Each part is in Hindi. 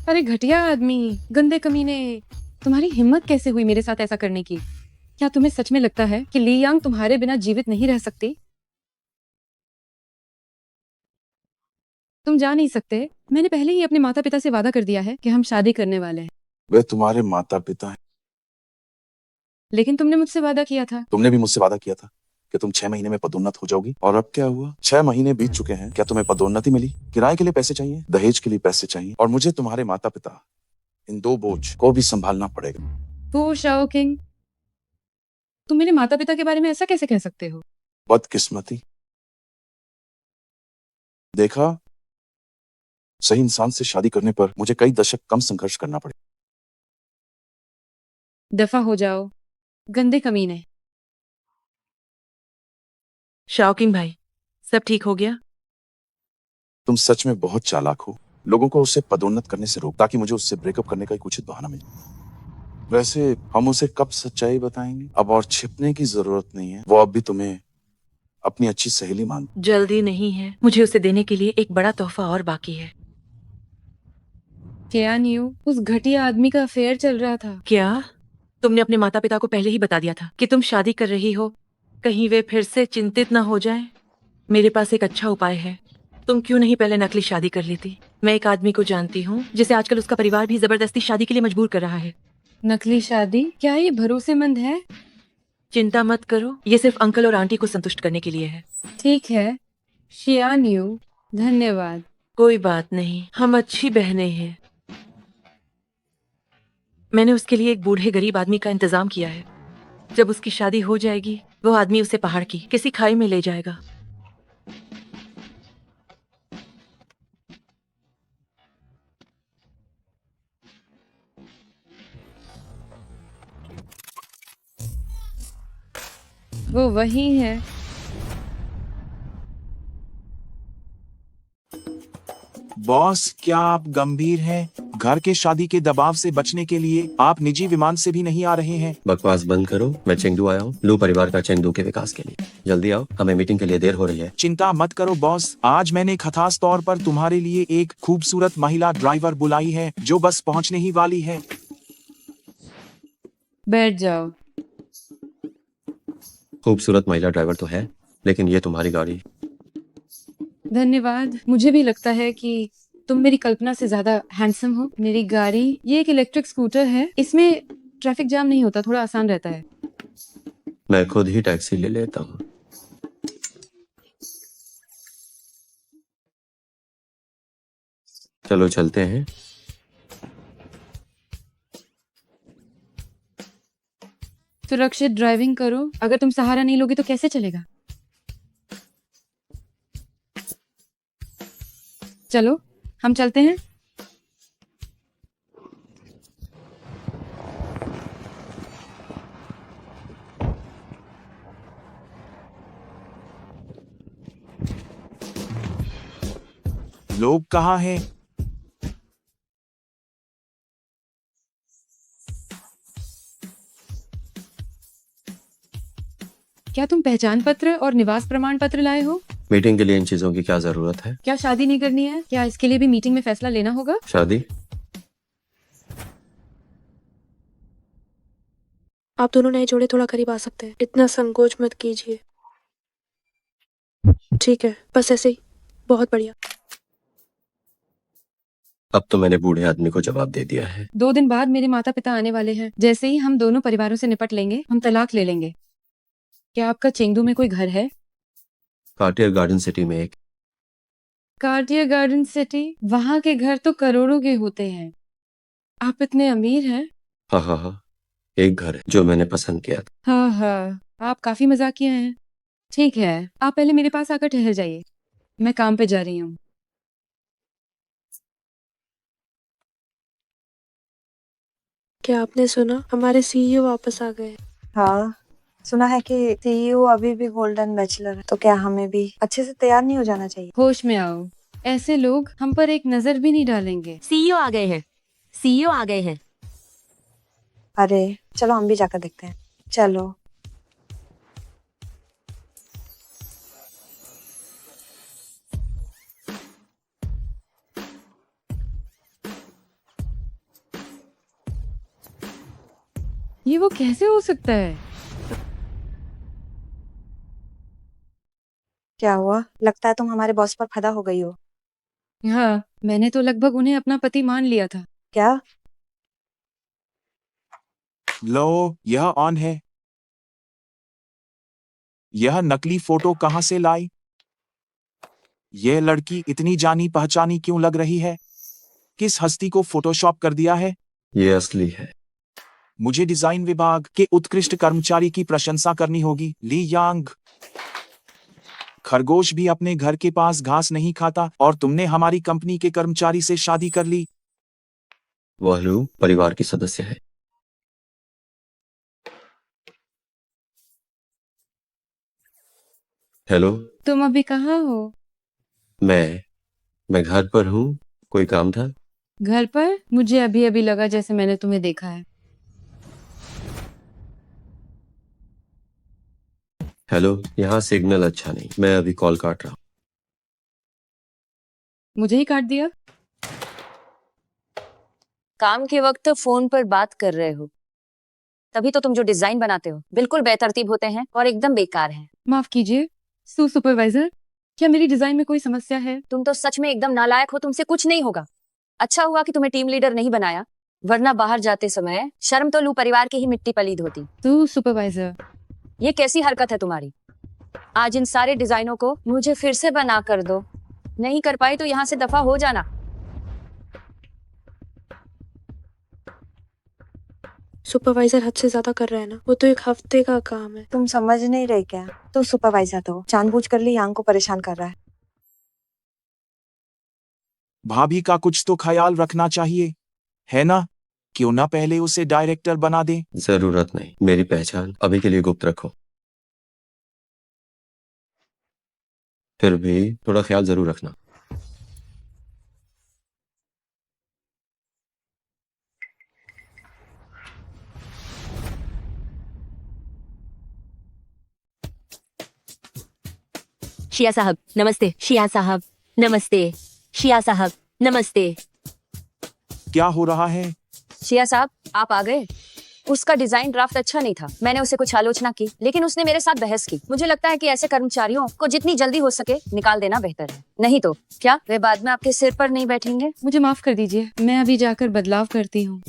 अरे घटिया आदमी, गंदे कमीने, तुम्हारी हिम्मत कैसे हुई मेरे साथ ऐसा करने की? क्या तुम्हें सच में लगता है कि ली यांग तुम्हारे बिना जीवित नहीं रह सकती? तुम जा नहीं सकते। मैंने पहले ही अपने माता पिता से वादा कर दिया है कि हम शादी करने वाले हैं। वे तुम्हारे माता पिता हैं। लेकिन तुमने मुझसे वादा किया था। तुमने भी मुझसे वादा किया था कि तुम 6 महीने में पदोन्नत हो जाओगी, और अब क्या हुआ? 6 महीने बीत चुके हैं। क्या तुम्हें पदोन्नति मिली? किराए के लिए पैसे चाहिए, दहेज के लिए पैसे चाहिए, और मुझे तुम्हारे माता पिता, इन दो बोझ को भी संभालना पड़ेगा। वो शाओ किंग, तुम मेरे माता पिता के बारे में ऐसा कैसे कह सकते हो? बदकिस्मती। देखा, सही इंसान से शादी करने पर मुझे कई दशक कम संघर्ष करना पड़े। दफा हो जाओ, गंदे कमीने। शाओकिंग भाई, सब ठीक हो गया? तुम सच में बहुत चालाक हो। लोगों को उसे पदोन्नत करने से रोक, ताकि मुझे उससे ब्रेकअप करने का एक उचित बहाना मिले। वैसे हम उसे कब सच्चाई बताएंगे? अब और छिपने की जरूरत नहीं है। वो अब भी तुम्हें अपनी अच्छी सहेली मान। जल्दी नहीं है, मुझे उसे देने के लिए एक बड़ा तोहफा और बाकी है। क्या न्यू? उस घटिया आदमी का अफेयर चल रहा था। क्या तुमने अपने माता पिता को पहले ही बता दिया था कि तुम शादी कर रही हो? कहीं वे फिर से चिंतित न हो जाएं? मेरे पास एक अच्छा उपाय है। तुम क्यों नहीं पहले नकली शादी कर लेती? मैं एक आदमी को जानती हूँ जिसे आजकल उसका परिवार भी जबरदस्ती शादी के लिए मजबूर कर रहा है। नकली शादी? क्या ये भरोसेमंद है? चिंता मत करो, ये सिर्फ अंकल और आंटी को संतुष्ट करने के लिए है। ठीक है शियान यू, धन्यवाद। कोई बात नहीं, हम अच्छी बहनें हैं। मैंने उसके लिए एक बूढ़े गरीब आदमी का इंतजाम किया है। जब उसकी शादी हो जाएगी, वो आदमी उसे पहाड़ की किसी खाई में ले जाएगा। वो वही है। बॉस, क्या आप गंभीर हैं? घर के शादी के दबाव से बचने के लिए आप निजी विमान से भी नहीं आ रहे हैं। बकवास बंद करो। मैं चेंगडू आया हूँ लू परिवार का चेंगडू के विकास के लिए। जल्दी आओ, हमें मीटिंग के लिए देर हो रही है। चिंता मत करो बॉस, आज मैंने खास तौर पर तुम्हारे लिए एक खूबसूरत महिला ड्राइवर बुलाई है जो बस पहुंचने ही वाली है। बैठ जाओ। खूबसूरत महिला ड्राइवर तो है, लेकिन ये तुम्हारी गाड़ी। धन्यवाद। मुझे भी लगता है कि तुम मेरी कल्पना से ज्यादा हैंडसम हो। मेरी गाड़ी ये एक इलेक्ट्रिक स्कूटर है। इसमें ट्रैफिक जाम नहीं होता, थोड़ा आसान रहता है। मैं खुद ही टैक्सी ले लेता हूँ। चलो चलते हैं। सुरक्षित ड्राइविंग करो। अगर तुम सहारा नहीं लोगे तो कैसे चलेगा? चलो हम चलते हैं। लोग कहाँ हैं? क्या तुम पहचान पत्र और निवास प्रमाण पत्र लाए हो? मीटिंग के लिए इन चीजों की क्या जरूरत है? क्या शादी नहीं करनी है? क्या इसके लिए भी मीटिंग में फैसला लेना होगा? शादी? आप दोनों नए जोड़े थोड़ा करीब आ सकते हैं? इतना संकोच मत कीजिए। ठीक है, बस ऐसे ही। बहुत बढ़िया। अब तो मैंने बूढ़े आदमी को जवाब दे दिया है। 2 दिन बाद मेरे माता पिता आने वाले हैं। जैसे ही हम दोनों परिवारों से निपट लेंगे, हम तलाक ले लेंगे। क्या आपका चेंगडू में कोई घर है? कार्टियर गार्डन सिटी में एक। Cartier garden city? वहाँ के घर तो करोड़ों के होते हैं। आप इतने अमीर हैं? हाँ हाँ हाँ, एक घर है जो मैंने पसंद किया था। हाँ हाँ, आप काफी मजाकिया हैं। ठीक है, आप पहले मेरे पास आकर ठहर जाइए। मैं काम पे जा रही हूँ। क्या आपने सुना? हमारे सीईओ वापस आ गए। हाँ, सुना है कि सीईओ अभी भी गोल्डन बैचलर है, तो क्या हमें भी अच्छे से तैयार नहीं हो जाना चाहिए? होश में आओ। ऐसे लोग हम पर एक नजर भी नहीं डालेंगे। सीईओ आ गए हैं। सीईओ आ गए हैं। अरे चलो हम भी जाकर देखते हैं। चलो। ये वो कैसे हो सकता है? क्या हुआ? लगता है तुम हमारे बॉस पर फदा हो गई हो। हाँ, मैंने तो लगभग उन्हें अपना पति मान लिया था। क्या? लो, यह ऑन है। यह नकली फोटो कहाँ से लाई? यह लड़की इतनी जानी पहचानी क्यों लग रही है? किस हस्ती को फोटोशॉप कर दिया है? ये असली है। मुझे डिजाइन विभाग के उत्कृष्ट कर्मचारी की प्रशंसा करनी होगी, ली यांग। खरगोश भी अपने घर के पास घास नहीं खाता और तुमने हमारी कंपनी के कर्मचारी से शादी कर ली। वह लू परिवार की सदस्य है। हेलो। तुम अभी कहाँ हो? मैं घर पर हूँ। कोई काम था? घर पर? मुझे अभी अभी लगा जैसे मैंने तुम्हें देखा है। हेलो, यहाँ सिग्नल अच्छा नहीं, मैं अभी कॉल काट रहा हूँ। मुझे ही काट दिया? काम के वक्त फोन पर बात कर रहे हो, तभी तो तुम जो डिजाइन बनाते हो बिल्कुल बेतरतीब होते हैं और एकदम बेकार हैं। माफ कीजिए सुपरवाइजर, क्या मेरी डिजाइन में कोई समस्या है? तुम तो सच में एकदम नालायक हो, तुमसे कुछ नहीं होगा। अच्छा हुआ कि तुम्हें टीम लीडर नहीं बनाया, वरना बाहर जाते समय शर्म तो लू परिवार की ही मिट्टी पलीद होती। सुपरवाइजर, ये कैसी हरकत है तुम्हारी? आज इन सारे डिजाइनों को मुझे फिर से बना कर दो, नहीं कर पाई तो यहाँ से दफा हो जाना। सुपरवाइजर हद से ज्यादा कर रहे हैं ना, वो तो एक हफ्ते का काम है। तुम समझ नहीं रहे क्या? तो सुपरवाइजर तो जानबूझकर ली यांग को परेशान कर रहा है। भाभी का कुछ तो ख्याल रखना चाहिए, है ना? क्यों ना पहले उसे डायरेक्टर बना दे? जरूरत नहीं, मेरी पहचान अभी के लिए गुप्त रखो। फिर भी थोड़ा ख्याल जरूर रखना। शिया साहब नमस्ते। शिया साहब नमस्ते। शिया साहब नमस्ते। क्या हो रहा है? शिया साहब आप आ गए। उसका डिजाइन ड्राफ्ट अच्छा नहीं था, मैंने उसे कुछ आलोचना की, लेकिन उसने मेरे साथ बहस की। मुझे लगता है कि ऐसे कर्मचारियों को जितनी जल्दी हो सके निकाल देना बेहतर है, नहीं तो क्या वे बाद में आपके सिर पर नहीं बैठेंगे? मुझे माफ कर दीजिए, मैं अभी जाकर बदलाव करती हूँ।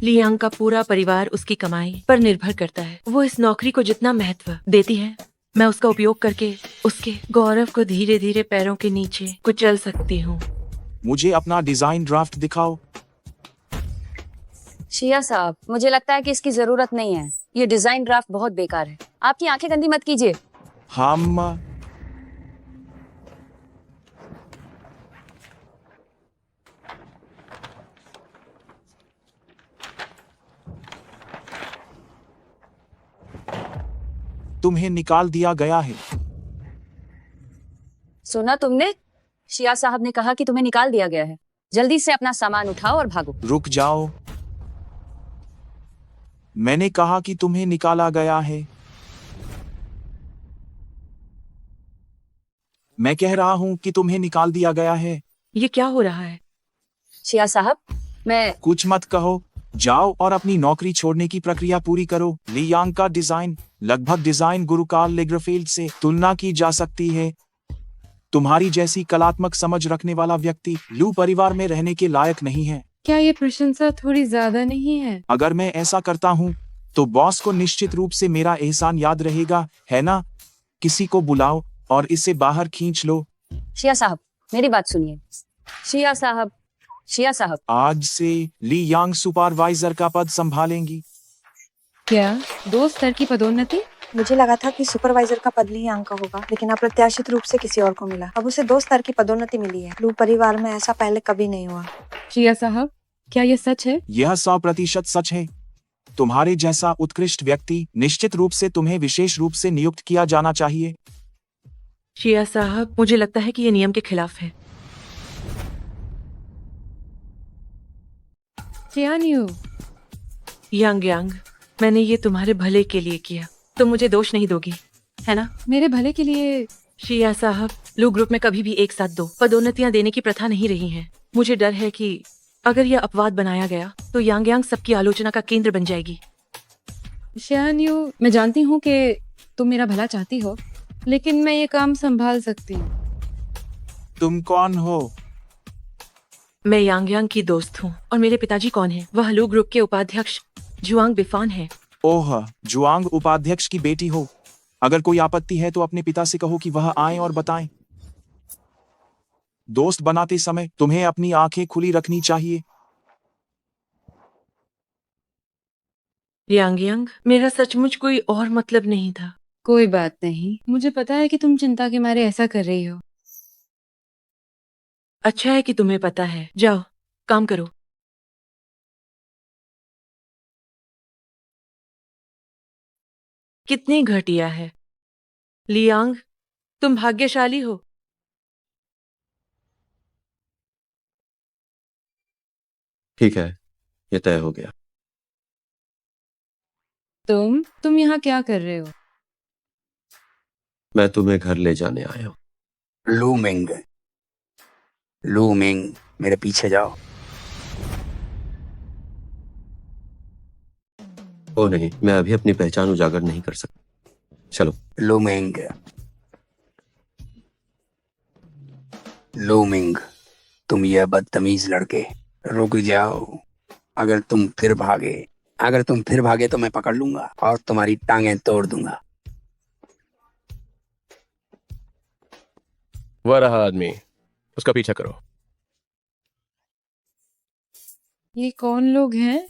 लियांग का पूरा परिवार उसकी कमाई पर निर्भर करता है। वो इस नौकरी को जितना महत्व देती है, मैं उसका उपयोग करके उसके गौरव को धीरे धीरे पैरों के नीचे कुचल सकती हूँ। मुझे अपना डिजाइन ड्राफ्ट दिखाओ। शिया साहब मुझे लगता है कि इसकी जरूरत नहीं है, ये डिजाइन ड्राफ्ट बहुत बेकार है। आपकी आंखें गंदी मत कीजिए। हम तुम्हें निकाल दिया गया है। सुना तुमने? शिया साहब ने कहा कि तुम्हें निकाल दिया गया है। जल्दी से अपना सामान उठाओ और भागो। रुक जाओ, मैंने कहा कि तुम्हें निकाला गया है। मैं कह रहा हूं कि तुम्हें निकाल दिया गया है। ये क्या हो रहा है? शिया साहब मैं कुछ मत कहो, जाओ और अपनी नौकरी छोड़ने की प्रक्रिया पूरी करो। लियांग का डिजाइन लगभग डिजाइन गुरु कार्ल लेग्रफेल्ड से तुलना की जा सकती है। तुम्हारी जैसी कलात्मक समझ रखने वाला व्यक्ति लू परिवार में रहने के लायक नहीं है। क्या ये प्रशंसा थोड़ी ज्यादा नहीं है? अगर मैं ऐसा करता हूँ तो बॉस को निश्चित रूप से मेरा एहसान याद रहेगा, है ना? किसी को बुलाओ और इसे बाहर खींच लो। शिया साहब मेरी बात सुनिए। शिया साहब, शिया साहब आज से ली यांग सुपरवाइजर का पद संभालेंगी। क्या 2 स्तर की पदोन्नति? मुझे लगा था कि सुपरवाइजर का पद ली यांग का होगा, लेकिन अप्रत्याशित रूप से किसी और को मिला। अब उसे 2 स्तर की पदोन्नति मिली है। लू परिवार में ऐसा पहले कभी नहीं हुआ। शिया साहब, क्या ये सच है? यह 100% सच है। तुम्हारे जैसा उत्कृष्ट व्यक्ति निश्चित रूप से तुम्हें विशेष रूप से नियुक्त किया जाना चाहिए। शिया साहब मुझे लगता है कि ये नियम के खिलाफ है। चियान्यू, यांग यांग, मैंने ये तुम्हारे भले के लिए किया, तुम मुझे दोष नहीं दोगी, है ना? मेरे भले के लिए? शिया साहब लू ग्रुप में कभी भी एक साथ 2 पदोन्नतियां देने की प्रथा नहीं रही है। मुझे डर है कि अगर यह अपवाद बनाया गया तो यांग यांग सबकी आलोचना का केंद्र बन जाएगी। शान यू, मैं जानती हूँ कि तुम मेरा भला चाहती हो, लेकिन मैं ये काम संभाल सकती हूँ। तुम कौन हो? मैं यांग यांग की दोस्त हूँ और मेरे पिताजी कौन हैं? वह लू ग्रुप के उपाध्यक्ष जुआंग बिफान हैं। ओह, जुआंग उपाध्यक्ष की बेटी हो। अगर कोई आपत्ति है तो अपने पिता से कहो कि वह आए और बताएं। दोस्त बनाते समय तुम्हें अपनी आंखें खुली रखनी चाहिए। यांग यांग, मेरा सचमुच कोई और मतलब नहीं था। कोई बात नहीं, मुझे पता है कि तुम चिंता के मारे ऐसा कर रही हो। अच्छा है कि तुम्हें पता है। जाओ, काम करो। कितनी घटिया है। लियांग, तुम भाग्यशाली हो। ठीक है, ये तय हो गया। तुम यहाँ क्या कर रहे हो? मैं तुम्हें घर ले जाने आया हूँ। लूमिंग, लूमिंग, मेरे पीछे जाओ। ओ नहीं, मैं अभी अपनी पहचान उजागर नहीं कर सकता। चलो। लूमिंग, लूमिंग, तुम ये बदतमीज लड़के, रुक जाओ। अगर तुम फिर भागे तो मैं पकड़ लूंगा और तुम्हारी टांगें तोड़ दूंगा। वह रहा आदमी, उसका पीछा करो। ये कौन लोग हैं?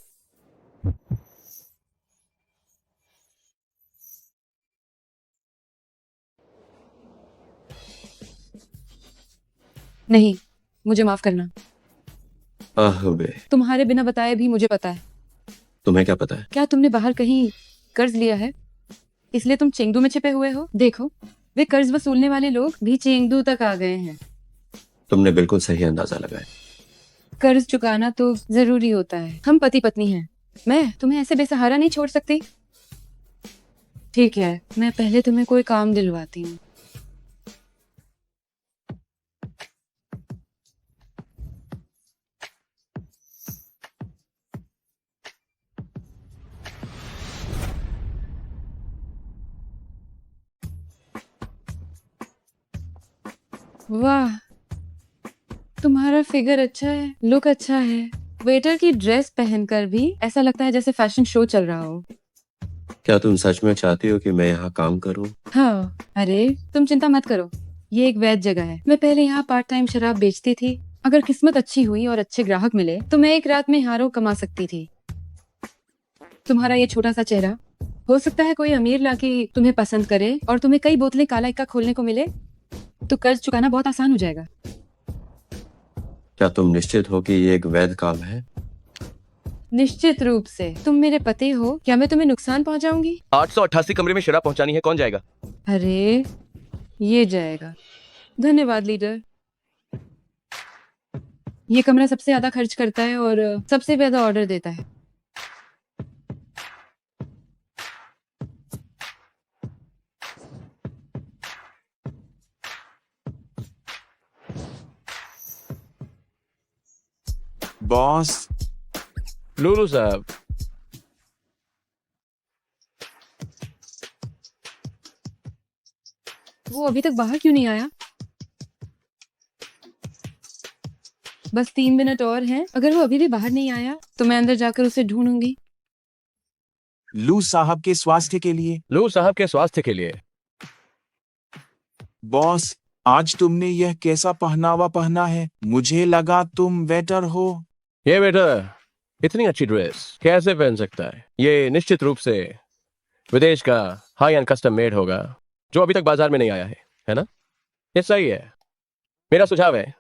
नहीं, मुझे माफ करना। आह बे, तुम्हारे बिना बताए भी मुझे पता है। तुम्हें क्या पता है? क्या तुमने बाहर कहीं कर्ज लिया है, इसलिए तुम चेंगडू में छिपे हुए हो? देखो, वे कर्ज वसूलने वाले लोग भी चेंगडू तक आ गए हैं। तुमने बिल्कुल सही अंदाजा लगाया। कर्ज चुकाना तो जरूरी होता है। हम पति पत्नी हैं। मैं तुम्हें ऐसे बेसहारा नहीं छोड़ सकती। ठीक है, मैं पहले तुम्हें कोई काम दिलवाती हूँ। वाह, तुम्हारा फिगर अच्छा है, लुक अच्छा है। वेटर की ड्रेस पहनकर भी ऐसा लगता है जैसे फैशन शो चल रहा हो। क्या तुम सच में चाहती हो कि मैं यहाँ काम करूँ? हाँ, अरे तुम चिंता मत करो, ये एक वैध जगह है। मैं पहले यहाँ पार्ट टाइम शराब बेचती थी। अगर किस्मत अच्छी हुई और अच्छे ग्राहक मिले तो मैं एक रात में हारों कमा सकती थी। तुम्हारा ये छोटा सा चेहरा, हो सकता है कोई अमीर लाके तुम्हें पसंद करे और तुम्हें कई बोतलें काला इक्का खोलने को मिले, तो कर्ज चुकाना बहुत आसान हो जाएगा। क्या तुम निश्चित हो कि ये एक वैध काम है? निश्चित रूप से। तुम मेरे पति हो, क्या मैं तुम्हें नुकसान पहुंचाऊंगी? 888 कमरे में शराब पहुंचानी है, कौन जाएगा? अरे, ये जाएगा। धन्यवाद लीडर। ये कमरा सबसे ज्यादा खर्च करता है और सबसे ज्यादा ऑर्डर देता है। बॉस, लूलू साहब, वो अभी तक बाहर क्यों नहीं आया? बस 3 मिनट और हैं। अगर वो अभी भी बाहर नहीं आया तो मैं अंदर जाकर उसे ढूंढूंगी। लू साहब के स्वास्थ्य के लिए। लू साहब के स्वास्थ्य के लिए। बॉस, आज तुमने यह कैसा पहनावा पहना है? मुझे लगा तुम वेटर हो। ये बेटा, इतनी अच्छी ड्रेस कैसे पहन सकता है? ये निश्चित रूप से विदेश का हाई एंड कस्टम मेड होगा, जो अभी तक बाजार में नहीं आया है ना? ये सही है। मेरा सुझाव है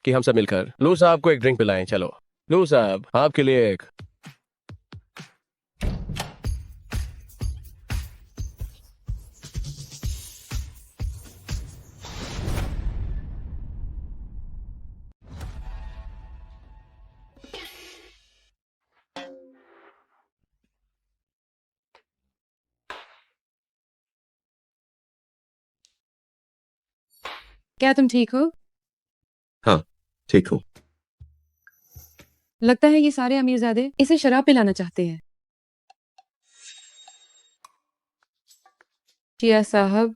कि हम सब मिलकर लू साहब को एक ड्रिंक पिलाएं। चलो लू साहब, आपके लिए एक। क्या तुम ठीक हो? हाँ, ठीक हूँ। लगता है ये सारे अमीरजादे इसे शराब पिलाना चाहते हैं। चिया साहब,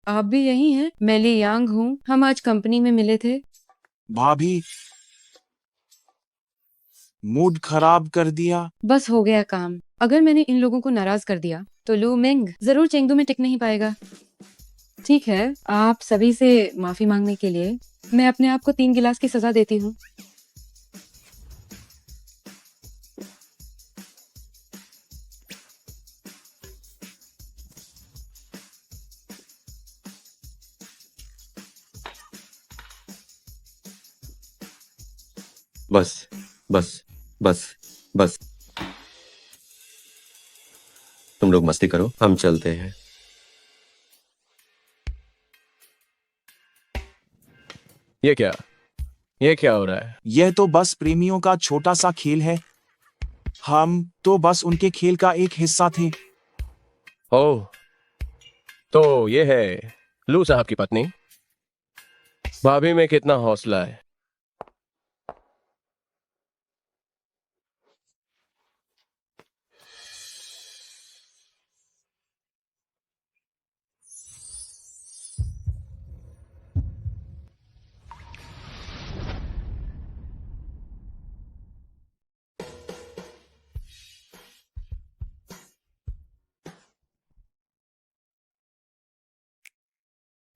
आप भी यही हैं? मैं ली यांग हूँ, हम आज कंपनी में मिले थे। भाभी, मूड खराब कर दिया। बस हो गया काम। अगर मैंने इन लोगों को नाराज कर दिया तो लू मिंग जरूर चेंगदू में टिक नहीं पाएगा। ठीक है, आप सभी से माफी मांगने के लिए मैं अपने आप को 3 गिलास की सजा देती हूँ। बस बस बस बस, तुम लोग मस्ती करो, हम चलते हैं। ये क्या हो रहा है? यह तो बस प्रेमियों का छोटा सा खेल है। हम तो बस उनके खेल का एक हिस्सा थे। ओह, तो ये है लू साहब की पत्नी। भाभी में कितना हौसला है।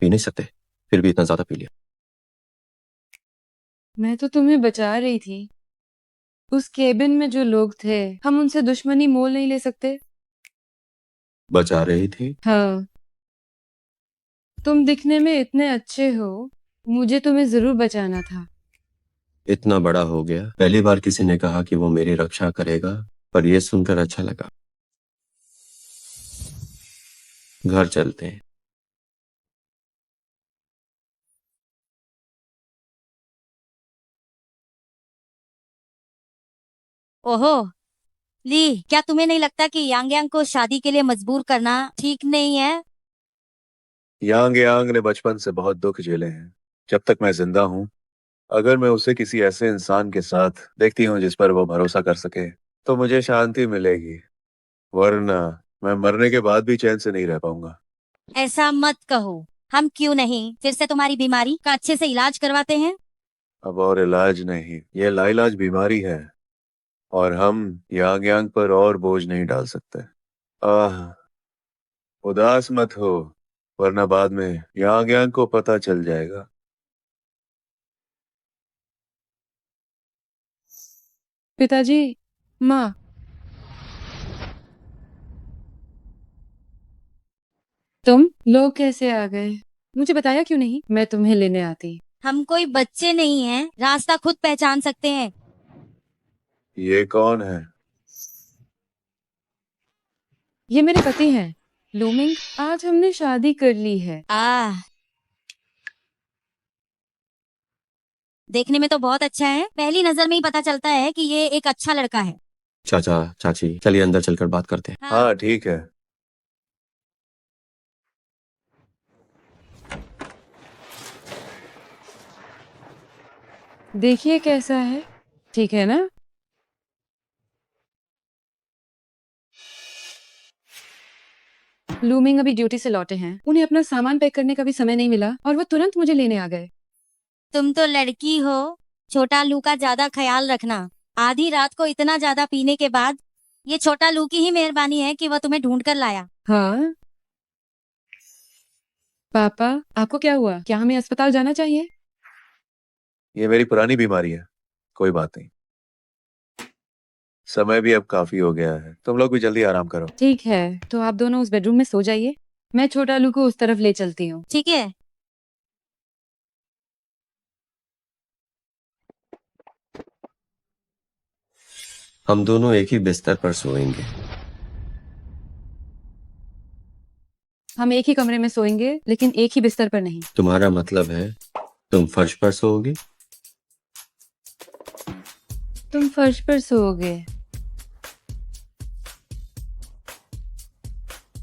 पी नहीं सकते, फिर भी इतना ज्यादा पी लिया। मैं तो तुम्हें बचा रही थी। उस केबिन में जो लोग थे, हम उनसे दुश्मनी मोल नहीं ले सकते। बचा रही थी? हाँ, तुम दिखने में इतने अच्छे हो, मुझे तुम्हें जरूर बचाना था। इतना बड़ा हो गया, पहली बार किसी ने कहा कि वो मेरी रक्षा करेगा, पर यह सुनकर अच्छा लगा। घर चलते हैं। ओहो, ली, क्या तुम्हें नहीं लगता कि यांग यांग को शादी के लिए मजबूर करना ठीक नहीं है? यांग यांग ने बचपन से बहुत दुख झेले हैं। जब तक मैं जिंदा हूँ, अगर मैं उसे किसी ऐसे इंसान के साथ देखती हूँ जिस पर वो भरोसा कर सके, तो मुझे शांति मिलेगी। वरना मैं मरने के बाद भी चैन से नहीं रह पाऊंगा। ऐसा मत कहो। हम क्यों नहीं फिर से तुम्हारी बीमारी का अच्छे से इलाज करवाते हैं? अब और इलाज नहीं, ये लाइलाज बीमारी है, और हम यांग यांग पर और बोझ नहीं डाल सकते। आह, उदास मत हो, वरना बाद में यांग यांग को पता चल जाएगा। पिताजी, माँ, तुम लोग कैसे आ गए? मुझे बताया क्यों नहीं? मैं तुम्हें लेने आती। हम कोई बच्चे नहीं हैं, रास्ता खुद पहचान सकते हैं। ये कौन है? ये मेरे पति हैं, लूमिंग। आज हमने शादी कर ली है। देखने में तो बहुत अच्छा है। पहली नजर में ही पता चलता है कि ये एक अच्छा लड़का है। चाचा चाची, चलिए अंदर चलकर बात करते हैं। हाँ ठीक है। देखिए कैसा है, ठीक है ना? लूमिंग अभी ड्यूटी से लौटे हैं। उन्हें अपना सामान पैक करने का भी समय नहीं मिला और वो तुरंत मुझे लेने आ गए। तुम तो लड़की हो, छोटा लू का ज्यादा ख्याल रखना। आधी रात को इतना ज्यादा पीने के बाद ये छोटा लू की ही मेहरबानी है कि वह तुम्हें ढूंढ कर लाया। हाँ पापा, आपको क्या हुआ? क्या हमें अस्पताल जाना चाहिए? ये मेरी पुरानी बीमारी है, कोई बात नहीं। समय भी अब काफी हो गया है, तुम लोग भी जल्दी आराम करो। ठीक है, तो आप दोनों उस बेडरूम में सो जाइए। मैं छोटा लू को उस तरफ ले चलती हूँ। ठीक है। हम दोनों एक ही बिस्तर पर सोएंगे। हम एक ही कमरे में सोएंगे, लेकिन एक ही बिस्तर पर नहीं। तुम्हारा मतलब है तुम फर्श पर सोओगी? तुम फर्श पर सोओगे।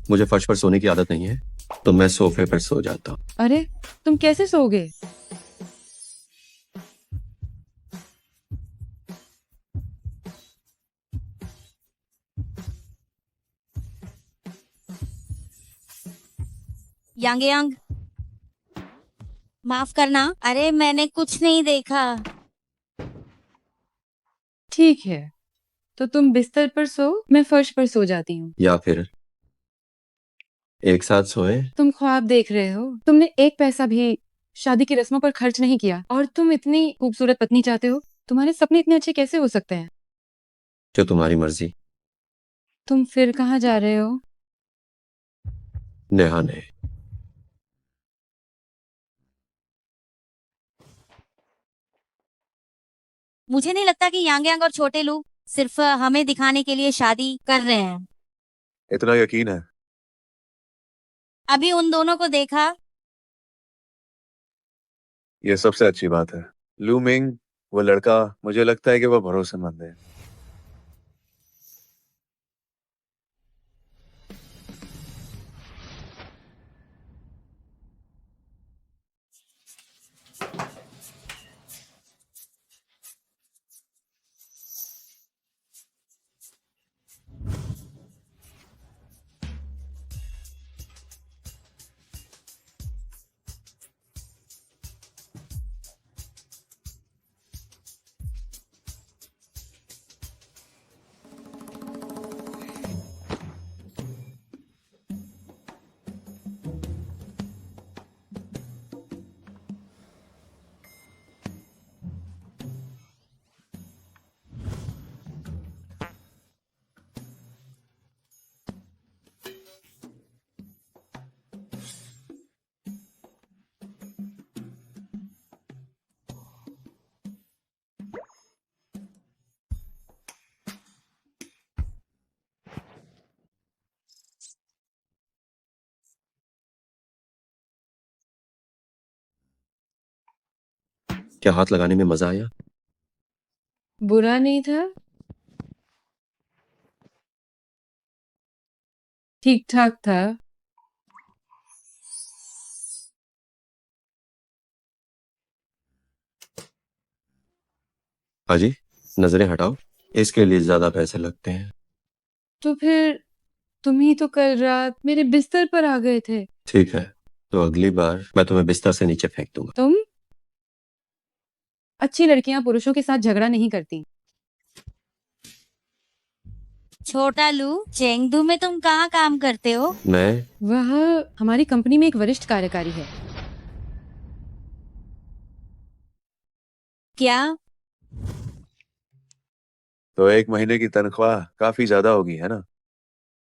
मुझे फर्श पर सोने की आदत नहीं है, तो मैं सोफे पर सो जाता हूँ। अरे, तुम कैसे सोओगे? यांग यांग, माफ करना, अरे मैंने कुछ नहीं देखा। ठीक है, तो तुम बिस्तर पर सो, मैं फर्श पर सो जाती हूँ। या फिर एक साथ सोए। तुम ख्वाब देख रहे हो, तुमने एक पैसा भी शादी की रस्मों पर खर्च नहीं किया और तुम इतनी खूबसूरत पत्नी चाहते हो। तुम्हारे सपने इतने अच्छे कैसे हो सकते हैं? जो तुम्हारी मर्जी। तुम फिर कहाँ जा रहे हो? नहाने। मुझे नहीं लगता कि यांग यांग और छोटे लू सिर्फ हमें दिखाने के लिए शादी कर रहे हैं। इतना यकीन है? अभी उन दोनों को देखा। ये सबसे अच्छी बात है। लू मिंग, वो लड़का, मुझे लगता है कि वो भरोसेमंद है। क्या हाथ लगाने में मजा आया? बुरा नहीं था, ठीक ठाक था। हाजी, नजरें हटाओ, इसके लिए ज्यादा पैसे लगते हैं। तो फिर तुम ही तो कल रात मेरे बिस्तर पर आ गए थे। ठीक है, तो अगली बार मैं तुम्हें बिस्तर से नीचे फेंक दूंगा। तुम? अच्छी लड़कियां पुरुषों के साथ झगड़ा नहीं करती। छोटा लू, चेंगदू में तुम कहाँ काम करते हो? मैं वह हमारी कंपनी में एक वरिष्ठ कार्यकारी है। क्या? तो 1 महीने की तनख्वाह काफी ज्यादा होगी, है ना?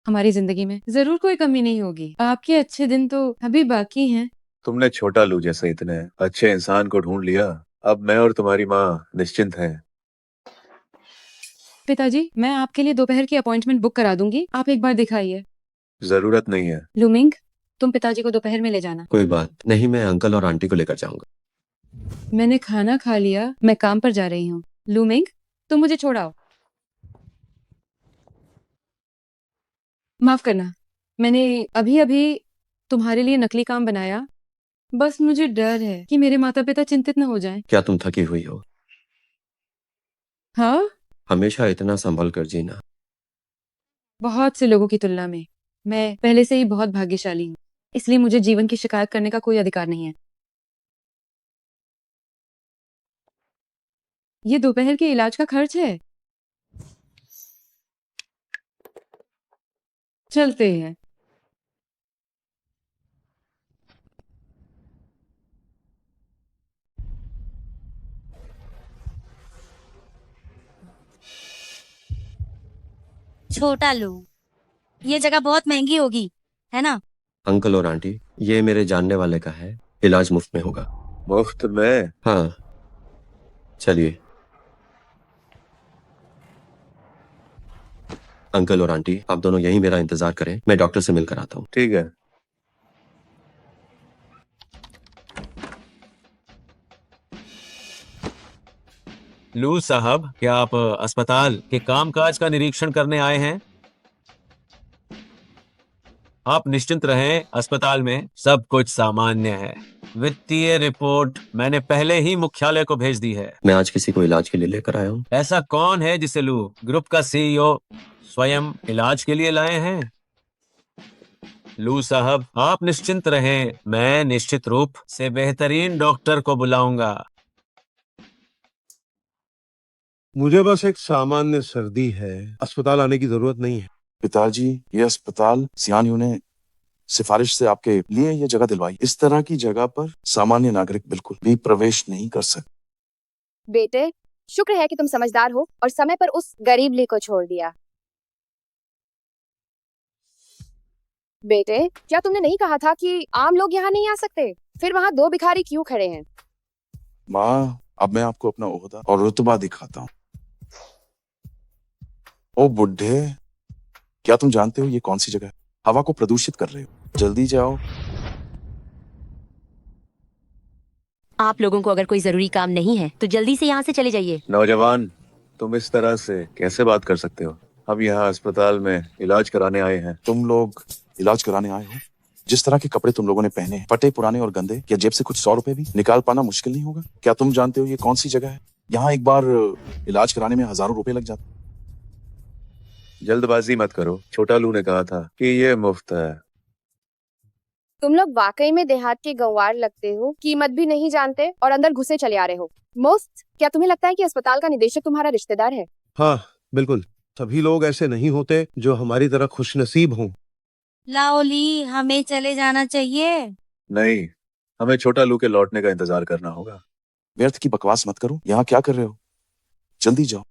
हमारी जिंदगी में जरूर कोई कमी नहीं होगी। आपके अच्छे दिन तो अभी बाकी हैं। तुमने छोटा लू जैसे इतने अच्छे इंसान को ढूंढ लिया। अब मैं और तुम्हारी माँ निश्चिंत हैं। पिताजी, मैं आपके लिए दोपहर की अपॉइंटमेंट बुक करा दूंगी, आप एक बार दिखाइए। जरूरत नहीं है। लुमिंग, तुम पिताजी को दोपहर में ले जाना। कोई बात नहीं, मैं अंकल और आंटी को लेकर जाऊंगा। मैंने खाना खा लिया, मैं काम पर जा रही हूँ। लुमिंग, तुम मुझे छोड़ाओ। माफ करना, मैंने अभी अभी तुम्हारे लिए नकली काम बनाया। बस मुझे डर है कि मेरे माता पिता चिंतित न हो जाएं। क्या तुम थकी हुई हो? हाँ, हमेशा इतना संभल कर जीना। बहुत से लोगों की तुलना में मैं पहले से ही बहुत भाग्यशाली हूँ, इसलिए मुझे जीवन की शिकायत करने का कोई अधिकार नहीं है। ये दोपहर के इलाज का खर्च है। चलते हैं। छोटा लू, ये जगह बहुत महंगी होगी, है ना? अंकल और आंटी, ये मेरे जानने वाले का है, इलाज मुफ्त में होगा। मुफ्त में? हाँ, चलिए। अंकल और आंटी, आप दोनों यहीं मेरा इंतजार करें, मैं डॉक्टर से मिलकर आता हूँ। ठीक है। लू साहब, क्या आप अस्पताल के कामकाज का निरीक्षण करने आए हैं? आप निश्चिंत रहें, अस्पताल में सब कुछ सामान्य है। वित्तीय रिपोर्ट मैंने पहले ही मुख्यालय को भेज दी है। मैं आज किसी को इलाज के लिए लेकर आया हूँ। ऐसा कौन है जिसे लू ग्रुप का सीईओ स्वयं इलाज के लिए लाए हैं? लू साहब, आप निश्चिंत रहें, मैं निश्चित रूप से बेहतरीन डॉक्टर को बुलाऊंगा। मुझे बस एक सामान्य सर्दी है, अस्पताल आने की जरूरत नहीं है। पिताजी, ये अस्पताल सियानियों ने सिफारिश से आपके लिए ये जगह दिलवाई। इस तरह की जगह पर सामान्य नागरिक बिल्कुल भी प्रवेश नहीं कर सकते। बेटे, शुक्र है कि तुम समझदार हो और समय पर उस गरीब ली को छोड़ दिया। बेटे, क्या तुमने नहीं कहा था कि आम लोग यहाँ नहीं आ सकते? फिर वहाँ दो भिखारी क्यों खड़े हैं? माँ, अब मैं आपको अपना ओहदा और रुतबा दिखाता हूँ। ओ बुढ़े, क्या तुम जानते हो ये कौन सी जगह है? हवा को प्रदूषित कर रहे हो। जल्दी जाओ। आप लोगों को अगर कोई जरूरी काम नहीं है तो जल्दी से यहाँ से चले जाइए। नौजवान, तुम इस तरह से कैसे बात कर सकते हो? हम यहाँ अस्पताल में इलाज कराने आए हैं। तुम लोग इलाज कराने आए हो? जिस तरह के कपड़े तुम लोगों ने पहने हैं, फटे पुराने और गंदे, क्या जेब से कुछ 100 रुपए भी निकाल पाना मुश्किल नहीं होगा? क्या तुम जानते हो ये कौन सी जगह है? यहाँ एक बार इलाज कराने में हजारों रुपए लग जाते। जल्दबाजी मत करो, छोटा लू ने कहा था कि ये मुफ्त है। तुम लोग वाकई में देहात के गंवार लगते हो, कीमत भी नहीं जानते और अंदर घुसे चले आ रहे हो। मुफ्त? क्या तुम्हें लगता है कि अस्पताल का निदेशक तुम्हारा रिश्तेदार है? हाँ, बिल्कुल। सभी लोग ऐसे नहीं होते जो हमारी तरह खुशनसीब हों। लाओली, हमें चले जाना चाहिए। नहीं, हमें छोटा लू के लौटने का इंतजार करना होगा। व्यर्थ की बकवास मत करो। यहाँ क्या कर रहे हो? जल्दी जाओ।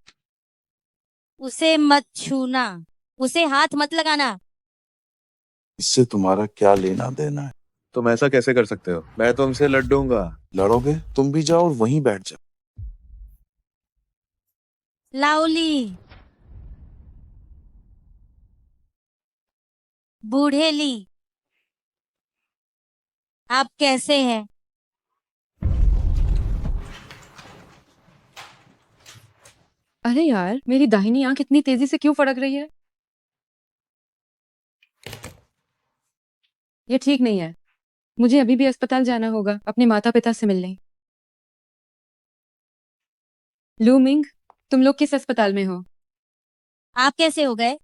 उसे मत छूना, उसे हाथ मत लगाना। इससे तुम्हारा क्या लेना देना है? तुम ऐसा कैसे कर सकते हो? मैं तुमसे लड़ूंगा। लड़ोगे? तुम भी जाओ और वहीं बैठ जाओ। लाओली, बूढ़ेली, आप कैसे हैं? अरे यार, मेरी दाहिनी आंख इतनी तेजी से क्यों फड़क रही है? ये ठीक नहीं है। मुझे अभी भी अस्पताल जाना होगा अपने माता पिता से मिलने। लू मिंग, तुम लोग किस अस्पताल में हो? आप कैसे हो गए?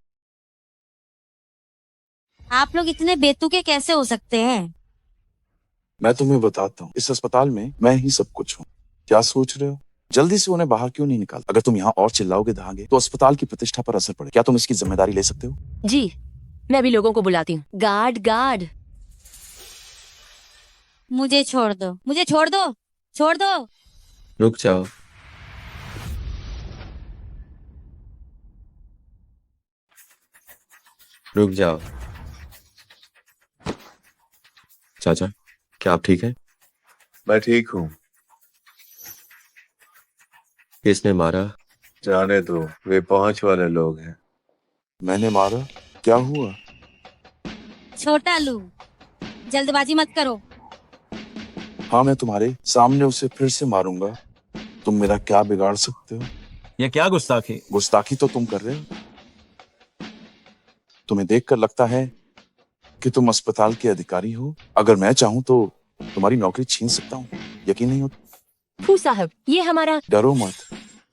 आप लोग इतने बेतुके कैसे हो सकते हैं? मैं तुम्हें बताता हूँ, इस अस्पताल में मैं ही सब कुछ हूँ। क्या सोच रहे हो? जल्दी से उन्हें बाहर क्यों नहीं निकाल? अगर तुम यहाँ और चिल्लाओगे धागे तो अस्पताल की प्रतिष्ठा पर असर पड़े। क्या तुम इसकी जिम्मेदारी ले सकते हो? जी, मैं भी लोगों को बुलाती हूँ। गार्ड, गार्ड, मुझे छोड़ दो, मुझे छोड़ दो, छोड़ दो। रुक जाओ। रुक जाओ। चाचा, क्या आप ठीक हैं? मैं ठीक हूँ। किसने मारा? जाने दो, वे 5 वाले लोग हैं। मैंने मारा? क्या हुआ? छोटा लू, जल्दबाजी मत करो। हाँ, मैं तुम्हारे सामने उसे फिर से मारूंगा। तुम मेरा क्या बिगाड़ सकते हो? ये क्या गुस्ताखी? गुस्ताखी तो तुम कर रहे हो। तुम्हें देखकर लगता है कि तुम अस्पताल के अधिकारी हो। अगर मैं चाहूं तो तुम्हारी नौकरी छीन सकता हूँ। यकीन नहीं होता? फू साहब, ये हमारा। डरो मत।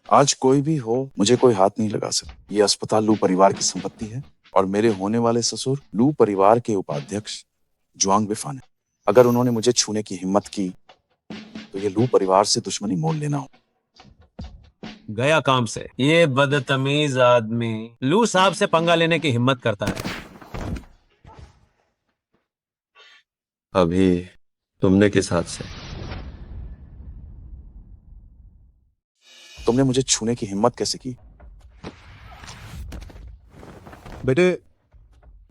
आज कोई भी हो, मुझे कोई हाथ नहीं लगा सकता। ये अस्पताल लू परिवार की संपत्ति है और मेरे होने वाले ससुर लू परिवार के उपाध्यक्ष जुआंग बिफान है। अगर उन्होंने मुझे छूने की हिम्मत की तो ये लू परिवार से दुश्मनी मोल लेना हो। गया काम से। ये बदतमीज आदमी लू साहब से पंगा लेने की हिम्मत करता है। अभी तुमने किस हाथ से? तुमने मुझे छूने की हिम्मत कैसे की? बेटे,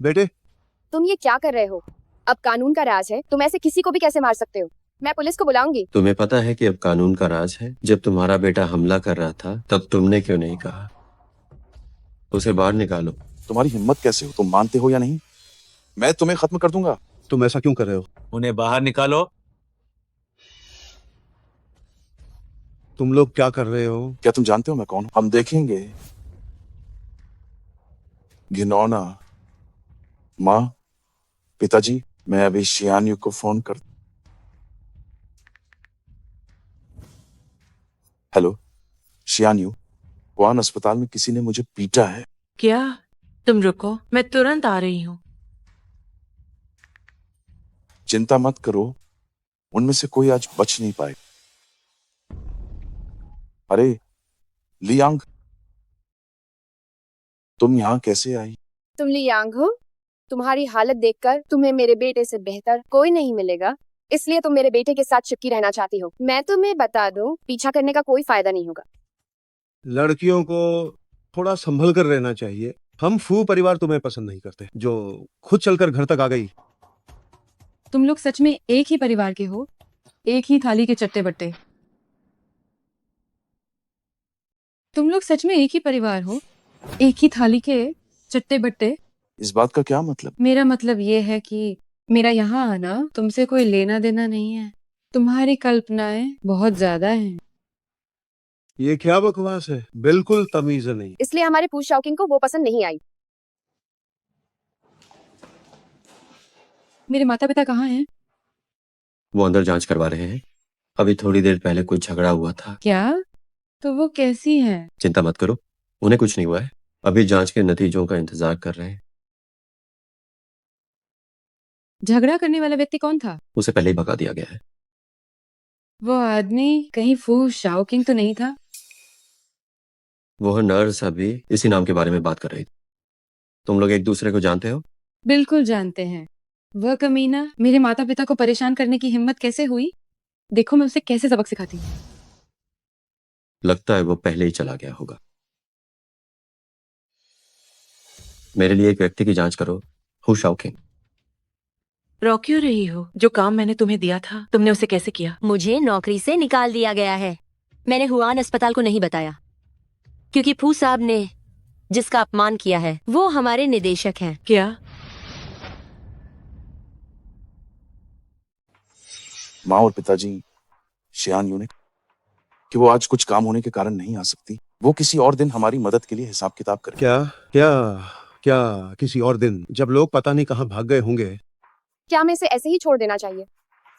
बेटे, तुम ये क्या कर रहे हो? अब कानून का राज है, तुम ऐसे किसी को भी कैसे मार सकते हो? मैं पुलिस को बुलाऊंगी। तुम्हें पता है कि अब कानून का राज है? जब तुम्हारा बेटा हमला कर रहा था तब तुमने क्यों नहीं कहा? उसे बाहर निकालो। तुम्हारी हिम्मत कैसे हो? तुम मानते हो या नहीं? मैं तुम्हें खत्म कर दूंगा। तुम ऐसा क्यों कर रहे हो? उन्हें बाहर निकालो। तुम लोग क्या कर रहे हो? क्या तुम जानते हो मैं कौन हूं? हम देखेंगे। घिनौना। माँ, पिताजी, मैं अभी शियान्यू को फोन कर। हेलो शियान्यू, वान अस्पताल में किसी ने मुझे पीटा है। क्या? तुम रुको, मैं तुरंत आ रही हूँ। चिंता मत करो, उनमें से कोई आज बच नहीं पाए। अरे लियांग, तुम यहाँ कैसे आई? तुम लियांग हो? तुम्हारी हालत देखकर तुम्हें मेरे बेटे से बेहतर कोई नहीं मिलेगा, इसलिए तुम मेरे बेटे के साथ चिपकी रहना चाहती हो। मैं तुम्हें बता दूं, पीछा करने का कोई फायदा नहीं होगा। लड़कियों को थोड़ा संभल कर रहना चाहिए। हम फू परिवार तुम्हें पसंद नहीं करते, जो खुद चलकर घर तक आ गई। तुम लोग सच में एक ही परिवार के हो, एक ही थाली के चट्टे बट्टे। तुम लोग सच में एक ही परिवार हो, एक ही थाली के चट्टे बट्टे। इस बात का क्या मतलब? मेरा मतलब ये है कि मेरा यहाँ आना तुमसे कोई लेना देना नहीं है। तुम्हारी कल्पनाएं बहुत ज्यादा हैं। ये क्या बकवास है? बिल्कुल तमीज नहीं। इसलिए हमारे पूछ शौकिंग को वो पसंद नहीं आई। मेरे माता पिता कहाँ हैं? वो अंदर जांच करवा रहे हैं। अभी थोड़ी देर पहले कुछ झगड़ा हुआ था। क्या? तो वो कैसी हैं? चिंता मत करो, उन्हें कुछ नहीं हुआ है। अभी जांच के नतीजों का इंतजार कर रहे हैं। झगड़ा करने वाला व्यक्ति कौन था? उसे पहले ही भगा दिया गया है। वो आदमी कहीं फू शाओकिंग तो नहीं था? वो नर्स अभी इसी नाम के बारे में बात कर रही थी। तुम लोग एक दूसरे को जानते हो? बिल्कुल जानते हैं। वह कमीना मेरे माता पिता को परेशान करने की हिम्मत कैसे हुई? देखो मैं उसे कैसे सबक सिखाती हूँ। लगता है वो पहले ही चला गया होगा। मेरे लिए एक व्यक्ति की जांच करो, हु शाओकिंग। रोक क्यों रही हो? जो काम मैंने तुम्हें दिया था, तुमने उसे कैसे किया? मुझे नौकरी से निकाल दिया गया है। मैंने हुआन अस्पताल को नहीं बताया, क्योंकि फू साहब ने जिसका अपमान किया है वो हमारे निदेशक हैं। क्या? माँ और पिताजी शियान यूने कि वो आज कुछ काम होने के कारण नहीं आ सकती। वो किसी और दिन हमारी मदद के लिए हिसाब किताब करें। क्या क्या क्या किसी और दिन, जब लोग पता नहीं कहाँ भाग गए होंगे? क्या हमें इसे ऐसे ही छोड़ देना चाहिए?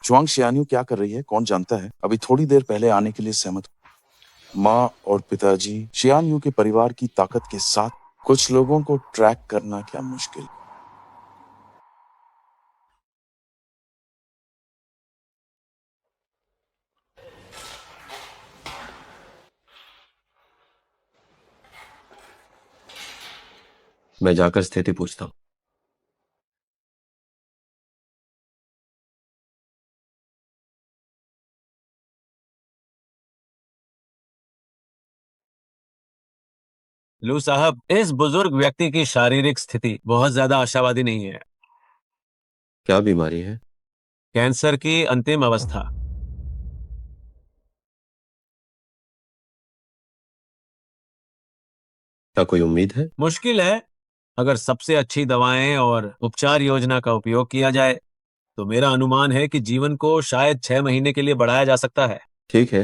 चुआंग शियान्यू क्या कर रही है कौन जानता है। अभी थोड़ी देर पहले आने के लिए सहमत हुई। माँ और पिताजी शियान्यू के परिवार की ताकत के साथ कुछ लोगों को ट्रैक करना क्या मुश्किल। मैं जाकर स्थिति पूछता हूँ। लू साहब, इस बुजुर्ग व्यक्ति की शारीरिक स्थिति बहुत ज्यादा आशावादी नहीं है। क्या बीमारी है? कैंसर की अंतिम अवस्था। क्या कोई उम्मीद है? मुश्किल है। अगर सबसे अच्छी दवाएं और उपचार योजना का उपयोग किया जाए तो मेरा अनुमान है कि जीवन को शायद 6 महीने के लिए बढ़ाया जा सकता है। ठीक है,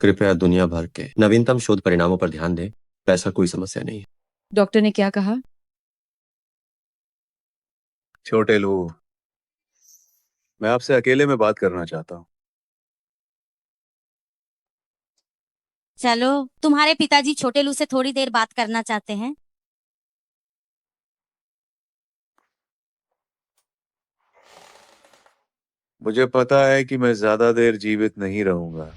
कृपया दुनिया भर के नवीनतम शोध परिणामों पर ध्यान दें। पैसा कोई समस्या नहीं है। डॉक्टर ने क्या कहा? छोटे लू, मैं आपसे अकेले में बात करना चाहता हूँ। चलो, तुम्हारे पिताजी छोटे लू से थोड़ी देर बात करना चाहते हैं। मुझे पता है कि मैं ज्यादा देर जीवित नहीं रहूंगा।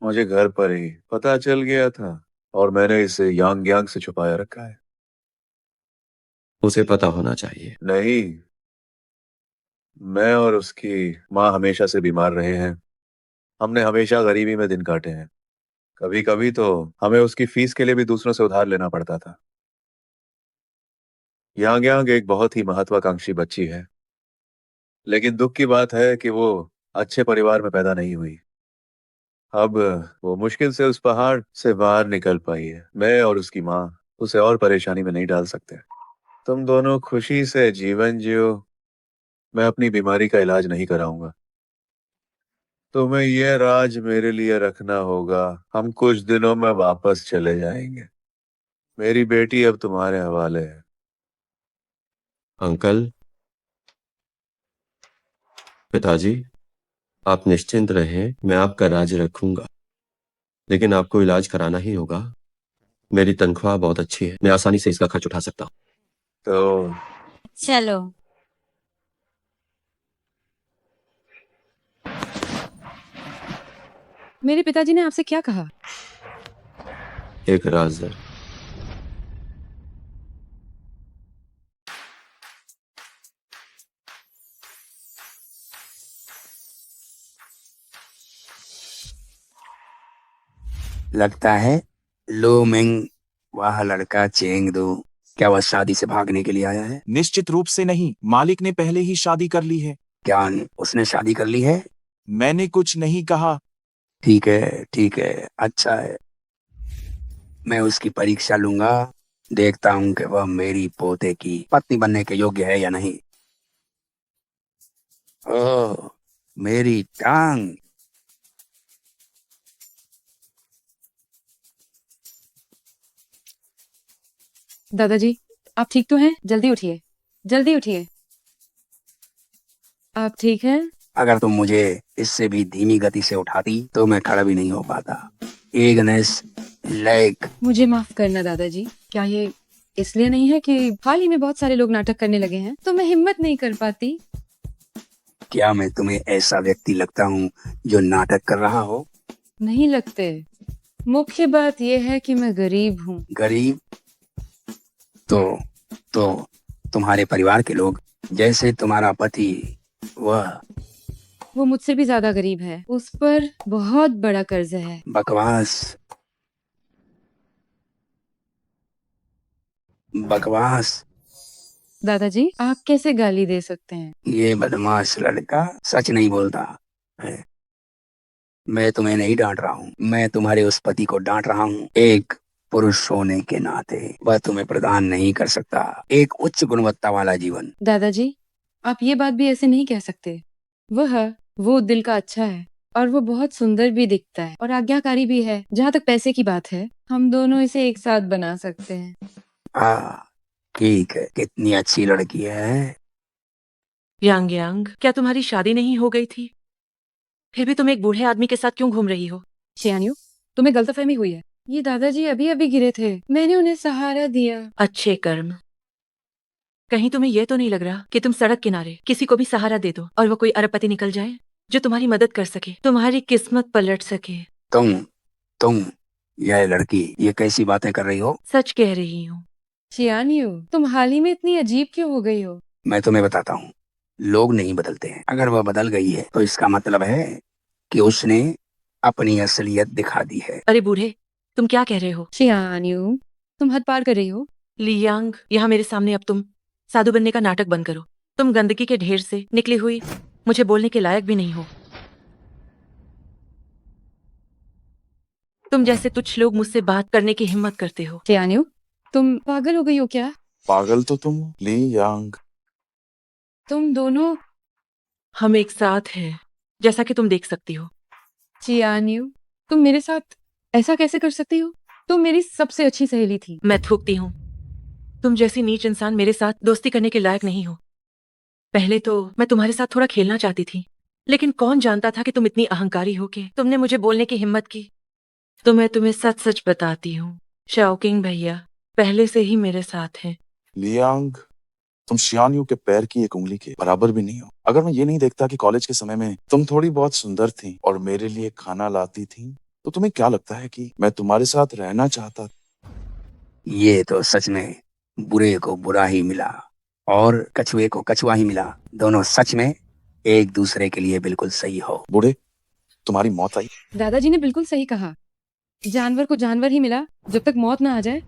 मुझे घर पर ही पता चल गया था और मैंने इसे यांग यांग से छुपाया रखा है। उसे पता होना चाहिए। नहीं, मैं और उसकी माँ हमेशा से बीमार रहे हैं। हमने हमेशा गरीबी में दिन काटे हैं। कभी कभी तो हमें उसकी फीस के लिए भी दूसरों से उधार लेना पड़ता था। यांग यांग एक बहुत ही महत्वाकांक्षी बच्ची है, लेकिन दुख की बात है कि वो अच्छे परिवार में पैदा नहीं हुई। अब वो मुश्किल से उस पहाड़ से बाहर निकल पाई है। मैं और उसकी माँ उसे और परेशानी में नहीं डाल सकते। तुम दोनों खुशी से जीवन जियो, मैं अपनी बीमारी का इलाज नहीं कराऊंगा। तुम्हें यह राज मेरे लिए रखना होगा। हम कुछ दिनों में वापस चले जाएंगे। मेरी बेटी अब तुम्हारे हवाले है। अंकल, पिताजी, आप निश्चिंत रहें, मैं आपका राज रखूंगा। लेकिन आपको इलाज कराना ही होगा। मेरी तनख्वाह बहुत अच्छी है, मैं आसानी से इसका खर्च उठा सकता हूँ। तो चलो। मेरे पिताजी ने आपसे क्या कहा? एक राज है। लगता है लो मिंग, वह लड़का चेंग दो, क्या वह शादी से भागने के लिए आया है? निश्चित रूप से नहीं, मालिक ने पहले ही शादी कर ली है। क्या उसने शादी कर ली है? मैंने कुछ नहीं कहा। ठीक है, अच्छा है। मैं उसकी परीक्षा लूंगा, देखता हूँ कि वह मेरी पोते की पत्नी बनने के योग्य है या नहीं। ओह, मेरी टांग। दादाजी, आप ठीक तो हैं? जल्दी उठिए, जल्दी उठिए। आप ठीक हैं? अगर तुम मुझे इससे भी धीमी गति से उठाती तो मैं खड़ा भी नहीं हो पाता। एगनेस लेग। मुझे माफ करना दादाजी। क्या ये इसलिए नहीं है कि हाल ही में बहुत सारे लोग नाटक करने लगे हैं तो मैं हिम्मत नहीं कर पाती? क्या मैं तुम्हें ऐसा व्यक्ति लगता हूँ जो नाटक कर रहा हो? नहीं लगते। मुख्य बात यह है कि मैं गरीब हूँ। गरीब? तो तुम्हारे परिवार के लोग, जैसे तुम्हारा पति, वो मुझसे भी ज्यादा गरीब है। उस पर बहुत बड़ा कर्ज है। बकवास बकवास। दादाजी, आप कैसे गाली दे सकते हैं? ये बदमाश लड़का सच नहीं बोलता है। मैं तुम्हें नहीं डांट रहा हूँ, मैं तुम्हारे उस पति को डांट रहा हूँ। एक पुरुष होने के नाते वह तुम्हें प्रदान नहीं कर सकता एक उच्च गुणवत्ता वाला जीवन। दादाजी, आप ये बात भी ऐसे नहीं कह सकते। वो दिल का अच्छा है और वो बहुत सुंदर भी दिखता है और आज्ञाकारी भी है। जहाँ तक पैसे की बात है, हम दोनों इसे एक साथ बना सकते हैं। ठीक है, कितनी अच्छी लड़की है। यांग यांग, क्या तुम्हारी शादी नहीं हो गई थी? फिर भी तुम एक बूढ़े आदमी के साथ क्यों घूम रही हो? शियान्यू, तुम्हें गलतफहमी हुई है। ये दादाजी अभी अभी गिरे थे, मैंने उन्हें सहारा दिया। अच्छे कर्म। कहीं तुम्हें यह तो नहीं लग रहा कि तुम सड़क किनारे किसी को भी सहारा दे दो और वो कोई अरबपति निकल जाए जो तुम्हारी मदद कर सके, तुम्हारी किस्मत पलट सके? तुम यह लड़की ये कैसी बातें कर रही हो? सच कह रही हूँ। शियान्यू, तुम हाल ही में इतनी अजीब क्यों हो गई हो? मैं तुम्हें बताता हूँ, लोग नहीं बदलते हैं। अगर वह बदल गई है तो इसका मतलब है कि उसने अपनी असलियत दिखा दी है। अरे बूढ़े, तुम क्या कह रहे हो? शियान्यू, तुम हद पार कर रही हो। लियांग, यहाँ मेरे सामने अब तुम साधु बनने का नाटक बंद करो। तुम गंदगी के ढेर से निकली हुई मुझे बोलने के लायक भी नहीं हो। तुम जैसे तुच्छ लोग मुझसे बात करने की हिम्मत करते हो। शियान्यू, तुम पागल हो गई हो क्या? पागल तो तुम हो, ली यांग। तुम दोनों। हम एक साथ हैं, जैसा कि तुम देख सकती हो। शियान्यू, तुम मेरे साथ ऐसा कैसे कर सकती हो? तुम मेरी सबसे अच्छी सहेली थी। मैं थूकती हूँ, तुम जैसी नीच इंसान मेरे साथ दोस्ती करने के लायक नहीं हो। पहले तो मैं तुम्हारे साथ थोड़ा खेलना चाहती थी, लेकिन कौन जानता था कि तुम इतनी अहंकारी हो कि तुमने मुझे बोलने की हिम्मत की। तो मैं तुम्हें सच सच बताती हूँ, शाओकिंग भैया पहले से ही मेरे साथ हैं। लियांग, तुम शियान्यू के पैर की एक उंगली के बराबर भी नहीं हो। अगर मैं ये नहीं देखता कि कॉलेज के समय में तुम थोड़ी बहुत सुंदर थी और मेरे लिए खाना लाती थी, तो तुम्हें क्या लगता है कि मैं तुम्हारे साथ रहना चाहता? ये तो सच में बुरे को बुरा ही मिला और कछुए को कछुआ ही मिला। दोनों सच में एक दूसरे के लिए बिल्कुल सही हो। बूढ़े, तुम्हारी मौत आई। दादाजी ने बिल्कुल सही कहा। जानवर को जानवर ही मिला जब तक मौत ना आ जाए।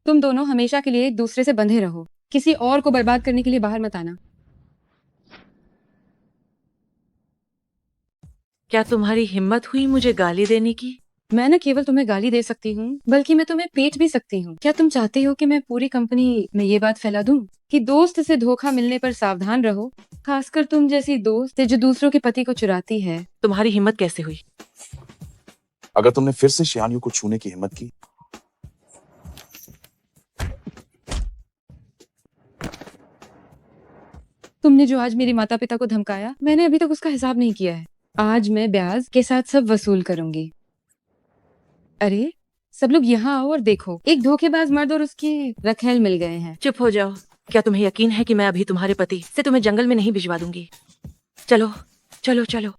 तुम दोनों हमेशा के लिए एक दूसरे से बंधे रहो। किसी और को बर्बाद करने के लिए बाहर मत आना। क्या तुम्हारी हिम्मत हुई मुझे गाली देने की? मैं न केवल तुम्हें गाली दे सकती हूँ, बल्कि मैं तुम्हें पीट भी सकती हूँ। क्या तुम चाहते हो कि मैं पूरी कंपनी में ये बात फैला दूं कि दोस्त से धोखा मिलने पर सावधान रहो, खासकर तुम जैसी दोस्त जो दूसरों के पति को चुराती है। तुम्हारी हिम्मत कैसे हुई? अगर तुमने फिर से शियान्यू को छूने की हिम्मत की, तुमने जो आज मेरे माता पिता को धमकाया, मैंने अभी तक उसका हिसाब नहीं किया है। आज मैं ब्याज के साथ सब वसूल करूंगी। अरे, सब लोग यहाँ आओ और देखो, एक धोखेबाज मर्द और उसकी रखेल मिल गए हैं। चुप हो जाओ, क्या तुम्हें यकीन है कि मैं अभी तुम्हारे पति से तुम्हें जंगल में नहीं भिजवा दूंगी? चलो चलो चलो।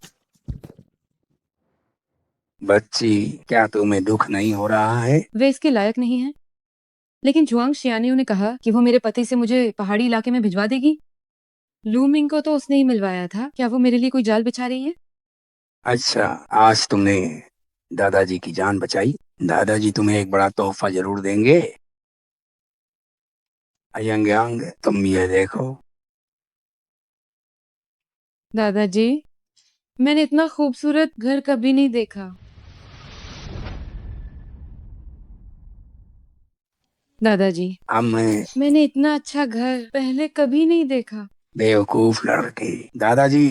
बच्ची, क्या तुम्हें दुख नहीं हो रहा है? वे इसके लायक नहीं है, लेकिन जुआंग शियानियों ने कहा कि वो मेरे पति से मुझे पहाड़ी इलाके में भिजवा देगी। लू मिंग को तो उसने ही मिलवाया था। क्या वो मेरे लिए कोई जाल बिछा रही है? अच्छा, आज तुमने दादाजी की जान बचाई। दादाजी तुम्हें एक बड़ा तोहफा जरूर देंगे। अयंग यांग, तुम ये देखो। दादाजी, मैंने इतना खूबसूरत घर कभी नहीं देखा। दादाजी, अब मैंने इतना अच्छा घर पहले कभी नहीं देखा। बेवकूफ लड़के, दादाजी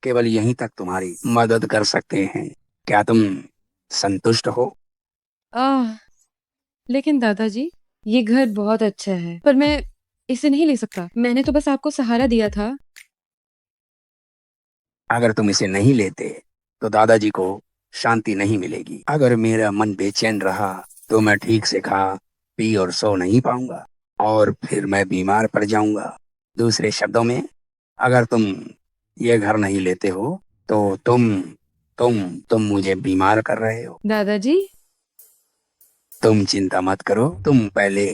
केवल यहीं तक तुम्हारी मदद कर सकते हैं। क्या तुम संतुष्ट हो? आह, लेकिन दादाजी, ये घर बहुत अच्छा है, पर मैं इसे नहीं ले सकता। मैंने तो बस आपको सहारा दिया था। अगर तुम इसे नहीं लेते तो दादाजी को शांति नहीं मिलेगी। अगर मेरा मन बेचैन रहा तो मैं ठीक से खा पी और सो नहीं पाऊंगा, और फिर मैं बीमार पड़ जाऊंगा। दूसरे शब्दों में, अगर तुम ये घर नहीं लेते हो तो तुम मुझे बीमार कर रहे हो। दादाजी, तुम चिंता मत करो, तुम पहले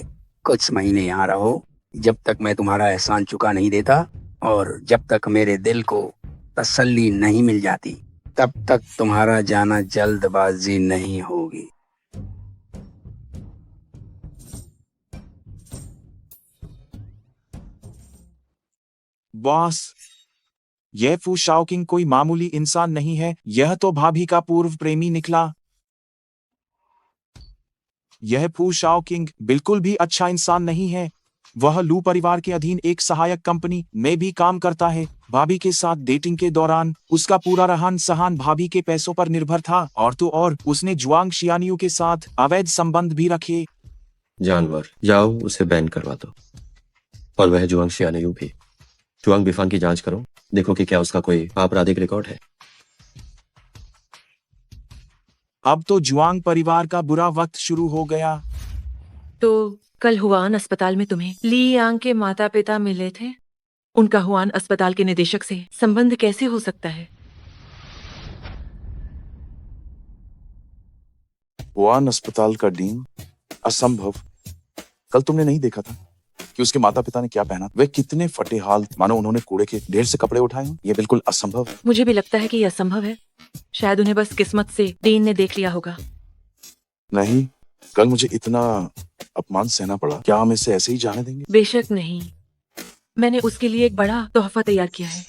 कुछ महीने यहाँ रहो, जब तक मैं तुम्हारा एहसान चुका नहीं देता, और जब तक मेरे दिल को तसल्ली नहीं मिल जाती, तब तक तुम्हारा जाना जल्दबाजी नहीं होगी। बॉस, यह फू शाओकिंग कोई मामूली इंसान नहीं है। यह तो भाभी का पूर्व प्रेमी निकला। यह फू शाओकिंग बिल्कुल भी अच्छा इंसान नहीं है। वह लू परिवार के अधीन एक सहायक कंपनी में भी काम करता है। भाभी के साथ डेटिंग के दौरान उसका पूरा रहन सहन भाभी के पैसों पर निर्भर था, और तो और उसने जुआंग शियानियों के साथ अवैध संबंध भी रखे। जानवर, जाओ उसे बैन करवा दो। और वह जुआंग शियानियू भी। जुआंग बिफान की जांच करो, देखो कि क्या उसका कोई आपराधिक रिकॉर्ड है। अब तो जुआंग परिवार का बुरा वक्त शुरू हो गया। तो कल हुआन अस्पताल में तुम्हें ली यांग के माता पिता मिले थे। उनका हुआन अस्पताल के निदेशक से संबंध कैसे हो सकता है? वुहान अस्पताल का डीन? असंभव। कल तुमने नहीं देखा था कि उसके माता पिता ने क्या पहना? वे कितने फटे हाल, मानो उन्होंने कूड़े के ढेर से कपड़े उठाए हों। यह बिल्कुल असंभव। मुझे भी लगता है कि यह असंभव है। शायद उन्हें बस किस्मत से डीन ने देख लिया होगा। नहीं, कल मुझे इतना अपमान सहना पड़ा। क्या हम इसे ऐसे ही जाने देंगे? बेशक नहीं, मैंने उसके लिए एक बड़ा तोहफा तैयार किया है।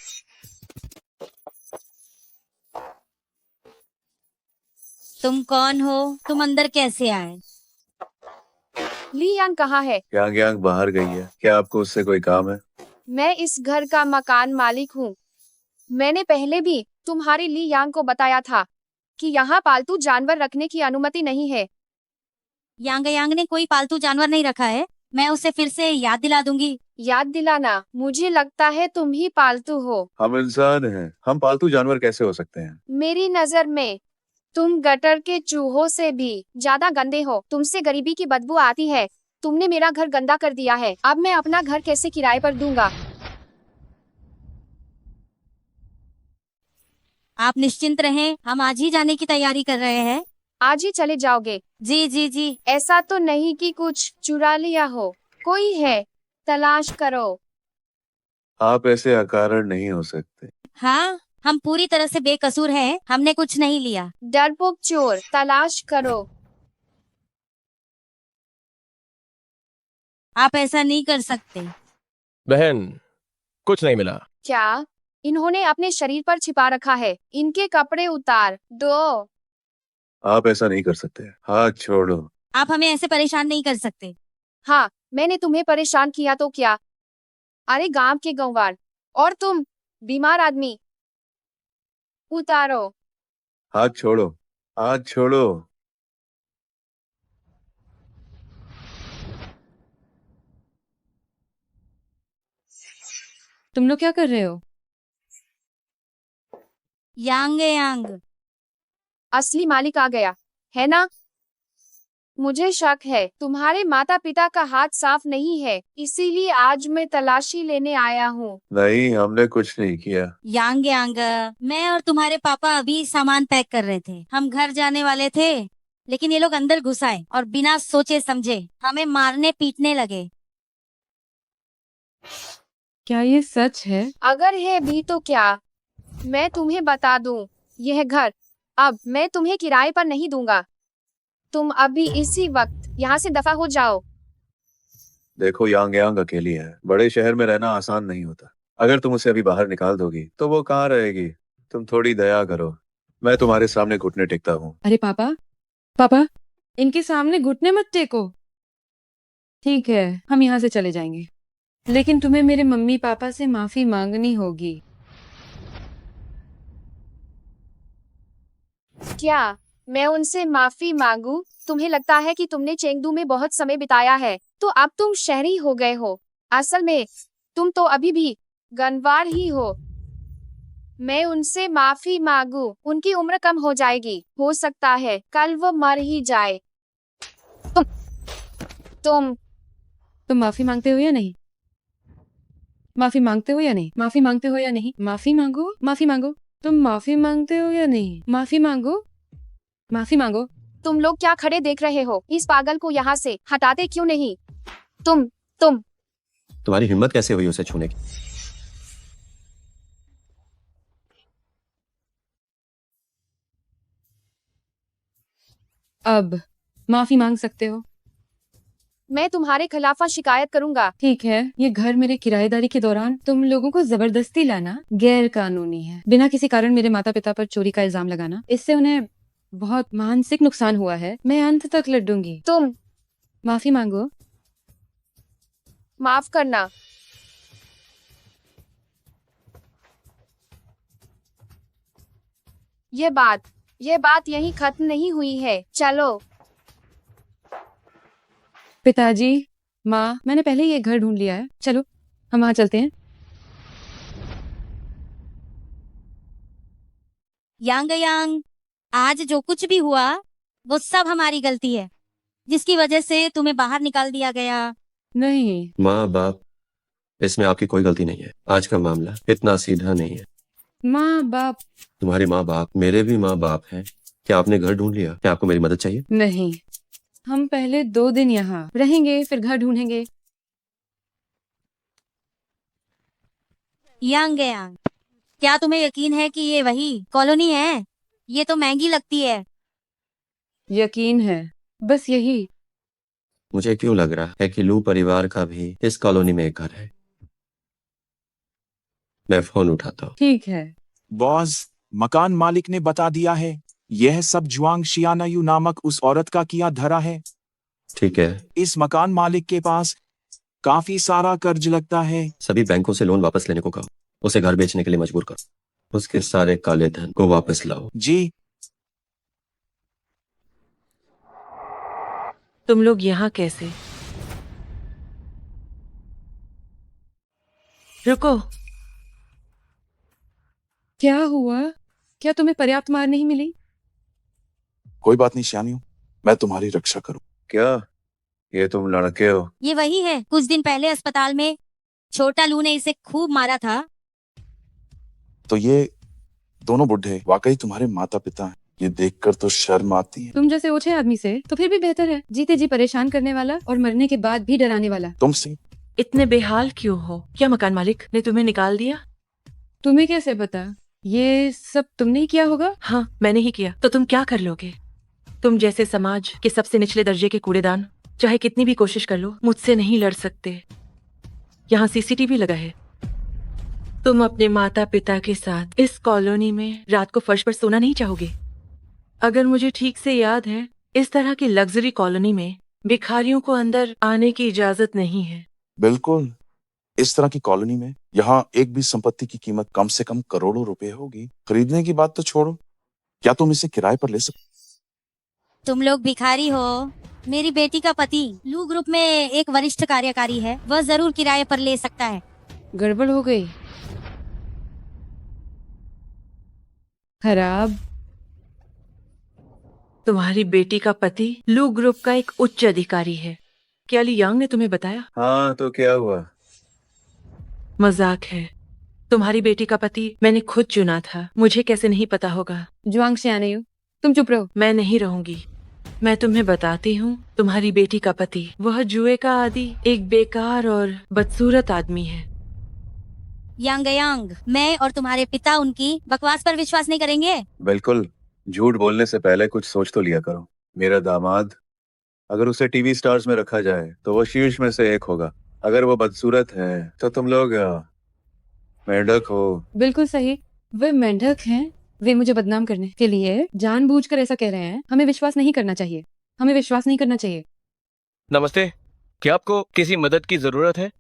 तुम कौन हो? तुम अंदर कैसे आए? ली यांग कहाँ है? यांग यांग बाहर गई है। क्या आपको उससे कोई काम है? मैं इस घर का मकान मालिक हूँ। मैंने पहले भी तुम्हारी ली यांग को बताया था कि यहाँ पालतू जानवर रखने की अनुमति नहीं है। यांग यांग ने कोई पालतू जानवर नहीं रखा है। मैं उसे फिर से याद दिला दूंगी। याद दिलाना? मुझे लगता है तुम ही पालतू हो। हम इंसान हैं, हम पालतू जानवर कैसे हो सकते हैं? मेरी नजर में तुम गटर के चूहों से भी ज्यादा गंदे हो। तुमसे गरीबी की बदबू आती है। तुमने मेरा घर गंदा कर दिया है। अब मैं अपना घर कैसे किराए पर दूंगा? आप निश्चिंत रहें, हम आज ही जाने की तैयारी कर रहे हैं। आज ही चले जाओगे? जी जी जी। ऐसा तो नहीं कि कुछ चुरा लिया हो? कोई है, तलाश करो। आप ऐसे अकारण नहीं हो सकते। हाँ, हम पूरी तरह से बेकसूर हैं। हमने कुछ नहीं लिया। डरपोक चोर, तलाश करो। आप ऐसा नहीं कर सकते। बहन, कुछ नहीं मिला। क्या इन्होंने अपने शरीर पर छिपा रखा है? इनके कपड़े उतार दो। आप ऐसा नहीं कर सकते। हाथ छोड़ो। आप हमें ऐसे परेशान नहीं कर सकते। हाँ, मैंने तुम्हें परेशान किया तो क्या? अरे गांव के गंवार, और तुम बीमार आदमी, उतारो। हाथ छोड़ो। हाथ छोड़ो। तुम लोग क्या कर रहे हो? यांग यांग, असली मालिक आ गया है ना? मुझे शक है तुम्हारे माता पिता का हाथ साफ नहीं है, इसीलिए आज मैं तलाशी लेने आया हूँ। नहीं, हमने कुछ नहीं किया। यांग यांग, मैं और तुम्हारे पापा अभी सामान पैक कर रहे थे। हम घर जाने वाले थे, लेकिन ये लोग अंदर घुस आए और बिना सोचे समझे हमें मारने पीटने लगे। क्या ये सच है? अगर है भी तो क्या, मैं तुम्हें बता दूं, यह घर अब मैं तुम्हें किराए पर नहीं दूंगा। तुम अभी इसी वक्त यहाँ से दफा हो जाओ। देखो, यांग यांग अकेली है, बड़े शहर में रहना आसान नहीं होता। अगर तुम उसे अभी बाहर निकाल दोगी तो वो कहाँ रहेगी? तुम थोड़ी दया करो, मैं तुम्हारे सामने घुटने टेकता हूँ। अरे पापा, पापा, इनके सामने घुटने मत टेको। ठीक है, हम यहाँ से चले जाएंगे, लेकिन तुम्हें मेरे मम्मी पापा से माफी मांगनी होगी। क्या मैं उनसे माफी मांगू? तुम्हें लगता है कि तुमने चेंगडू में बहुत समय बिताया है, तो अब तुम शहरी हो गए हो। असल में तुम तो अभी भी गनवार ही हो। मैं उनसे माफी मांगू, उनकी उम्र कम हो जाएगी, हो सकता है कल वो मर ही जाए। तुम माफी मांगते हो या नहीं? माफी मांगते हो या नहीं? माफी मांगते हो या नहीं? माफी मांगो, माफी मांगो। तुम माफी मांगते हो या नहीं? माफी मांगो, माफी मांगो। तुम लोग क्या खड़े देख रहे हो? इस पागल को यहाँ से हटाते क्यों नहीं? तुम तुम्हारी हिम्मत कैसे हुई उसे छूने की? अब माफी मांग सकते हो। मैं तुम्हारे खिलाफ शिकायत करूंगा। ठीक है, ये घर मेरे किराएदारी के दौरान तुम लोगों को जबरदस्ती लाना गैर कानूनी है। बिना किसी कारण मेरे माता पिता पर चोरी का इल्जाम लगाना, इससे उन्हें बहुत मानसिक नुकसान हुआ है। मैं अंत तक लड़ूंगी। तुम माफी मांगो। माफ करना। ये बात यहीं खत्म नहीं हुई है। चलो। पिताजी, माँ, मैंने पहले ही एक घर ढूंढ लिया है। चलो, हम वहाँ चलते हैं। यांग यांग, आज जो कुछ भी हुआ वो सब हमारी गलती है, जिसकी वजह से तुम्हें बाहर निकाल दिया गया। नहीं, माँ बाप, इसमें आपकी कोई गलती नहीं है। आज का मामला इतना सीधा नहीं है। माँ बाप तुम्हारे माँ बाप मेरे भी माँ बाप हैं। क्या आपने घर ढूंढ लिया? क्या आपको मेरी मदद चाहिए? नहीं, हम पहले 2 दिन यहाँ रहेंगे, फिर घर ढूंढेंगे। यांग यांग, क्या तुम्हें यकीन है कि ये वही कॉलोनी है? ये तो महंगी लगती है। यकीन है, बस यही। मुझे क्यों लग रहा है कि लू परिवार का भी इस कॉलोनी में एक घर है। मैं फोन उठाता हूँ। ठीक है। बॉस, मकान मालिक ने बता दिया है यह सब जुआंग शियानायू नामक उस औरत का किया धरा है। ठीक है। इस मकान मालिक के पास काफी सारा कर्ज लगता है। सभी बैंकों से लोन वापस लेने को कहो। उसे घर बेचने के लिए मजबूर करो। उसके सारे काले धन को वापस लाओ। जी। तुम लोग यहाँ कैसे? रुको। क्या हुआ? क्या तुम्हें पर्याप्त मार नहीं मिली? कोई बात नहीं श्यानियो, मैं तुम्हारी रक्षा करूं। क्या ये तुम लड़के हो? ये वही है, कुछ दिन पहले अस्पताल में छोटा लू ने इसे खूब मारा था। तो ये दोनों बुढ़े वाकई तुम्हारे माता पिता हैं। ये देखकर तो शर्म आती है। तुम जैसे ओछे आदमी से तो फिर भी बेहतर है। जीते जी परेशान करने वाला और मरने के बाद भी डराने वाला। तुमसे इतने बेहाल क्यों हो? क्या मकान मालिक ने तुम्हें निकाल दिया? तुम्हें कैसे पता? ये सब तुमने ही किया होगा। हाँ, मैंने ही किया। तो तुम क्या कर लोगे? तुम जैसे समाज के सबसे निचले दर्जे के कूड़ेदान चाहे कितनी भी कोशिश कर लो, मुझसे नहीं लड़ सकते। यहाँ सीसीटीवी लगा है। तुम अपने माता पिता के साथ इस कॉलोनी में रात को फर्श पर सोना नहीं चाहोगे? अगर मुझे ठीक से याद है, इस तरह की लग्जरी कॉलोनी में भिखारियों को अंदर आने की इजाजत नहीं है। बिल्कुल, इस तरह की कॉलोनी में यहाँ एक भी संपत्ति की कीमत कम से कम करोड़ों रुपए होगी। खरीदने की बात तो छोड़ो, क्या तुम इसे किराए पर ले सकते? तुम लोग भिखारी हो। मेरी बेटी का पति लू ग्रुप में एक वरिष्ठ कार्यकारी है, वह जरूर किराए पर ले सकता है। गड़बड़ हो गई। खराब। तुम्हारी बेटी का पति लू ग्रुप का एक उच्च अधिकारी है। क्या ली यांग ने तुम्हें बताया? हाँ, तो क्या हुआ? मजाक है। तुम्हारी बेटी का पति मैंने खुद चुना था। मुझे कैसे नहीं पता होगा? जुआंग शियानयू, तुम चुप रहो। मैं नहीं रहूंगी। मैं तुम्हें बताती हूँ, तुम्हारी बेटी का पति वह जुए का आदि एक बेकार और बदसूरत आदमी है। यांग यांग, मैं और तुम्हारे पिता उनकी बकवास पर विश्वास नहीं करेंगे। बिल्कुल, झूठ बोलने से पहले कुछ सोच तो लिया करो। मेरा दामाद, अगर उसे टीवी स्टार्स में रखा जाए तो वो शीर्ष में से एक होगा। अगर वो बदसूरत है तो तुम लोग मेंढक हो। बिल्कुल सही, वे मेंढक हैं। वे मुझे बदनाम करने के लिए जानबूझकर ऐसा कह रहे हैं। हमें विश्वास नहीं करना चाहिए। हमें विश्वास नहीं करना चाहिए। नमस्ते, क्या आपको किसी मदद की जरूरत है?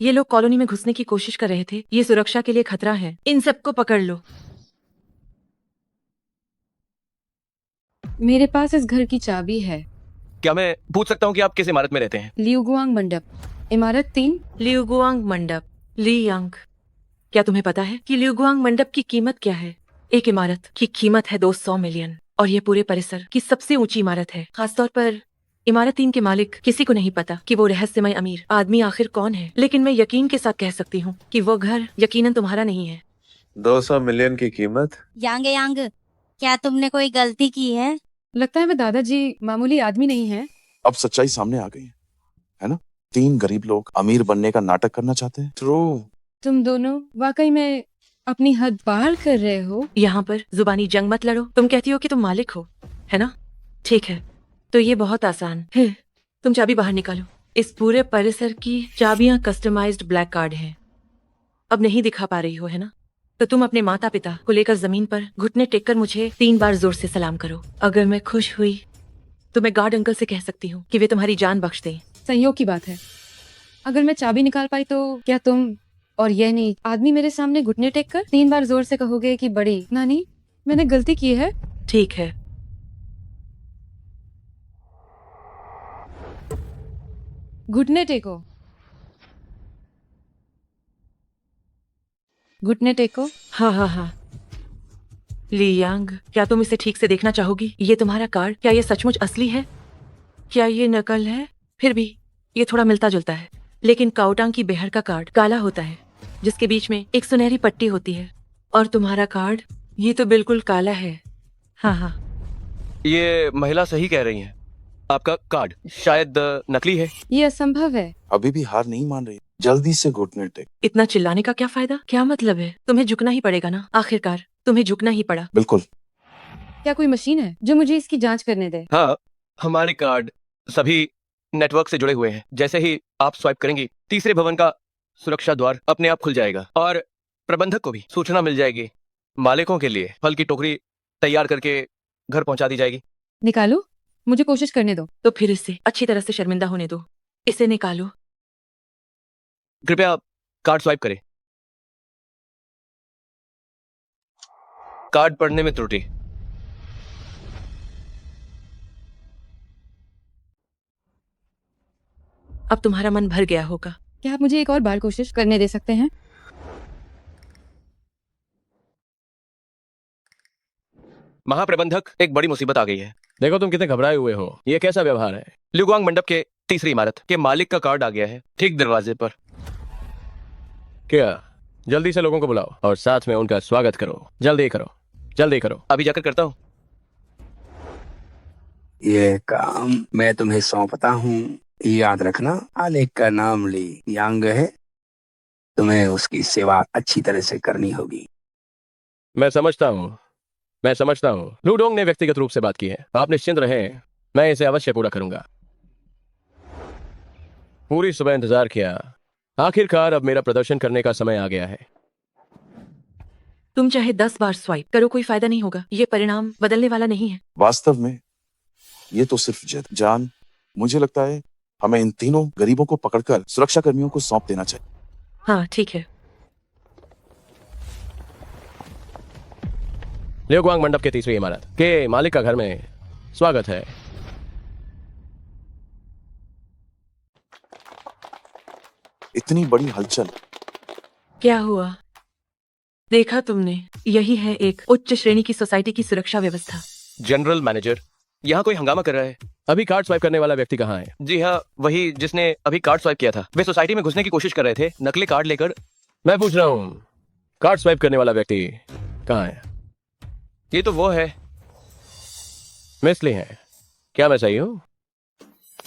ये लोग कॉलोनी में घुसने की कोशिश कर रहे थे। ये सुरक्षा के लिए खतरा है। इन सबको पकड़ लो। मेरे पास इस घर की चाबी है। क्या मैं पूछ सकता हूँ कि आप किस इमारत में रहते हैं? लियुगुआंग मंडप, इमारत 3। लियुगुआंग मंडप, ली यांग, क्या तुम्हें पता है कि लियुगुआंग मंडप की कीमत क्या है? एक इमारत की कीमत है 200 मिलियन और ये पूरे परिसर की सबसे ऊंची इमारत है। खासतौर पर इमारत 3 के मालिक किसी को नहीं पता कि वो रहस्यमय अमीर आदमी आखिर कौन है। लेकिन मैं यकीन के साथ कह सकती हूँ कि वो घर यकीनन तुम्हारा नहीं है। 200 मिलियन की कीमत? यांग यांग, क्या तुमने कोई गलती की है? लगता है वे दादाजी मामूली आदमी नहीं है। अब सच्चाई सामने आ गई है ना? 3 गरीब लोग अमीर बनने का नाटक करना चाहते हैं। ट्रू। तुम दोनों वाकई में अपनी हद पार कर रहे हो। यहाँ पर जुबानी जंग मत लड़ो। तुम कहती हो कि तुम मालिक हो, है ना? ठीक है, तो ये बहुत आसान है। तुम चाबी बाहर निकालो। इस पूरे परिसर की चाबियां कस्टमाइज्ड ब्लैक कार्ड हैं। अब नहीं दिखा पा रही हो, है ना? तो तुम अपने माता पिता को लेकर जमीन पर घुटने टेक कर मुझे 3 बार जोर से सलाम करो। अगर मैं खुश हुई तो मैं गार्ड अंकल से कह सकती हूँ कि वे तुम्हारी जान बख्श दें। संयोग की बात है। अगर मैं चाबी निकाल पाई तो क्या तुम और यह नहीं आदमी मेरे सामने घुटने टेक कर 3 बार जोर से कहोगे कि बड़ी नानी, मैंने गलती की है? ठीक है। घुटने टेको, घुटने टेको। हाँ हाँ हाँ। ली यांग, क्या तुम इसे ठीक से देखना चाहोगी? ये तुम्हारा कार्ड, क्या ये सचमुच असली है? क्या ये नकल है? फिर भी ये थोड़ा मिलता जुलता है। लेकिन काउटांग की बेहर का कार्ड काला होता है जिसके बीच में एक सुनहरी पट्टी होती है। और तुम्हारा कार्ड, ये तो बिल्कुल काला है। हाँ हाँ। ये महिला सही कह रही है। आपका कार्ड शायद नकली है। ये असंभव है। अभी भी हार नहीं मान रही। जल्दी से घुटने टेक। इतना चिल्लाने का क्या फायदा? क्या मतलब है? तुम्हें झुकना ही पड़ेगा ना। आखिरकार तुम्हें झुकना ही पड़ा। बिल्कुल। क्या कोई मशीन है जो मुझे इसकी जांच करने दे? हाँ, हमारे कार्ड सभी नेटवर्क से जुड़े हुए हैं। जैसे ही आप स्वाइप करेंगी, तीसरे भवन का सुरक्षा द्वार अपने आप खुल जाएगा और प्रबंधक को भी सूचना मिल जाएगी। मालिकों के लिए फल की टोकरी तैयार करके घर पहुंचा दी जाएगी। निकालो, मुझे कोशिश करने दो। तो फिर इसे अच्छी तरह से शर्मिंदा होने दो। इसे निकालो। कृपया कार्ड स्वाइप करें। कार्ड पढ़ने में त्रुटि। अब तुम्हारा मन भर गया होगा। क्या आप मुझे एक और बार कोशिश करने दे सकते हैं? महाप्रबंधक, एक बड़ी मुसीबत आ गई है। देखो तुम कितने घबराए हुए हो। ये कैसा व्यवहार है? लियुगुआंग मंडप के तीसरी इमारत के मालिक का कार्ड आ गया है ठीक दरवाजे पर। क्या? जल्दी से लोगों को बुलाओ और साथ में उनका स्वागत करो। जल्दी करो, जल्दी करो। अभी जाकर करता हूँ। ये काम मैं तुम्हें सौंपता हूँ। याद रखना, मालिक का नाम ली यांग है। तुम्हें उसकी सेवा अच्छी तरह से करनी होगी। मैं समझता हूँ। लूडोंग ने व्यक्तिगत रूप से बात की है। आप निश्चिंत रहें, मैं इसे अवश्य पूरा करूंगा। पूरी सुबह इंतजार किया। आखिरकार अब मेरा प्रदर्शन करने का समय आ गया है। तुम चाहे 10 बार स्वाइप करो, कोई फायदा नहीं होगा। ये परिणाम बदलने वाला नहीं है। वास्तव में ये तो सिर्फ जान, मुझे लगता है हमें इन तीनों गरीबों को पकड़कर सुरक्षा कर्मियों को सौंप देना चाहिए। हाँ ठीक है। लियुगुआंग मंडप के तीसरी इमारत के मालिक का घर में स्वागत है। इतनी बड़ी हलचल। क्या हुआ? देखा तुमने? यही है एक उच्च श्रेणी की सोसाइटी की सुरक्षा व्यवस्था। जनरल मैनेजर यहाँ कोई हंगामा कर रहा है। अभी कार्ड स्वाइप करने वाला व्यक्ति कहाँ है? जी हाँ, वही जिसने अभी कार्ड स्वाइप किया था। वे सोसाइटी में घुसने की कोशिश कर रहे थे नकली कार्ड लेकर। मैं पूछ रहा हूँ, कार्ड स्वाइप करने वाला व्यक्ति कहाँ है? ये तो वो है, मिस ली है। क्या मैं सही हूँ?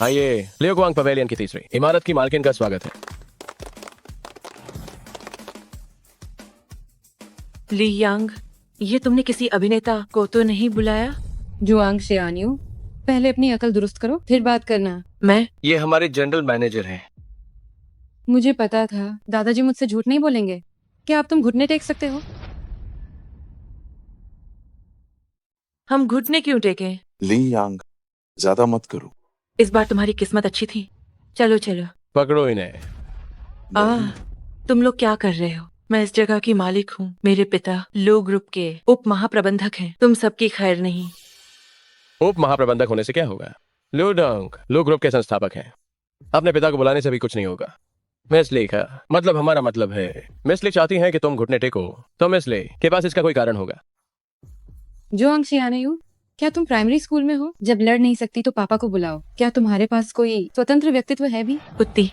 आइए, लियो क्वांग पवेलियन की तीसरी इमारत की मालकिन का स्वागत है। ली यांग, ये तुमने किसी अभिनेता को तो नहीं बुलाया? जुआंग शियान्यू, पहले अपनी अकल दुरुस्त करो, फिर बात करना। मैं? ये हमारे जनरल मैनेजर हैं। मुझे पता था दादाजी मुझसे झूठ नहीं बोलेंगे। क्या अब तुम घुटने टेक सकते हो? हम घुटने क्यों टेकें? ली यांग, ज्यादा मत करो। इस बार तुम्हारी किस्मत अच्छी थी। चलो चलो। पकड़ो इन्हें। तुम लोग क्या कर रहे हो? मैं इस जगह की मालिक हूँ। मेरे पिता लो ग्रुप के उप महाप्रबंधक हैं। तुम सबकी खैर नहीं। उप महाप्रबंधक होने से क्या होगा? लो डोंग लो ग्रुप के संस्थापक हैं। अपने पिता को बुलाने से भी कुछ नहीं होगा। मिस ली का मतलब हमारा मतलब है, मिस ली चाहती हैं कि तुम घुटने टेको, तो मिस ली के पास इसका कोई कारण होगा। जुआंग शियान्यू, क्या तुम प्राइमरी स्कूल में हो? जब लड़ नहीं सकती तो पापा को बुलाओ। क्या तुम्हारे पास कोई स्वतंत्र व्यक्तित्व है भी? कुत्ती,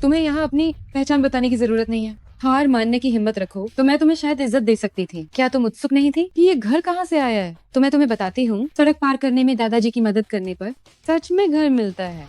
तुम्हें यहाँ अपनी पहचान बताने की जरूरत नहीं है। हार मानने की हिम्मत रखो तो मैं तुम्हें शायद इज्जत दे सकती थी। क्या तुम उत्सुक नहीं थी कि ये घर कहाँ से आया है? तो मैं तुम्हें बताती हूँ, सड़क पार करने में दादाजी की मदद करने पर सच में घर मिलता है।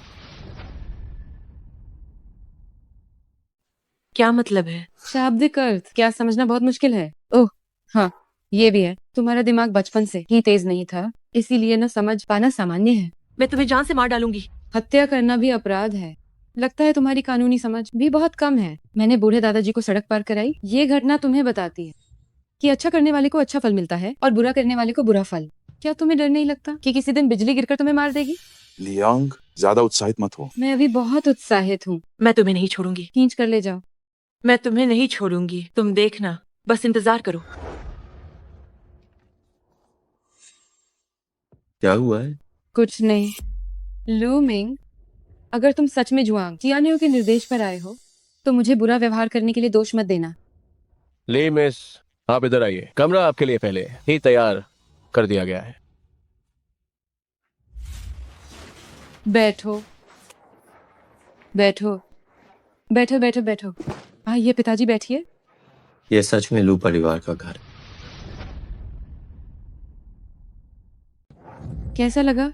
क्या मतलब है? शाब्दिक अर्थ क्या समझना बहुत मुश्किल है? ओह हाँ, ये भी है, तुम्हारा दिमाग बचपन से ही तेज नहीं था, इसीलिए न समझ पाना सामान्य है। मैं तुम्हें जान से मार डालूंगी। हत्या करना भी अपराध है। लगता है तुम्हारी कानूनी समझ भी बहुत कम है। मैंने बूढ़े दादाजी को सड़क पार कराई। ये घटना तुम्हें बताती है कि अच्छा करने वाले को अच्छा फल मिलता है और बुरा करने वाले को बुरा फल। क्या तुम्हें डर नहीं लगता कि किसी दिन बिजली गिरकर तुम्हें मार देगी? लियांग, ज्यादा उत्साहित मत हो। मैं अभी बहुत उत्साहित हूँ। मैं तुम्हें नहीं छोड़ूंगी। खींच कर ले जाओ। मैं तुम्हें नहीं छोड़ूंगी, तुम देखना, बस इंतजार करो। क्या हुआ है? कुछ नहीं। लू मिंग, अगर तुम सच में जुआंग शियान्यू के निर्देश पर आए हो तो मुझे बुरा व्यवहार करने के लिए दोष मत देना। ली मिस, आप इधर आइए। कमरा आपके लिए पहले ही तैयार कर दिया गया है। बैठो बैठो बैठो बैठो बैठो। आइए पिताजी, बैठिए। ये सच में लू परिवार का घर। कैसा लगा?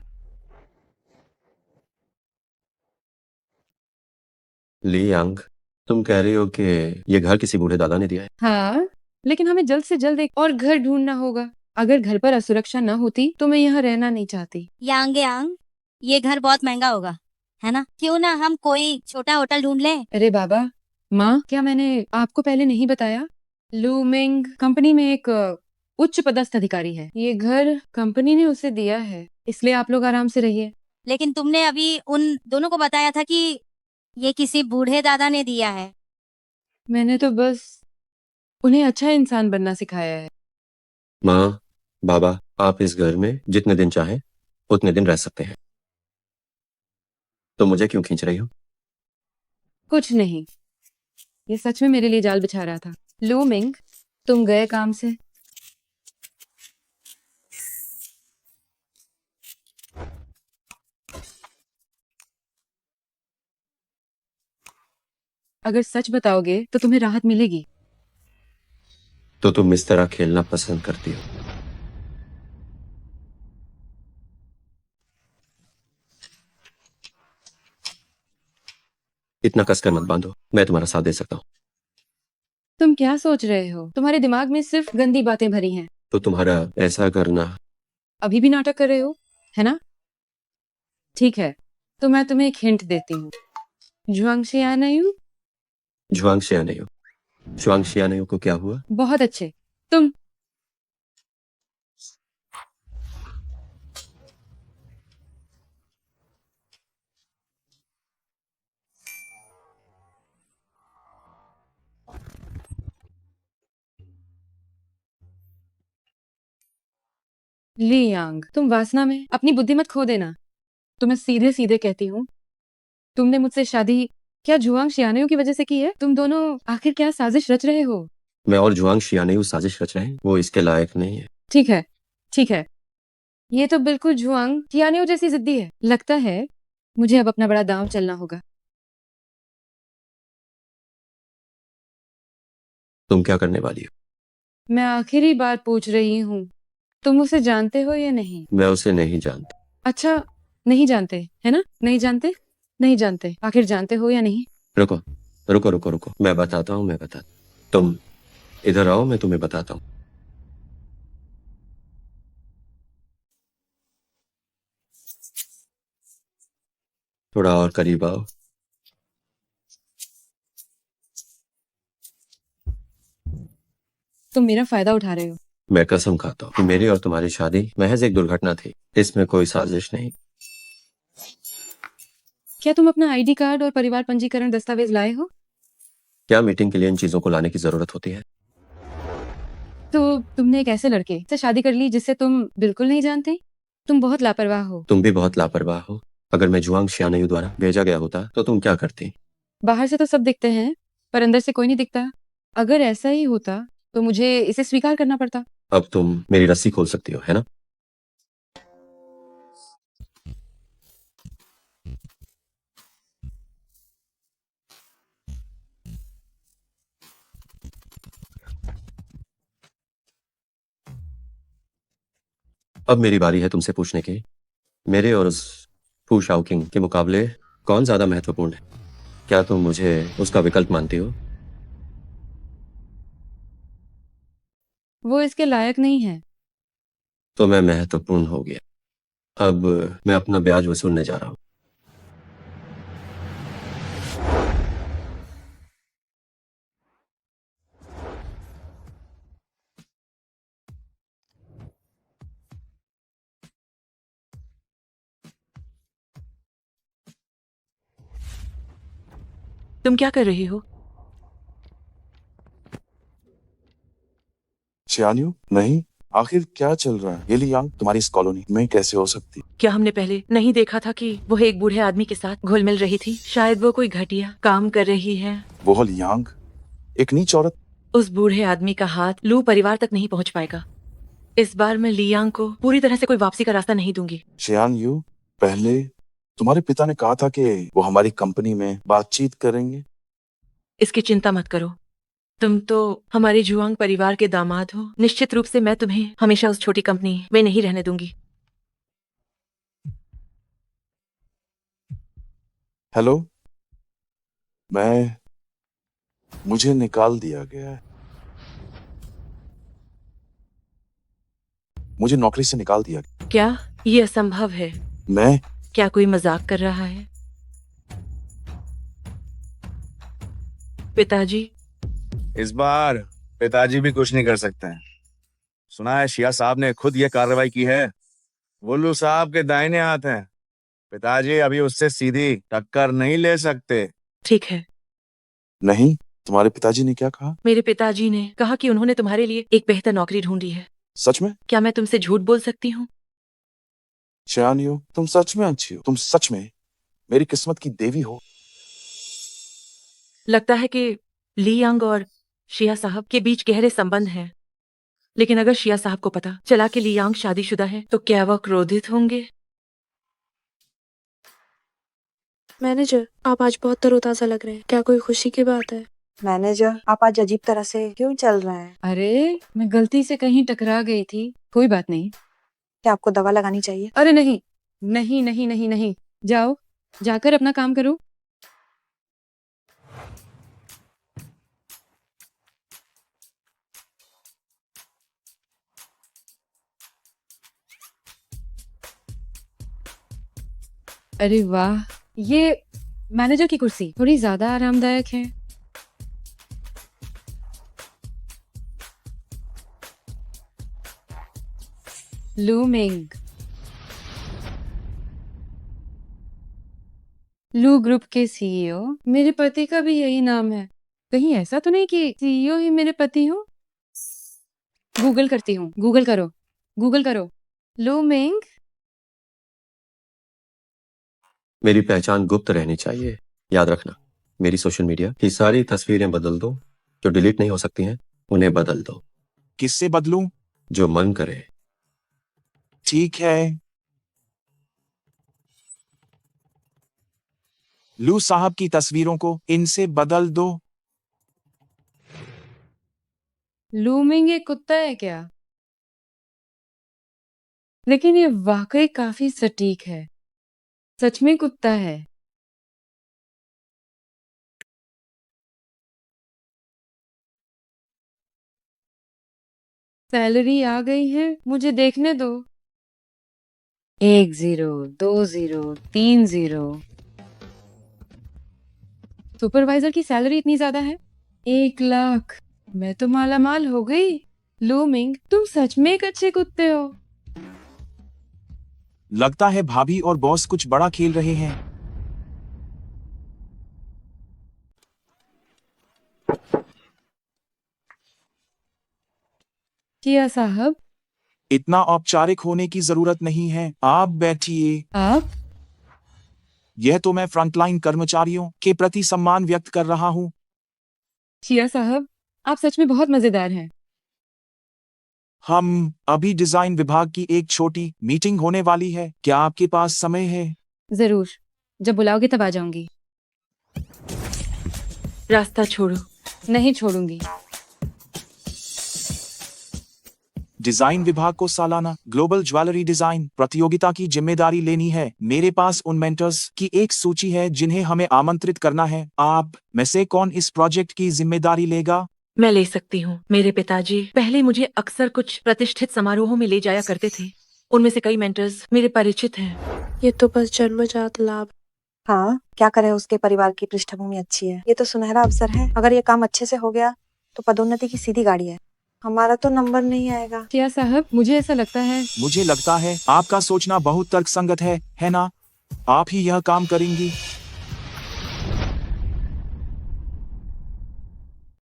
ली यांग, तुम कह रही हो कि ये घर किसी बूढ़े दादा ने दिया है? हाँ, लेकिन हमें जल्द से जल्द एक और घर ढूंढना होगा। अगर घर पर असुरक्षा न होती तो मैं यहाँ रहना नहीं चाहती। यांग यांग, ये घर बहुत महंगा होगा, है ना? क्यों ना हम कोई छोटा होटल ढूंढ लें? अरे बाबा, माँ, क्या मैंने आपको पहले नहीं बताया? लू मिंग कंपनी में एक उच्च पदस्थ अधिकारी है। ये घर कंपनी ने उसे दिया है, इसलिए आप लोग आराम से रहिए। लेकिन तुमने अभी उन दोनों को बताया था कि ये किसी बूढ़े दादा ने दिया है। मैंने तो बस उन्हें अच्छा इंसान बनना सिखाया है। माँ, बाबा, आप इस घर में जितने दिन चाहें उतने दिन रह सकते हैं। तो मुझे क्यों खींच रही हो? कुछ नहीं, ये सच में मेरे लिए जाल बिछा रहा था। लू मिंग, तुम गए काम से? अगर सच बताओगे तो तुम्हें राहत मिलेगी। तो तुम इस तरह खेलना पसंद करती हो? इतना कसकर मत बांधो, मैं तुम्हारा साथ दे सकता हूँ। तुम क्या सोच रहे हो? तुम्हारे दिमाग में सिर्फ गंदी बातें भरी हैं। तो तुम्हारा ऐसा करना। अभी भी नाटक कर रहे हो, है ना? ठीक है, तो मैं तुम्हें एक हिंट देती हूँ। जुआंगशियानयू, जुआंगशियानयू, जुआंगशियानयू को क्या हुआ? बहुत अच्छे। तुम लियांग, तुम वासना में अपनी बुद्धि मत खो देना। तुम्हें सीधे सीधे कहती हूँ, तुमने मुझसे शादी क्या जुआंग शियानयू की वजह से की है? तुम दोनों आखिर क्या साजिश रच रहे हो? मैं और जुआंगशियानयू साजिश रच रहे हैं? वो इसके लायक नहीं है। ठीक है, ठीक है, ये तो बिल्कुल जुआंग टियानियो जैसी जिद्दी है। लगता है मुझे अब अपना बड़ा दांव चलना होगा। तुम क्या करने वाली हो? मैं आखिरी बार पूछ रही हूँ, तुम उसे जानते हो या नहीं? मैं उसे नहीं जानता। अच्छा, नहीं जानते है ना? नहीं जानते, नहीं जानते। आखिर जानते हो या नहीं? रुको रुको रुको रुको, मैं बताता हूँ, मैं बताता। तुम इधर आओ, मैं तुम्हें बताता हूँ। थोड़ा और करीब आओ। तुम मेरा फायदा उठा रहे हो। मैं कसम खाता हूँ कि मेरी और तुम्हारी शादी महज एक दुर्घटना थी, इसमें कोई साजिश नहीं। क्या तुम अपना आईडी कार्ड और परिवार पंजीकरण दस्तावेज लाए हो? क्या मीटिंग के लिए इन चीजों को लाने की जरूरत होती है? तो तुमने एक ऐसे लड़के से शादी कर ली जिससे तुम बिल्कुल नहीं जानते। तुम बहुत लापरवाह हो। तुम भी बहुत लापरवाह हो। अगर मैं जुआंग शियानयू द्वारा भेजा गया होता तो तुम क्या करती? बाहर से तो सब दिखते हैं, पर अंदर से कोई नहीं दिखता। अगर ऐसा ही होता तो मुझे इसे स्वीकार करना पड़ता। अब तुम मेरी रस्सी खोल सकती हो, है ना? अब मेरी बारी है तुमसे पूछने की, मेरे और उस फू शाओकिंग के मुकाबले कौन ज्यादा महत्वपूर्ण है? क्या तुम मुझे उसका विकल्प मानती हो? वो इसके लायक नहीं है। तो मैं महत्वपूर्ण हो गया। अब मैं अपना ब्याज वसूलने जा रहा हूं। तुम क्या कर रही हो? शियान्यू, नहीं, आखिर क्या चल रहा है? ये लियांग तुम्हारी इस कॉलोनी में कैसे हो सकती? क्या हमने पहले नहीं देखा था कि वो एक बूढ़े आदमी के साथ घुल मिल रही थी? शायद वो कोई घटिया काम कर रही है। वो लियांग एक नीच औरत। उस बूढ़े आदमी का हाथ लू परिवार तक नहीं पहुंच पाएगा। इस बार मैं लियांग को पूरी तरह से कोई वापसी का रास्ता नहीं दूंगी। शियान्यू, पहले तुम्हारे पिता ने कहा था कि वो हमारी कंपनी में बातचीत करेंगे। इसकी चिंता मत करो। तुम तो हमारे जुआंग परिवार के दामाद हो। निश्चित रूप से मैं तुम्हें हमेशा उस छोटी कंपनी में नहीं रहने दूंगी। हेलो, मुझे निकाल दिया गया है। मुझे नौकरी से निकाल दिया गया। क्या ये असंभव है? मैं क्या कोई मजाक कर रहा है? पिताजी, इस बार पिताजी भी कुछ नहीं कर सकते हैं। सुना है शिया साहब ने खुद ये कार्रवाई की है। वुल्लू साहब के दाहिने हाथ हैं। पिताजी अभी उससे सीधी टक्कर नहीं ले सकते। ठीक है। नहीं, तुम्हारे पिताजी ने क्या कहा? मेरे पिताजी ने कहा कि उन्होंने तुम्हारे लिए एक बेहतर नौकरी ढूंढी है। सच में? क्या मैं तुमसे झूठ बोल सकती हूँ? शियान्यू, तुम सच में अच्छी हो। तुम सच में मेरी किस्मत की देवी हो। लगता है कि लियांग और शिया साहब के बीच गहरे संबंध हैं। लेकिन अगर शिया साहब को पता चला कि लियांग शादीशुदा है तो क्या वह क्रोधित होंगे? मैनेजर, आप आज बहुत तरोताजा लग रहे हैं। क्या कोई खुशी की बात है? मैनेजर, आप आज अजीब तरह से क्यों चल रहे हैं? अरे, मैं गलती से कहीं टकरा गई थी। कोई बात नहीं। क्या आपको दवा लगानी चाहिए? अरे नहीं, नहीं नहीं नहीं नहीं, जाओ, जाकर अपना काम करो। अरे वाह, ये मैनेजर की कुर्सी थोड़ी ज्यादा आरामदायक है। लू मिंग, लू ग्रुप के सीईओ। मेरे पति का भी यही नाम है। कहीं ऐसा तो नहीं कि सीईओ ही मेरे पति हो? गूगल करती हूँ। गूगल करो, गूगल करो। लू मिंग। मेरी पहचान गुप्त रहनी चाहिए, याद रखना। मेरी सोशल मीडिया की सारी तस्वीरें बदल दो। जो डिलीट नहीं हो सकती हैं उन्हें बदल दो। किससे बदलूं? जो मन करे। ठीक है। लू साहब की तस्वीरों को इनसे बदल दो। लूमिंग एक कुत्ता है क्या? लेकिन ये वाकई काफी सटीक है। सच में कुत्ता है। सैलरी आ गई है, मुझे देखने दो। 1 0 2 0 3 0। सुपरवाइजर की सैलरी इतनी ज्यादा है? 1 लाख। मैं तो माला माल हो गई। लूमिंग, तुम सच में एक अच्छे कुत्ते हो। लगता है भाभी और बॉस कुछ बड़ा खेल रहे हैं। किया साहब। इतना औपचारिक होने की जरूरत नहीं है, आप बैठिए। आप? यह तो मैं फ्रंटलाइन कर्मचारियों के प्रति सम्मान व्यक्त कर रहा हूँ। शिया साहब, आप सच में बहुत मजेदार हैं। हम अभी डिजाइन विभाग की एक छोटी मीटिंग होने वाली है, क्या आपके पास समय है? जरूर, जब बुलाओगे तब आ जाऊंगी। रास्ता छोड़ो। नहीं छोड़ूंगी। डिजाइन विभाग को सालाना ग्लोबल ज्वेलरी डिजाइन प्रतियोगिता की जिम्मेदारी लेनी है। मेरे पास उन मेंटर्स की एक सूची है जिन्हें हमें आमंत्रित करना है। आप में से कौन इस प्रोजेक्ट की जिम्मेदारी लेगा? मैं ले सकती हूँ। मेरे पिताजी पहले मुझे अक्सर कुछ प्रतिष्ठित समारोहों में ले जाया करते थे। उनमें से कई मेंटर्स मेरे परिचित हैं। ये तो बस जन्मजात लाभ। हाँ, क्या करे, उसके परिवार की पृष्ठभूमि अच्छी है। ये तो सुनहरा अवसर है। अगर ये काम अच्छे से हो गया तो पदोन्नति की सीधी गाड़ी है। हमारा तो नंबर नहीं आएगा। शिया साहब, मुझे ऐसा लगता है। मुझे लगता है आपका सोचना बहुत तर्कसंगत है ना? आप ही यह काम करेंगी।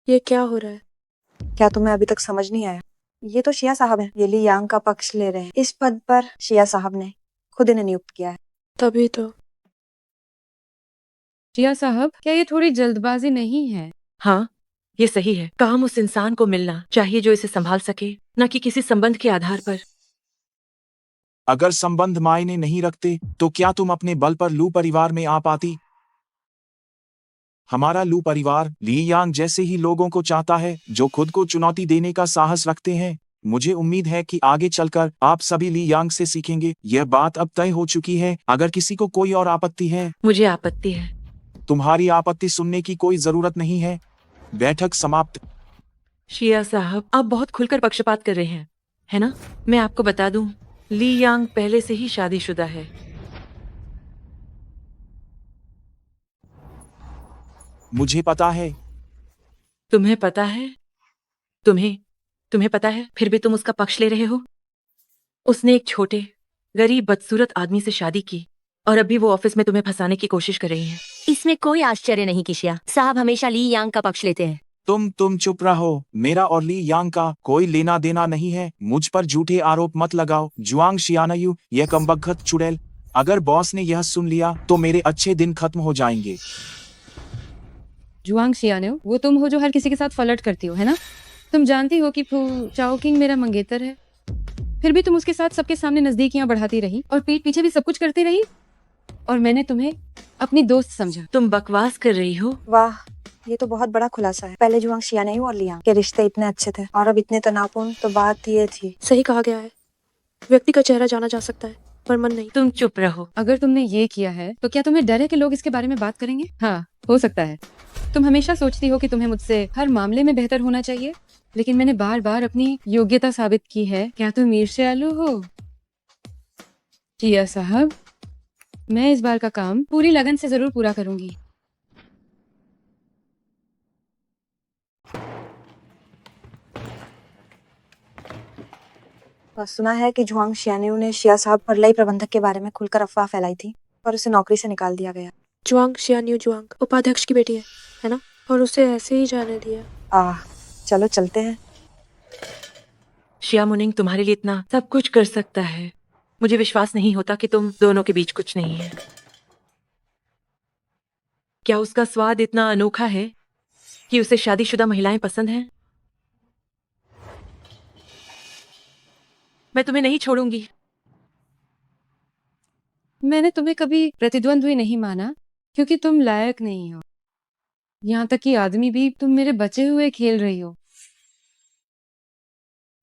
ये क्या हो रहा है? क्या तुम्हें अभी तक समझ नहीं आया? ये तो शिया साहब हैं। ये ली यांग का पक्ष ले रहे हैं। इस पद पर शिया साहब ने खुद इन्हें नियुक्त किया है। तभी तो। शिया साहब, क्या ये थोड़ी जल्दबाजी नहीं है? हाँ, ये सही है। काम उस इंसान को मिलना चाहिए जो इसे संभाल सके, न कि किसी संबंध के आधार पर। अगर संबंध मायने नहीं रखते तो क्या तुम अपने बल पर लू परिवार में आ पाती? हमारा लू परिवार ली यांग जैसे ही लोगों को चाहता है जो खुद को चुनौती देने का साहस रखते हैं। मुझे उम्मीद है कि आगे चलकर आप सभी ली यांग से सीखेंगे। यह बात अब तय हो चुकी है। अगर किसी को कोई और आपत्ति है। मुझे आपत्ति है। तुम्हारी आपत्ति सुनने की कोई जरूरत नहीं है। बैठक समाप्त। शिया साहब, आप बहुत खुलकर पक्षपात कर रहे हैं, है ना? मैं आपको बता दूं, ली यांग पहले से ही शादीशुदा है। मुझे पता है। तुम्हें पता है? तुम्हें पता है, फिर भी तुम उसका पक्ष ले रहे हो? उसने एक छोटे, गरीब, बदसूरत आदमी से शादी की और अभी वो ऑफिस में तुम्हें फंसाने की कोशिश कर रही है। इसमें कोई आश्चर्य नहीं किशिया साहब हमेशा ली यांग का पक्ष लेते हैं। तुम चुप रहो। मेरा और ली यांग का कोई लेना देना नहीं है। मुझ पर झूठे आरोप मत लगाओ। जुआंग शियानयू, यह कमबख्त चुड़ैल। अगर बॉस ने यह सुन लिया तो मेरे अच्छे दिन खत्म हो जाएंगे। जुआंग शियानो, वो तुम हो जो हर किसी के साथ फ्लर्ट करती हो, है ना? तुम जानती हो कि फू चाओकिंग मेरा मंगेतर है। फिर भी तुम उसके साथ सबके सामने नजदीकियां बढ़ाती रही और पीठ पीछे भी सब कुछ करती रही। और मैंने तुम्हें अपनी दोस्त समझा। तुम बकवास कर रही हो। वाह, ये तो बहुत बड़ा खुलासा है। पहले जुआंग शियानयू और लियांग के रिश्ते इतने अच्छे थे और अब इतने तनावपूर्ण। तो बात ये थी। सही कहा गया है, व्यक्ति का चेहरा जाना जा सकता है पर मन नहीं। तुम चुप रहो। अगर तुमने ये किया है तो क्या तुम्हें डर है कि लोग इसके बारे में बात करेंगे? हाँ, हो सकता है। तुम हमेशा सोचती हो कि तुम्हें मुझसे हर मामले में बेहतर होना चाहिए, लेकिन मैंने बार बार अपनी योग्यता साबित की है। क्या तुम ईर्ष्यालु हो? जिया साहब, मैं इस बार का काम पूरी लगन से जरूर पूरा करूंगी। सुना है कि जुआंग शियानयू ने शिया साहब और लई प्रबंधक के बारे में खुलकर अफवाह फैलाई थी और उसे नौकरी से निकाल दिया गया। जुआंग शियानयू जुआंग उपाध्यक्ष की बेटी है ना? और उसे ऐसे ही जाने दिया। चलो चलते हैं। शिया मुनिंग तुम्हारे लिए इतना सब कुछ कर सकता है। मुझे विश्वास नहीं होता कि तुम दोनों के बीच कुछ नहीं है। क्या उसका स्वाद इतना अनोखा है कि उसे शादीशुदा महिलाएं पसंद हैं? मैं तुम्हें नहीं छोड़ूंगी। मैंने तुम्हें कभी प्रतिद्वंद्वी नहीं माना क्योंकि तुम लायक नहीं हो। यहाँ तक कि आदमी भी तुम मेरे बचे हुए खेल रही हो।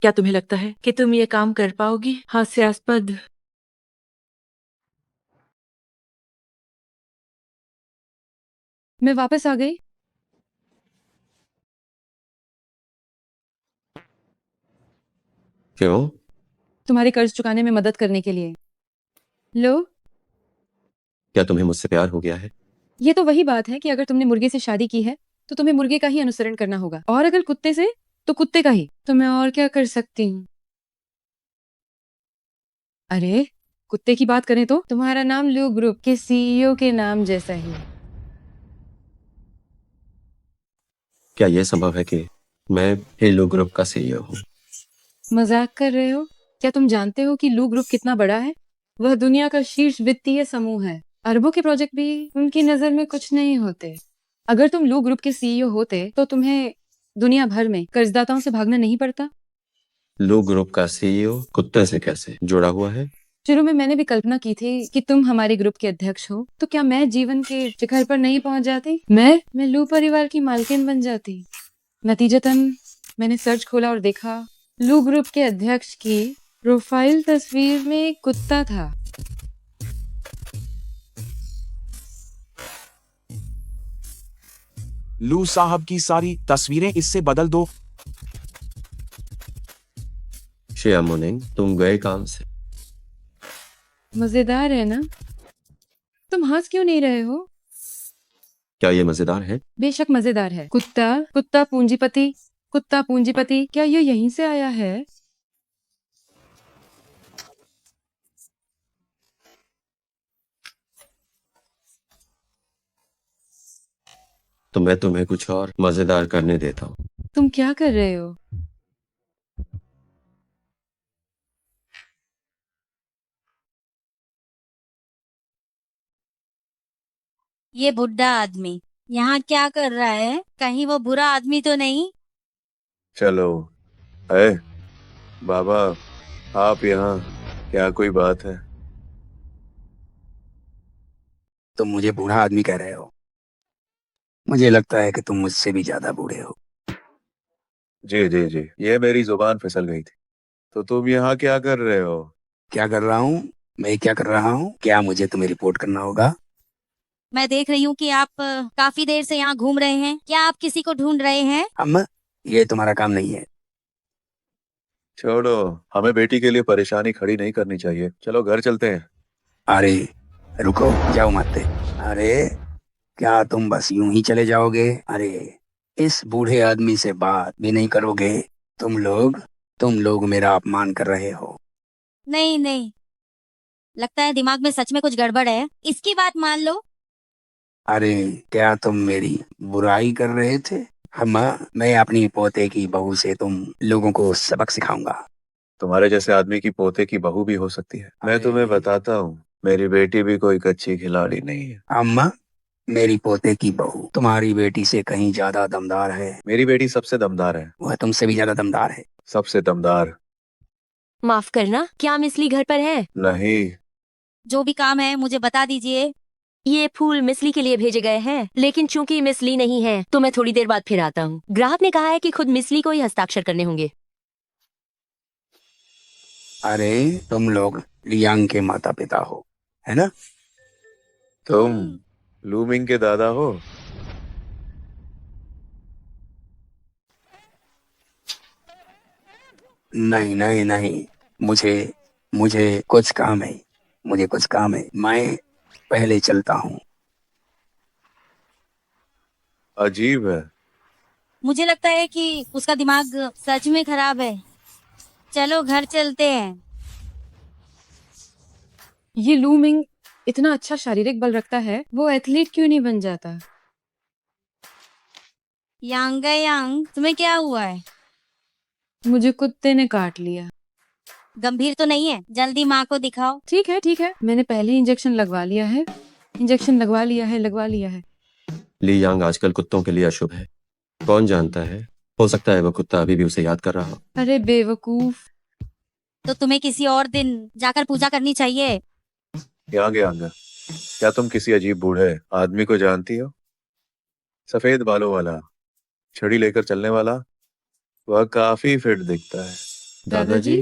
क्या तुम्हें लगता है कि तुम ये काम कर पाओगी? हास्यास्पद। मैं वापस आ गई। क्यों? तुम्हारे कर्ज चुकाने में मदद करने के लिए। लो, क्या तुम्हें मुझसे प्यार हो गया है? ये तो वही बात है कि अगर तुमने मुर्गे से शादी की है तो तुम्हें मुर्गे का ही अनुसरण करना होगा, और अगर कुत्ते से तो कुत्ते का ही। तो मैं और क्या कर सकती हूँ? अरे, कुत्ते की बात करें तो तुम्हारा नाम लू ग्रुप के सीईओ के नाम जैसा ही है। क्या यह संभव है कि मैं हेलो ग्रुप का सीईओ हूँ? मजाक कर रहे हो? क्या तुम जानते हो कि लू ग्रुप कितना बड़ा है? वह दुनिया का शीर्ष वित्तीय समूह है। अरबों के प्रोजेक्ट भी उनकी नजर में कुछ नहीं होते। अगर तुम लू ग्रुप के सीईओ होते तो तुम्हें दुनिया भर में कर्जदाताओं से भागना नहीं पड़ता। लो ग्रुप का सीईओ कुत्ते से कैसे जुड़ा हुआ है? शुरू में मैंने भी कल्पना की थी कि तुम हमारे ग्रुप के अध्यक्ष हो, तो क्या मैं जीवन के शिखर पर नहीं पहुंच जाती? मैं लू परिवार की मालकिन बन जाती। नतीजतन मैंने सर्च खोला और देखा लू ग्रुप के अध्यक्ष की प्रोफाइल तस्वीर में एक कुत्ता था। लू साहब की सारी तस्वीरें इससे बदल दो। शिया मुनिंग, तुम गए काम से? मजेदार है ना? तुम हंस क्यों नहीं रहे हो? क्या ये मजेदार है? बेशक मजेदार है। कुत्ता कुत्ता पूंजीपति, कुत्ता पूंजीपति, क्या ये यहीं से आया है? तो मैं तुम्हें कुछ और मजेदार करने देता हूँ। तुम क्या कर रहे हो? ये बुढ़ा आदमी यहाँ क्या कर रहा है? कहीं वो बुरा आदमी तो नहीं? चलो। अरे बाबा, आप यहाँ, क्या कोई बात है? तुम मुझे बूढ़ा आदमी कह रहे हो? मुझे लगता है कि तुम मुझसे भी ज्यादा बूढ़े हो। जी जी जी, ये मेरी जुबान फिसल गई थी। तो तुम यहाँ क्या कर रहे हो? क्या कर रहा हूँ? मैं क्या कर रहा हूँ? क्या मुझे तुम्हें रिपोर्ट करना होगा? मैं देख रही हूँ कि आप काफी देर से यहाँ घूम रहे हैं। क्या आप किसी को ढूंढ रहे हैं? अम्मा, ये तुम्हारा काम नहीं है। छोड़ो, हमें बेटी के लिए परेशानी खड़ी नहीं करनी चाहिए। चलो घर चलते हैं। अरे रुको, जाओ मत। अरे क्या तुम बस यूं ही चले जाओगे? अरे इस बूढ़े आदमी से बात भी नहीं करोगे? तुम लोग मेरा अपमान कर रहे हो। नहीं नहीं, लगता है दिमाग में सच में कुछ गड़बड़ है। इसकी बात मान लो। अरे क्या तुम मेरी बुराई कर रहे थे? अम्मा, मैं अपनी पोते की बहू से तुम लोगों को सबक सिखाऊंगा। तुम्हारे जैसे आदमी की पोते की बहू भी हो सकती है। मैं तुम्हें बताता हूँ, मेरी बेटी भी कोई कच्ची खिलाड़ी नहीं है। अम्मा, मेरी पोते की बहू तुम्हारी बेटी से कहीं ज्यादा दमदार है। मेरी बेटी सबसे दमदार है। वह तुमसे भी ज्यादा दमदार है। सबसे दमदार। माफ करना, क्या मिसली घर पर है? नहीं। जो भी काम है मुझे बता दीजिए। ये फूल मिसली के लिए भेजे गए हैं, लेकिन चूंकि मिसली नहीं है तो मैं थोड़ी देर बाद फिर आता हूँ। ग्राहक ने कहा है कि खुद मिसली को ही हस्ताक्षर करने होंगे। अरे तुम लोग लियांग के माता पिता हो, है ना? तुम लूमिंग के दादा हो? नहीं नहीं नहीं, मुझे मुझे कुछ काम है। मुझे कुछ काम है, मैं पहले चलता हूँ। अजीब है। मुझे लगता है कि उसका दिमाग सच में खराब है। चलो घर चलते हैं। ये लू मिंग इतना अच्छा शारीरिक बल रखता है, वो एथलीट क्यों नहीं बन जाता? यांग, तुम्हें क्या हुआ है? मुझे कुत्ते ने काट लिया। गंभीर तो नहीं है? जल्दी माँ को दिखाओ। ठीक है, मैंने पहले ही इंजेक्शन लगवा लिया है। लगवा लिया है। ली यांग आजकल कुत्तों के लिए अशुभ है। कौन जानता है, हो सकता है वो कुत्ता अभी भी उसे याद कर रहा हो। अरे बेवकूफ। तो तुम्हें किसी और दिन जाकर पूजा करनी चाहिए। यांग यांग, क्या तुम किसी अजीब बूढ़े आदमी को जानती हो? सफेद बालों वाला, छड़ी लेकर चलने वाला। वह काफी फिट दिखता है। दादाजी?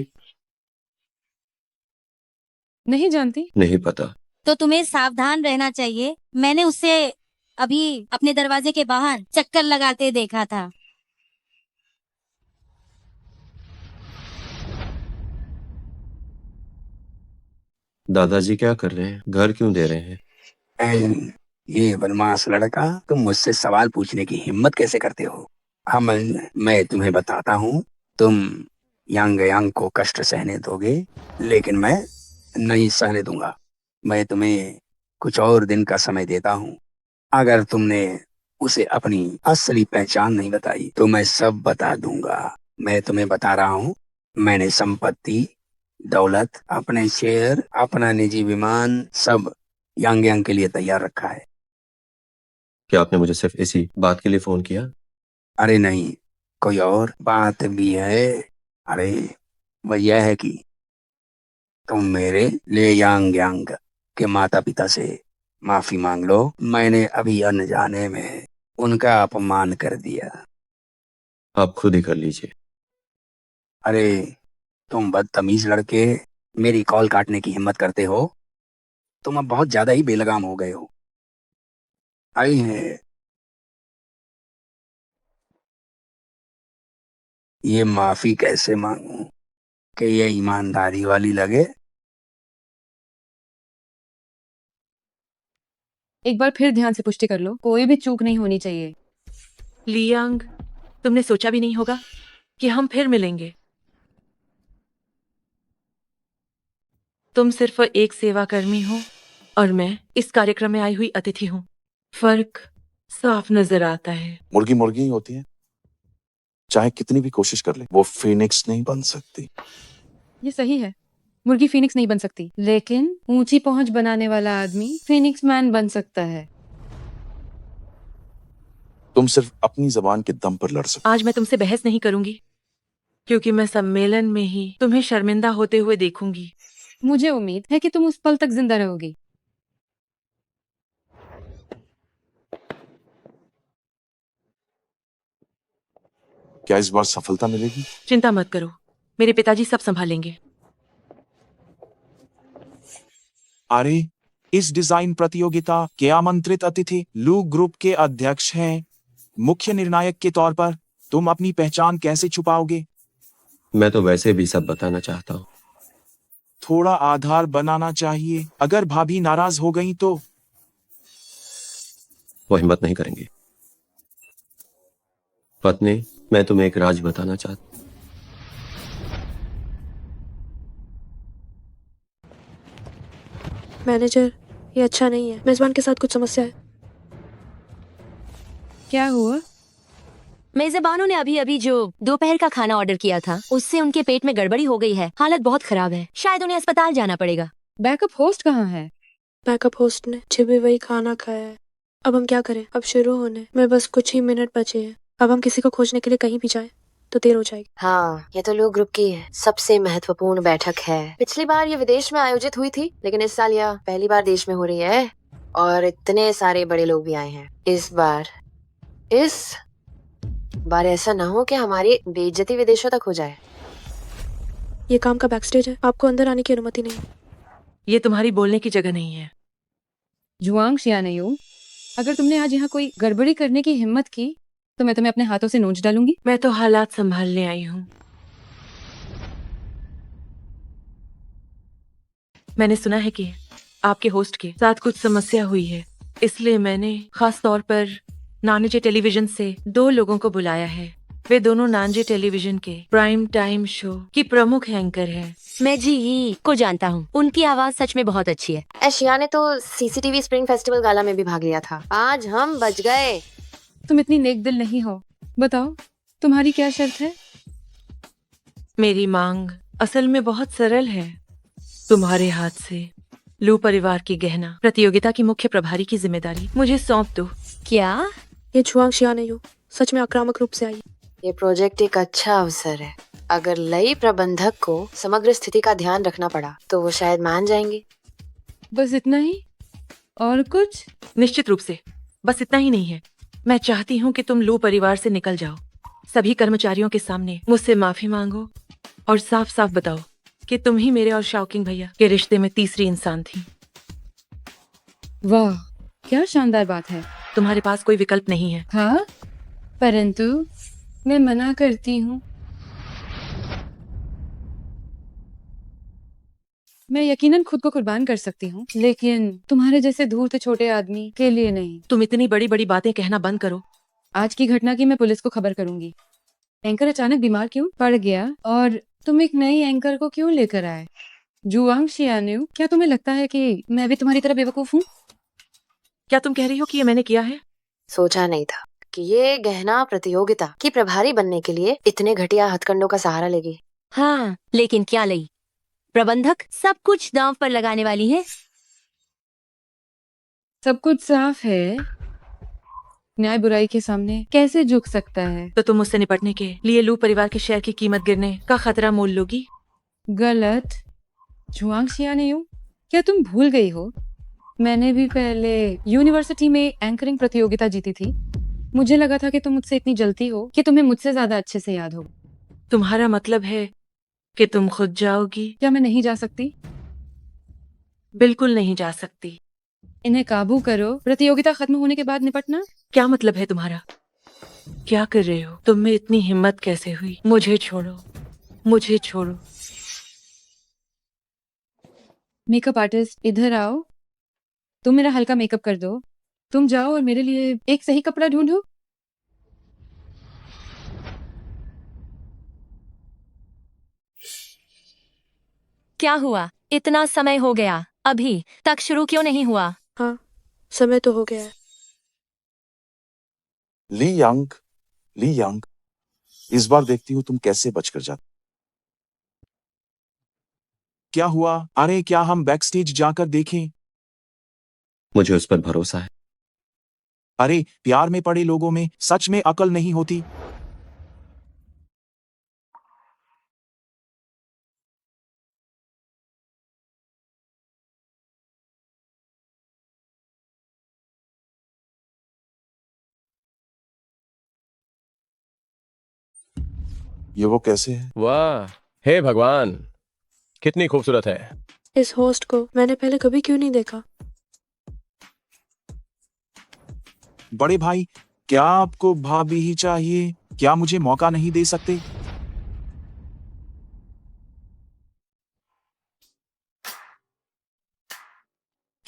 नहीं जानती। नहीं पता। तो तुम्हें सावधान रहना चाहिए। मैंने उसे अभी अपने दरवाजे के बाहर चक्कर लगाते देखा था। दादाजी क्या कर रहे हैं? घर क्यों दे रहे हैं? ये बदमाश लड़का, तुम मुझसे सवाल पूछने की हिम्मत कैसे करते हो? हम मैं तुम्हें बताता हूँ। तुम यांग यांग को कष्ट सहने दोगे, लेकिन मैं नहीं सहने दूंगा। मैं तुम्हें कुछ और दिन का समय देता हूँ। अगर तुमने उसे अपनी असली पहचान नहीं बताई तो मैं सब बता दूंगा। मैं तुम्हें बता रहा हूँ, मैंने संपत्ति, दौलत, अपने शेयर, अपना निजी विमान सब यांग यांग के लिए तैयार रखा है। क्या आपने मुझे सिर्फ इसी बात के लिए फोन किया? अरे नहीं, कोई और बात भी है। अरे वह यह है कि तुम मेरे ले यांग यांग के माता पिता से माफी मांग लो। मैंने अभी अनजाने में उनका अपमान कर दिया। आप खुद ही कर लीजिए। अरे तुम बदतमीज लड़के मेरी कॉल काटने की हिम्मत करते हो। तुम अब बहुत ज्यादा ही बेलगाम हो गए हो। आई है ये माफी कैसे मांगूं कि ये ईमानदारी वाली लगे? एक बार फिर ध्यान से पुष्टि कर लो, कोई भी चूक नहीं होनी चाहिए। लियांग, तुमने सोचा भी नहीं होगा कि हम फिर मिलेंगे। तुम सिर्फ एक सेवाकर्मी हो और मैं इस कार्यक्रम में आई हुई अतिथि हूँ। फर्क साफ नजर आता है। मुर्गी मुर्गी ही होती है, चाहे कितनी भी कोशिश कर ले वो फीनिक्स नहीं बन सकती। ये सही है, मुर्गी फीनिक्स नहीं बन सकती, लेकिन ऊंची पहुंच बनाने वाला आदमी फीनिक्स मैन बन सकता है। तुम सिर्फ अपनी जबान के दम पर लड़ सकते। आज मैं तुमसे बहस नहीं करूंगी, क्योंकि मैं सम्मेलन में ही तुम्हें शर्मिंदा होते हुए देखूंगी। मुझे उम्मीद है कि तुम उस पल तक जिंदा रहोगी। क्या इस बार सफलता मिलेगी? चिंता मत करो, मेरे पिताजी सब संभालेंगे। अरे, इस डिजाइन प्रतियोगिता के आमंत्रित अतिथि लू ग्रुप के अध्यक्ष हैं। मुख्य निर्णायक के तौर पर तुम अपनी पहचान कैसे छुपाओगे? मैं तो वैसे भी सब बताना चाहता हूँ। थोड़ा आधार बनाना चाहिए। अगर भाभी नाराज हो गई तो? वो हिम्मत नहीं करेंगे। पत्नी, मैं तुम्हें एक राज बताना चाहता। मैनेजर, ये अच्छा नहीं है। मेजबान के साथ कुछ समस्या है। क्या हुआ? मेजबानों ने अभी अभी जो दोपहर का खाना ऑर्डर किया था, उससे उनके पेट में गड़बड़ी हो गई है। हालत बहुत खराब है, शायद उन्हें अस्पताल जाना पड़ेगा। बैकअप होस्ट कहाँ है? बैकअप होस्ट ने भी वही खाना खाया है। अब हम क्या करें? अब शुरू होने में बस कुछ ही मिनट बचे हैं। अब हम किसी को खोजने के लिए कहीं भी जाए तो देर हो जाएगी। हाँ, ये तो लो ग्रुप की सबसे महत्वपूर्ण बैठक है। पिछली बार ये विदेश में आयोजित हुई थी, लेकिन इस साल यह पहली बार देश में हो रही है और इतने सारे बड़े लोग भी आए हैं। इस बार ऐसा ना हो कि हमारी बेइज्जती विदेशों तक हो जाए। ये काम का बैकस्टेज है, आपको अंदर आने की अनुमति नहीं। ये तुम्हारी बोलने की जगह नहीं है। जुआंग शियानयू, अगर तुमने आज यहाँ कोई गड़बड़ी करने की हिम्मत की तो मैं तुम्हें अपने हाथों से नोच डालूंगी। मैं तो हालात संभालने आई हूँ। मैंने सुना है कि आपके होस्ट के साथ कुछ समस्या हुई है, इसलिए मैंने खास तौर पर नानजे टेलीविजन से 2 लोगों को बुलाया है। वे दोनों नानजे टेलीविजन के प्राइम टाइम शो की प्रमुख एंकर हैं। मैं जी ही को जानता हूँ, उनकी आवाज सच में बहुत अच्छी है। एशिया ने तो सीसीटीवी स्प्रिंग फेस्टिवल गाला में भी भाग लिया था। आज हम बच गए। तुम इतनी नेक दिल नहीं हो। बताओ, तुम्हारी क्या शर्त है? मेरी मांग असल में बहुत सरल है। तुम्हारे हाथ से लू परिवार की गहना प्रतियोगिता की मुख्य प्रभारी की जिम्मेदारी मुझे सौंप दो। क्या? ये जुआंग शियानयू सच में आक्रामक रूप से आई। ये प्रोजेक्ट एक अच्छा अवसर है। अगर लई प्रबंधक को समग्र स्थिति का ध्यान रखना पड़ा तो वो शायद मान जाएंगे। बस इतना ही? और कुछ? निश्चित रूप से बस इतना ही नहीं है। मैं चाहती हूँ कि तुम लू परिवार से निकल जाओ। सभी कर्मचारियों के सामने मुझसे माफी मांगो और साफ साफ बताओ कि तुम ही मेरे और शाओकिंग भैया के रिश्ते में तीसरी इंसान थी। वाह, क्या शानदार बात है। तुम्हारे पास कोई विकल्प नहीं है। हाँ, परंतु मैं मना करती हूँ। मैं यकीनन खुद को कुर्बान कर सकती हूँ, लेकिन तुम्हारे जैसे धूर्त छोटे आदमी के लिए नहीं। तुम इतनी बड़ी बड़ी बातें कहना बंद करो। आज की घटना की मैं पुलिस को खबर करूंगी। एंकर अचानक बीमार क्यों पड़ गया और तुम एक नई एंकर को क्यों लेकर आए? जुआंग शियान्यू, क्या तुम्हें लगता है कि मैं भी तुम्हारी तरह बेवकूफ हूँ? क्या तुम कह रही हो कि ये मैंने किया है? सोचा नहीं था कि ये गहना प्रतियोगिता की प्रभारी बनने के लिए इतने घटिया हथकंडों का सहारा लेगी। हाँ, लेकिन क्या लई? प्रबंधक सब कुछ दांव पर लगाने वाली है। सब कुछ साफ है। न्याय बुराई के सामने कैसे झुक सकता है? तो तुम मुझसे निपटने के लिए लू परिवार के शेयर की कीमत गिरने का खतरा मोल लोगी? गलत। जुआंग शियान्यू, क्या तुम भूल गई हो? मैंने भी पहले यूनिवर्सिटी में एंकरिंग प्रतियोगिता जीती थी। मुझे लगा था कि तुम मुझसे इतनी जलती हो कि तुम्हें मुझसे ज्यादा अच्छे से याद हो। तुम्हारा मतलब है कि तुम खुद जाओगी? क्या मैं नहीं जा सकती? बिल्कुल नहीं जा सकती। इन्हें काबू करो, प्रतियोगिता खत्म होने के बाद निपटना। क्या मतलब है तुम्हारा? क्या कर रहे हो? तुम में इतनी हिम्मत कैसे हुई? मुझे छोड़ो, मुझे छोड़ो। मेकअप आर्टिस्ट, इधर आओ। तुम मेरा हल्का मेकअप कर दो। तुम जाओ और मेरे लिए एक सही कपड़ा ढूंढो। क्या हुआ? इतना समय हो गया, अभी तक शुरू क्यों नहीं हुआ? हाँ, समय तो हो गया है। ली यांग, इस बार देखती हूँ तुम कैसे बचकर जाती। क्या हुआ? अरे क्या हम बैकस्टेज जाकर देखें? मुझे उस पर भरोसा है। अरे प्यार में पड़े लोगों में सच में अकल नहीं होती। ये वो कैसे है? वाह, हे भगवान, कितनी खूबसूरत है। इस होस्ट को मैंने पहले कभी क्यों नहीं देखा? बड़े भाई, क्या आपको भाभी ही चाहिए? क्या मुझे मौका नहीं दे सकते?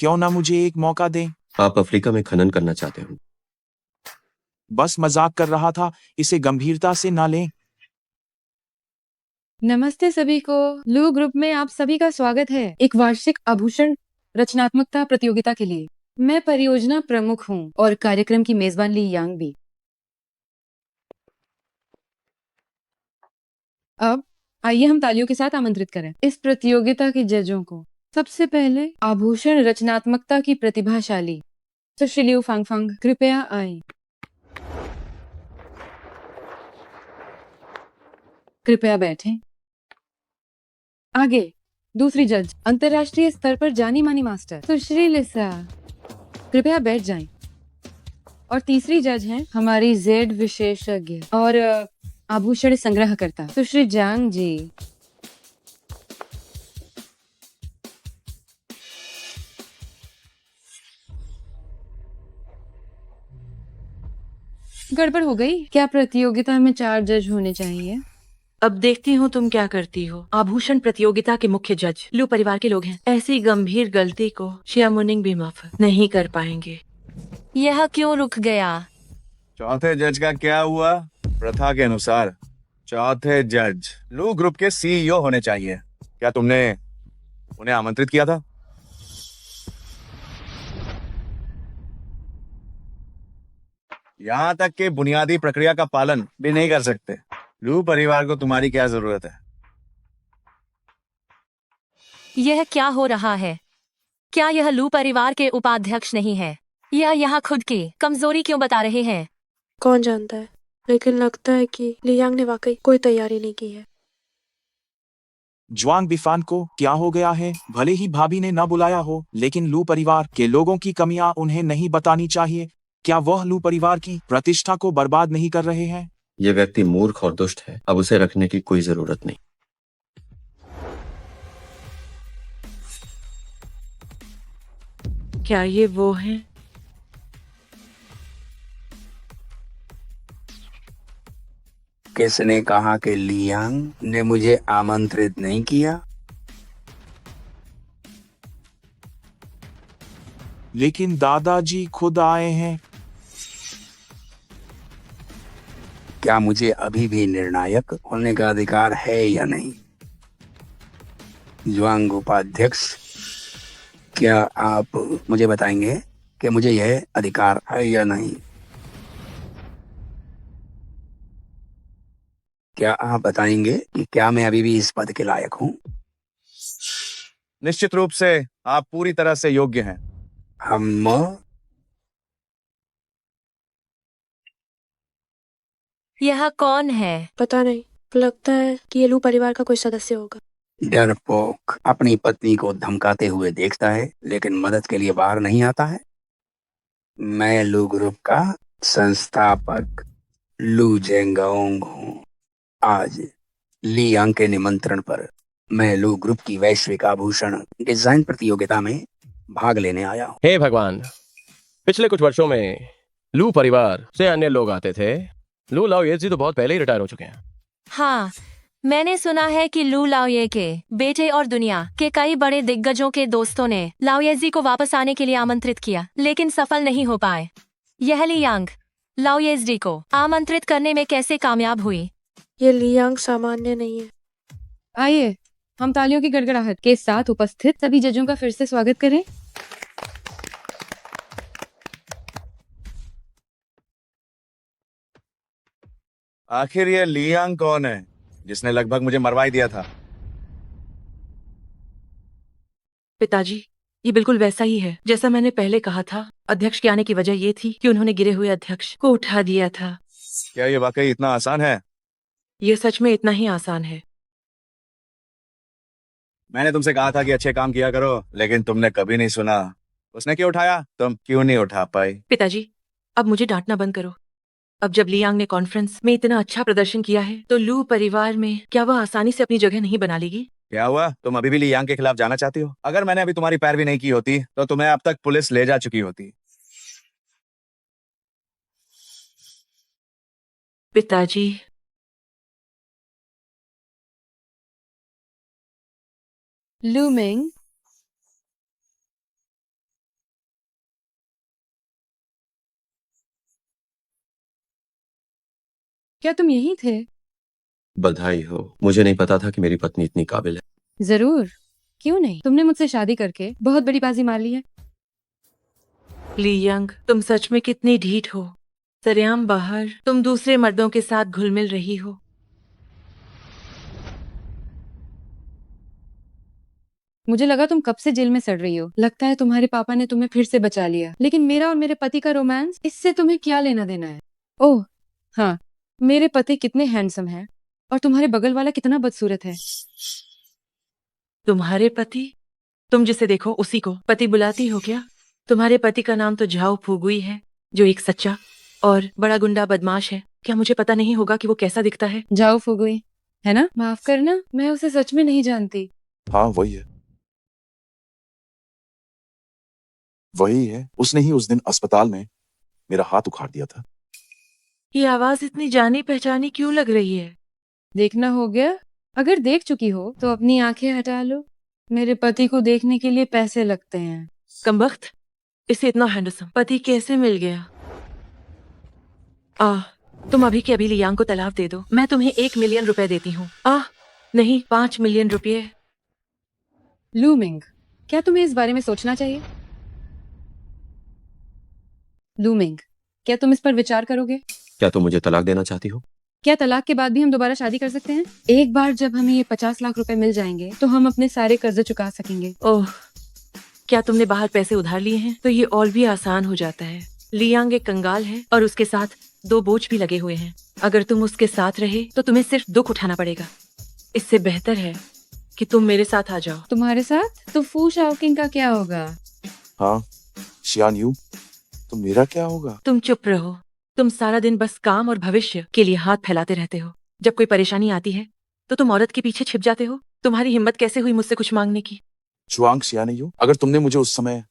क्यों ना मुझे एक मौका दें? आप अफ्रीका में खनन करना चाहते हो? बस मजाक कर रहा था, इसे गंभीरता से ना लें। नमस्ते सभी को। लू ग्रुप में आप सभी का स्वागत है एक वार्षिक आभूषण रचनात्मकता प्रतियोगिता के लिए। मैं परियोजना प्रमुख हूँ और कार्यक्रम की मेजबान ली यांग भी। अब आइए हम तालियों के साथ आमंत्रित करें इस प्रतियोगिता के जजों को। सबसे पहले आभूषण रचनात्मकता की प्रतिभाशाली सुश्री लिu फांगफांग कृपया आए। कृपया बैठें। आगे दूसरी जज, अंतर्राष्ट्रीय स्तर पर जानी मानी मास्टर सुश्री लिसा, कृपया बैठ जाएं। और तीसरी जज हैं हमारी जेड विशेषज्ञ और आभूषण संग्रहकर्ता सुश्री जांग जी। गड़बड़ हो गई क्या? प्रतियोगिता में 4 जज होने चाहिए। अब देखती हूँ तुम क्या करती हो। आभूषण प्रतियोगिता के मुख्य जज लू परिवार के लोग हैं। ऐसी गंभीर गलती को शियामुनिंग भी माफ नहीं कर पाएंगे। यह क्यों रुक गया? चौथे जज का क्या हुआ? प्रथा के अनुसार चौथे जज लू ग्रुप के सीईओ होने चाहिए। क्या तुमने उन्हें आमंत्रित किया था? यहाँ तक कि बुनियादी प्रक्रिया का पालन भी नहीं कर सकते। लू परिवार को तुम्हारी क्या जरूरत है? यह क्या हो रहा है? क्या यह लू परिवार के उपाध्यक्ष नहीं है? यह यहाँ खुद की कमजोरी क्यों बता रहे हैं? कौन जानता है, लेकिन लगता है कि लियांग ने वाकई कोई तैयारी नहीं की है। ज्वांग बिफान को क्या हो गया है? भले ही भाभी ने न बुलाया हो, लेकिन लू परिवार के लोगों की कमियां उन्हें नहीं बतानी चाहिए। क्या वह लू परिवार की प्रतिष्ठा को बर्बाद नहीं कर रहे हैं? ये व्यक्ति मूर्ख और दुष्ट है, अब उसे रखने की कोई जरूरत नहीं। क्या ये वो हैं? किसने कहा कि लियांग ने मुझे आमंत्रित नहीं किया? लेकिन दादाजी खुद आए हैं। क्या मुझे अभी भी निर्णायक होने का अधिकार है या नहीं? ज्वांग उपाध्यक्ष, क्या आप मुझे बताएंगे कि मुझे यह अधिकार है या नहीं? क्या आप बताएंगे कि क्या मैं अभी भी इस पद के लायक हूँ? निश्चित रूप से आप पूरी तरह से योग्य हैं। हम यह कौन है? पता नहीं, लगता है कि ये लू परिवार का कोई सदस्य होगा। डरपोक अपनी पत्नी को धमकाते हुए देखता है, लेकिन मदद के लिए बाहर नहीं आता है। मैं लू ग्रुप का संस्थापक लू जेंगाओंग हूँ। आज लियांग के निमंत्रण पर मैं लू ग्रुप की वैश्विक आभूषण डिजाइन प्रतियोगिता में भाग लेने आया हूँ। हे भगवान, पिछले कुछ वर्षों में लू परिवार से अन्य लोग आते थे। लू लाओयेजी तो बहुत पहले ही रिटायर हो चुके हैं। हाँ, मैंने सुना है कि लू लाओये के बेटे और दुनिया के कई बड़े दिग्गजों के दोस्तों ने लाओयेजी को वापस आने के लिए आमंत्रित किया, लेकिन सफल नहीं हो पाए। यह लियांग लाओयेजी को आमंत्रित करने में कैसे कामयाब हुई? ये लियांग सामान्य नहीं है। आइए, हम तालियों की गड़गड़ाहट के साथ उपस्थित सभी जजों का फिर से स्वागत करें। आखिर ये लियांग कौन है जिसने लगभग मुझे मरवा ही दिया था? पिताजी, ये बिल्कुल वैसा ही है जैसा मैंने पहले कहा था। अध्यक्ष के आने की वजह ये थी कि उन्होंने गिरे हुए अध्यक्ष को उठा दिया था। क्या ये वाकई इतना आसान है? ये सच में इतना ही आसान है। मैंने तुमसे कहा था कि अच्छे काम किया करो, लेकिन तुमने कभी नहीं सुना। उसने क्यों उठाया? तुम क्यों नहीं उठा पाई? पिताजी, अब मुझे डांटना बंद करो। अब जब लियांग ने कॉन्फ्रेंस में इतना अच्छा प्रदर्शन किया है, तो लू परिवार में क्या वह आसानी से अपनी जगह नहीं बना लेगी? क्या हुआ? तुम अभी भी लियांग के खिलाफ जाना चाहती हो? अगर मैंने अभी तुम्हारी पैरवी नहीं की होती तो तुम्हें अब तक पुलिस ले जा चुकी होती। पिताजी, लू मिंग, क्या तुम यही थे? बधाई हो। मुझे नहीं पता था कि मेरी पत्नी इतनी काबिल है। जरूर, क्यों नहीं। तुमने मुझसे शादी करके बहुत बड़ी बाजी मार ली है। लियांग, तुम सच में कितनी ढीठ हो। सरेआम बाहर तुम दूसरे मर्दों के साथ घुल मिल रही हो। मुझे लगा तुम कब से जेल में सड़ रही हो। लगता है तुम्हारे पापा ने तुम्हें फिर से बचा लिया। लेकिन मेरा और मेरे पति का रोमांस, इससे तुम्हें क्या लेना देना है? ओह हाँ, मेरे पति कितने हैंडसम हैं और तुम्हारे बगल वाला कितना बदसूरत है। तुम्हारे पति? तुम जिसे देखो उसी को पति बुलाती हो क्या? तुम्हारे पति का नाम तो झाओ फुगुई है, जो एक सच्चा और बड़ा गुंडा बदमाश है। क्या मुझे पता नहीं होगा कि वो कैसा दिखता है? जाओ फुगुई, है ना? माफ करना, मैं उसे सच में नहीं जानती। हाँ वही है, वही है। उसने ही उस दिन अस्पताल में मेरा हाथ उखाड़ दिया था। ये आवाज इतनी जानी पहचानी क्यों लग रही है? देखना हो गया? अगर देख चुकी हो तो अपनी आंखें हटा लो। मेरे पति को देखने के लिए पैसे लगते हैं। कमबख्त, इसे इतना हैंडसम पति कैसे मिल गया? तुम अभी के अभी लियांग को तलाक दे दो। मैं तुम्हें 1 मिलियन रुपए देती हूँ। नहीं, 5 मिलियन रुपए। लू मिंग, क्या तुम्हें इस बारे में सोचना चाहिए? लू मिंग, क्या तुम इस पर विचार करोगे? क्या तुम मुझे तलाक देना चाहती हो? क्या तलाक के बाद भी हम दोबारा शादी कर सकते हैं? एक बार जब हमें ये 50 लाख रुपए मिल जाएंगे तो हम अपने सारे कर्ज चुका सकेंगे। ओह, क्या तुमने बाहर पैसे उधार लिए हैं? तो ये और भी आसान हो जाता है। लियांग एक कंगाल है और उसके साथ 2 बोझ भी लगे हुए हैं। अगर तुम उसके साथ रहे तो तुम्हें सिर्फ दुख उठाना पड़ेगा। इससे बेहतर है कि तुम मेरे साथ आ जाओ। तुम्हारे साथ तो फू शाओकिंग का क्या होगा? हाँ शियान यू, तो मेरा क्या होगा? तुम चुप रहो। तुम सारा दिन बस काम और भविष्य के लिए हाथ फैलाते रहते हो। जब कोई परेशानी आती है तो तुम औरत के पीछे छिप जाते हो। तुम्हारी हिम्मत कैसे हुई मुझसे कुछ मांगने की? जुआंग शियान यू, अगर तुमने मुझे उस समय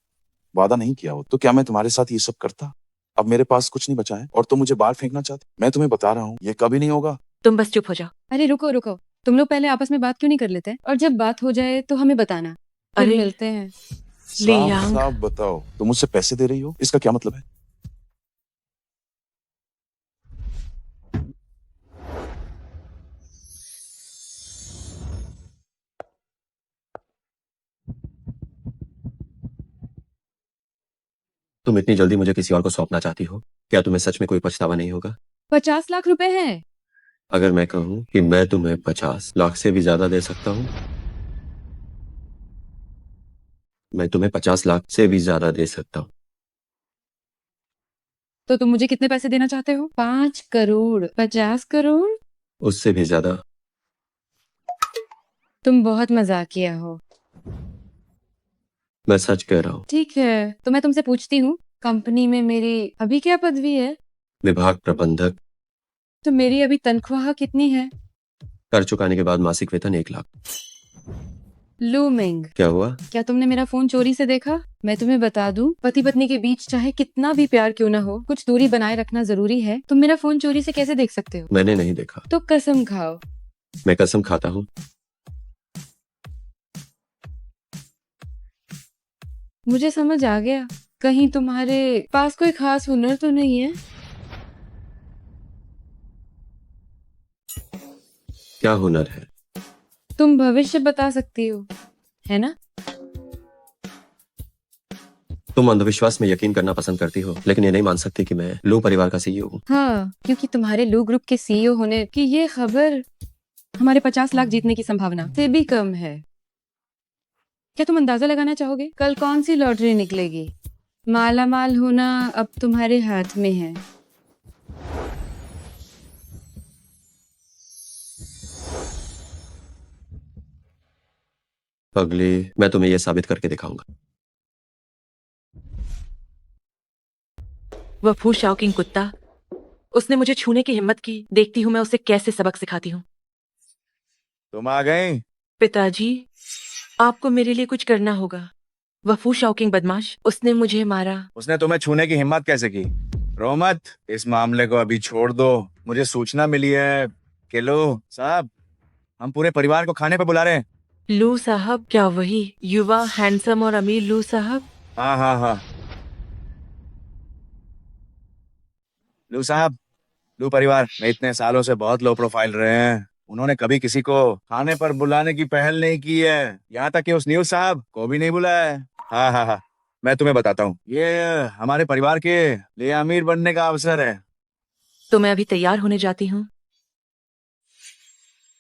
वादा नहीं किया हो तो क्या मैं तुम्हारे साथ ये सब करता? अब मेरे पास कुछ नहीं बचा है और तुम मुझे बाहर फेंकना चाहते? मैं तुम्हें बता रहा हूँ ये कभी नहीं होगा। तुम बस चुप हो जाओ। अरे रुको रुको, तुम लोग पहले आपस में बात क्यों नहीं कर लेते? और जब बात हो जाए तो हमें बताना, फिर अरे मिलते हैं। साफ लियांग। साफ बताओ, तुम मुझसे पैसे दे रही हो, इसका क्या मतलब है? तुम इतनी जल्दी मुझे किसी और को सौंपना चाहती हो? क्या तुम्हें सच में कोई पछतावा नहीं होगा? 50 लाख रुपए हैं। अगर मैं कहूं कि मैं तुम्हें 50 लाख से भी ज्यादा दे सकता हूं, मैं तुम्हें 50 लाख से भी ज्यादा दे सकता हूं। तो तुम मुझे कितने पैसे देना चाहते हो? 5 करोड़? 50 करोड़? उससे भी ज्यादा। तुम बहुत मजाकिया हो। मैं सच कह रहा हूं। ठीक है, तो मैं तुमसे पूछती हूँ, कंपनी में मेरी अभी क्या पदवी है? विभाग प्रबंधक। तो मेरी अभी तनख्वाह कितनी है? कर चुकाने के बाद मासिक वेतन 1 लाख। लूमिंग। क्या हुआ? क्या तुमने मेरा फोन चोरी से देखा? मैं तुम्हें बता दूं, पति पत्नी के बीच चाहे कितना भी प्यार क्यों ना हो, कुछ दूरी बनाए रखना जरूरी है। तुम मेरा फोन चोरी से कैसे देख सकते हो? मैंने नहीं देखा। तो कसम खाओ। मैं कसम खाता हूं। मुझे समझ आ गया, कहीं तुम्हारे पास कोई खास हुनर तो नहीं है? क्या हुनर है? तुम भविष्य बता सकती हो, है ना? तुम अंधविश्वास में यकीन करना पसंद करती हो, लेकिन ये नहीं मान सकती कि मैं लू परिवार का सीईओ हूँ। हाँ, क्योंकि तुम्हारे लू ग्रुप के सीईओ होने की ये खबर हमारे 50 लाख जीतने की संभावना से भी कम है। क्या तुम अंदाजा लगाना चाहोगे कल कौन सी लॉटरी निकलेगी? माला माल होना अब तुम्हारे हाथ में है। अगली मैं तुम्हें यह साबित करके दिखाऊंगा। वह फू शाओकिंग कुत्ता, उसने मुझे छूने की हिम्मत की। देखती हूँ मैं उसे कैसे सबक सिखाती हूँ। तुम आ गई? पिताजी, आपको मेरे लिए कुछ करना होगा। वह फू शाओकिंग बदमाश, उसने मुझे मारा। उसने तुम्हें छूने की हिम्मत कैसे की? रो मत, इस मामले को अभी छोड़ दो। मुझे सूचना मिली है कि लो साहब हम पूरे परिवार को खाने पे बुला रहे हैं। लू साहब? क्या वही युवा हैंडसम और अमीर लू साहब? हाँ हाँ हाँ, लू साहब, लू परिवार में इतने सालों से बहुत लो प्रोफाइल रहे हैं। उन्होंने कभी किसी को खाने पर बुलाने की पहल नहीं की है, यहाँ तक कि उस न्यूज साहब को भी नहीं बुलाया है। हाँ हाँ हाँ, मैं तुम्हें बताता हूँ, ये हमारे परिवार के लिए अमीर बनने का अवसर है। तो मैं अभी तैयार होने जाती हूँ।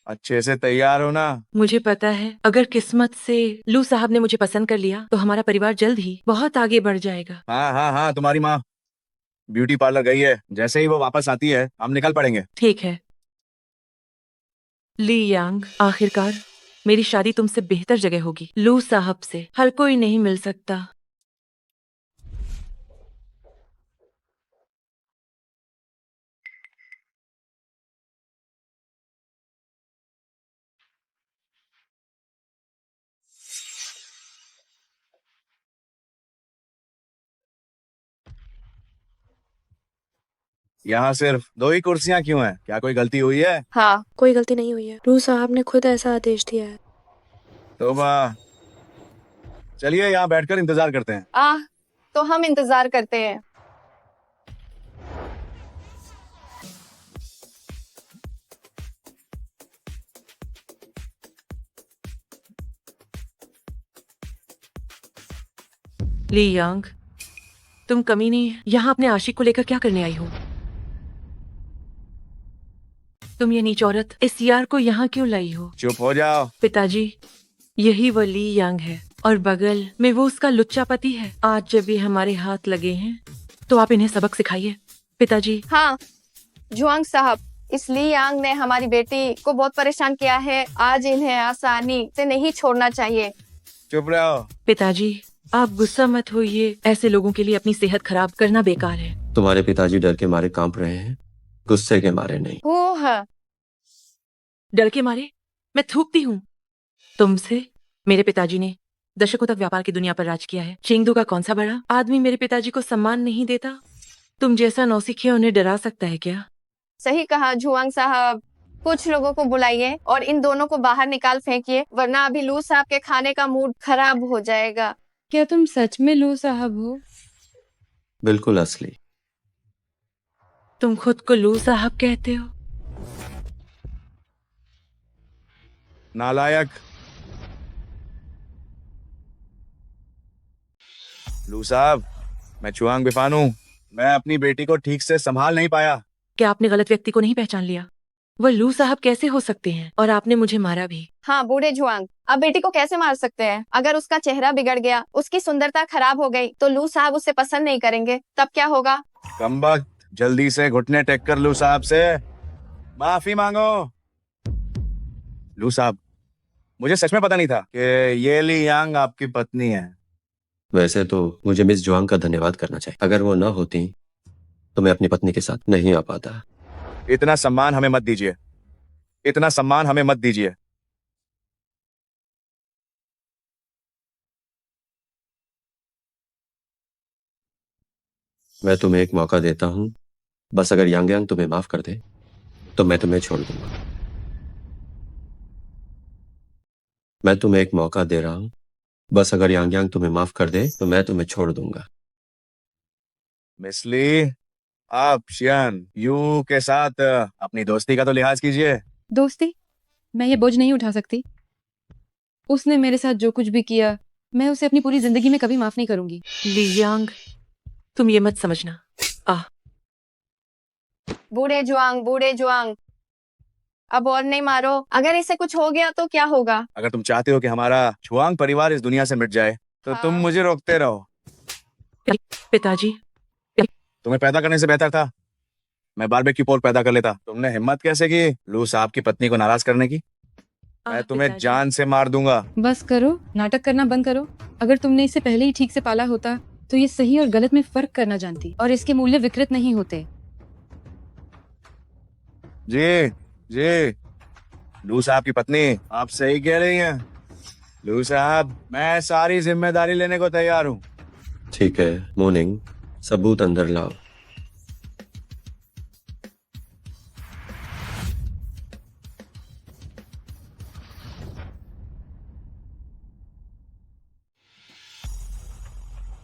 अच्छे से तैयार हो ना? मुझे पता है, अगर किस्मत से लू साहब ने मुझे पसंद कर लिया तो हमारा परिवार जल्द ही बहुत आगे बढ़ जाएगा। हाँ हाँ हाँ, तुम्हारी माँ ब्यूटी पार्लर गई है, जैसे ही वो वापस आती है हम निकल पड़ेंगे। ठीक है। ली यांग, आखिरकार मेरी शादी तुमसे बेहतर जगह होगी। लू साहब से हर कोई नहीं मिल सकता। यहाँ सिर्फ 2 ही कुर्सियाँ क्यों हैं? क्या कोई गलती हुई है? हाँ, कोई गलती नहीं हुई है। रू साहब ने खुद ऐसा आदेश दिया है। तो चलिए यहाँ बैठकर इंतजार करते हैं। तो हम इंतजार करते हैं। ली यांग, तुम कमीनी यहाँ अपने आशिक को लेकर क्या करने आई हो? तुम ये नीच औरत इस यार को यहाँ क्यों लाई हो? चुप हो जाओ। पिताजी, यही वो ली यांग है और बगल में वो उसका लुच्चा पति है। आज जब ये हमारे हाथ लगे हैं तो आप इन्हें सबक सिखाइए। पिताजी। हाँ जुआंग साहब, इसलिए यांग ने हमारी बेटी को बहुत परेशान किया है। आज इन्हें आसानी से नहीं छोड़ना चाहिए। चुप रहो। पिताजी, आप गुस्सा मत होइए। ऐसे लोगों के लिए अपनी सेहत खराब करना बेकार है। तुम्हारे पिताजी डर के मारे कांप रहे हैं, गुस्से के मारे नहीं। ओह, डर के मारे मैं थूकती हूँ। तुमसे मेरे पिताजी ने दशकों तक व्यापार की दुनिया पर राज किया है। चेंगदू का कौन सा बड़ा आदमी मेरे पिताजी को सम्मान नहीं देता? तुम जैसा नौसिखिया उन्हें डरा सकता है क्या? सही कहा जुआंग साहब। कुछ लोगों को बुलाइए और इन दोनों को बाहर निकाल फेंकिए, वरना अभी लू साहब के खाने का मूड खराब हो जाएगा। क्या तुम सच में लू साहब हो? बिल्कुल असली। तुम खुद को लू साहब कहते हो? नालायक। लू साहब, मैं चुआंग बिफान हूँ। मैं अपनी बेटी को ठीक से संभाल नहीं पाया। क्या आपने गलत व्यक्ति को नहीं पहचान लिया? वह लू साहब कैसे हो सकते हैं? और आपने मुझे मारा भी। हाँ बूढ़े जुआंग, अब बेटी को कैसे मार सकते हैं? अगर उसका चेहरा बिगड़ गया, उसकी सुंदरता खराब हो गई, तो लू साहब उसे पसंद नहीं करेंगे, तब क्या होगा? कमबख्त, जल्दी से घुटने टेक कर लू साहब से माफी मांगो। लू साहब, मुझे सच में पता नहीं था कि ये ली यांग आपकी पत्नी है। वैसे तो मुझे मिस जुआंग का धन्यवाद करना चाहिए। अगर वो न होती तो मैं अपनी पत्नी के साथ नहीं आ पाता। इतना सम्मान हमें मत दीजिए, इतना सम्मान हमें मत दीजिए। मैं तुम्हें एक मौका देता हूँ, बस अगर यांग यांग तुम्हें माफ कर दे तो मैं तुम्हें छोड़ दूंगा। मैं तुम्हें एक मौका दे रहा हूँ, बस अगर यांग यांग तुम्हें माफ कर दे तो मैं तुम्हें छोड़ दूंगा। मिस ली, आप शियान यू के साथ अपनी दोस्ती का तो लिहाज कीजिए। दोस्ती? मैं ये बोझ नहीं उठा सकती। उसने मेरे साथ जो कुछ भी किया, मैं उसे अपनी पूरी जिंदगी में कभी माफ नहीं करूंगी। लियांग, तुम ये मत समझना। बूढ़े जुआंग, अब और नहीं मारो। अगर इसे कुछ हो गया तो क्या होगा? अगर तुम चाहते हो कि हमारा छुआंग परिवार इस दुनिया से मिट जाए, तो तुम मुझे रोकते रहो। पिताजी, तुम्हें पैदा करने से बेहतर था मैं बारबेक्यू पोर्क पैदा कर लेता। तुमने हिम्मत कैसे की लू साहब की पत्नी को नाराज करने की? मैं तुम्हें पिताजी। जान से मार दूंगा। बस करो, नाटक करना बंद करो। अगर तुमने इसे पहले ही ठीक से पाला होता तो ये सही और गलत में फर्क करना जानती और इसके मूल्य विकृत नहीं होते। जी जी, लू साहब की पत्नी आप सही कह रही हैं। लू साहब, मैं सारी जिम्मेदारी लेने को तैयार हूँ। ठीक है मोर्निंग, सबूत अंदर लाओ।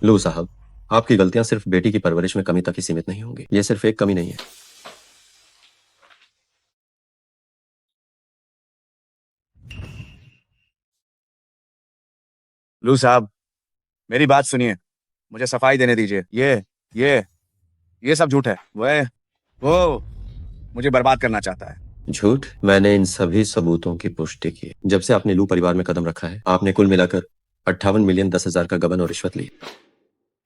लो साहब, आपकी गलतियां सिर्फ बेटी की परवरिश में कमी तक ही सीमित नहीं होंगी। ये सिर्फ एक कमी नहीं है। लू साहब, मेरी बात सुनिए, मुझे सफाई देने दीजिए। ये सब झूठ है। वो मुझे बर्बाद करना चाहता है। झूठ? मैंने इन सभी सबूतों की पुष्टि की। जब से आपने लू परिवार में कदम रखा है, आपने कुल मिलाकर 58 मिलियन 10,000 का गबन और रिश्वत ली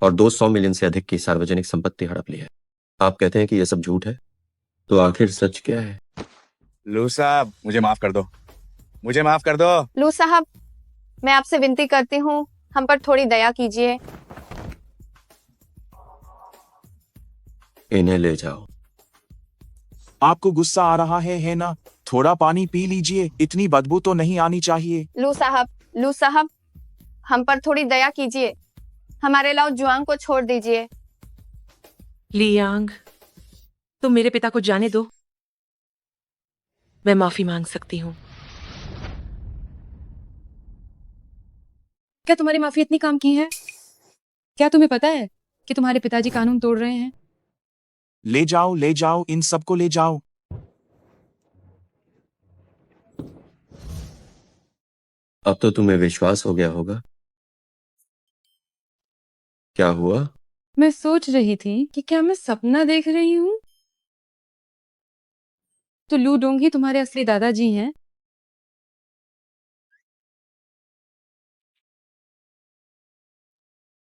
और 200 मिलियन से अधिक की सार्वजनिक संपत्ति हड़प ली है। आप कहते हैं कि यह सब झूठ है, तो आखिर सच क्या है? लू साहब, मुझे माफ कर दो, मुझे माफ कर दो। लू साहब, मैं आपसे विनती करती हूँ, हम पर थोड़ी दया कीजिए। इन्हें ले जाओ। आपको गुस्सा आ रहा है ना? थोड़ा पानी पी लीजिए, इतनी बदबू तो नहीं आनी चाहिए। लू साहब, हम पर थोड़ी दया कीजिए। हमारे लाओ जुआंग को छोड़ दीजिए। लियांग, तुम मेरे पिता को जाने दो। मैं माफी मांग सकती हूँ। क्या तुम्हारी माफी इतनी काम की है? क्या तुम्हें पता है कि तुम्हारे पिताजी कानून तोड़ रहे हैं? ले जाओ, इन सबको ले जाओ। अब तो तुम्हें विश्वास हो गया होगा। क्या हुआ? मैं सोच रही थी कि क्या मैं सपना देख रही हूँ? तो लू डोंग ही तुम्हारे असली दादाजी हैं?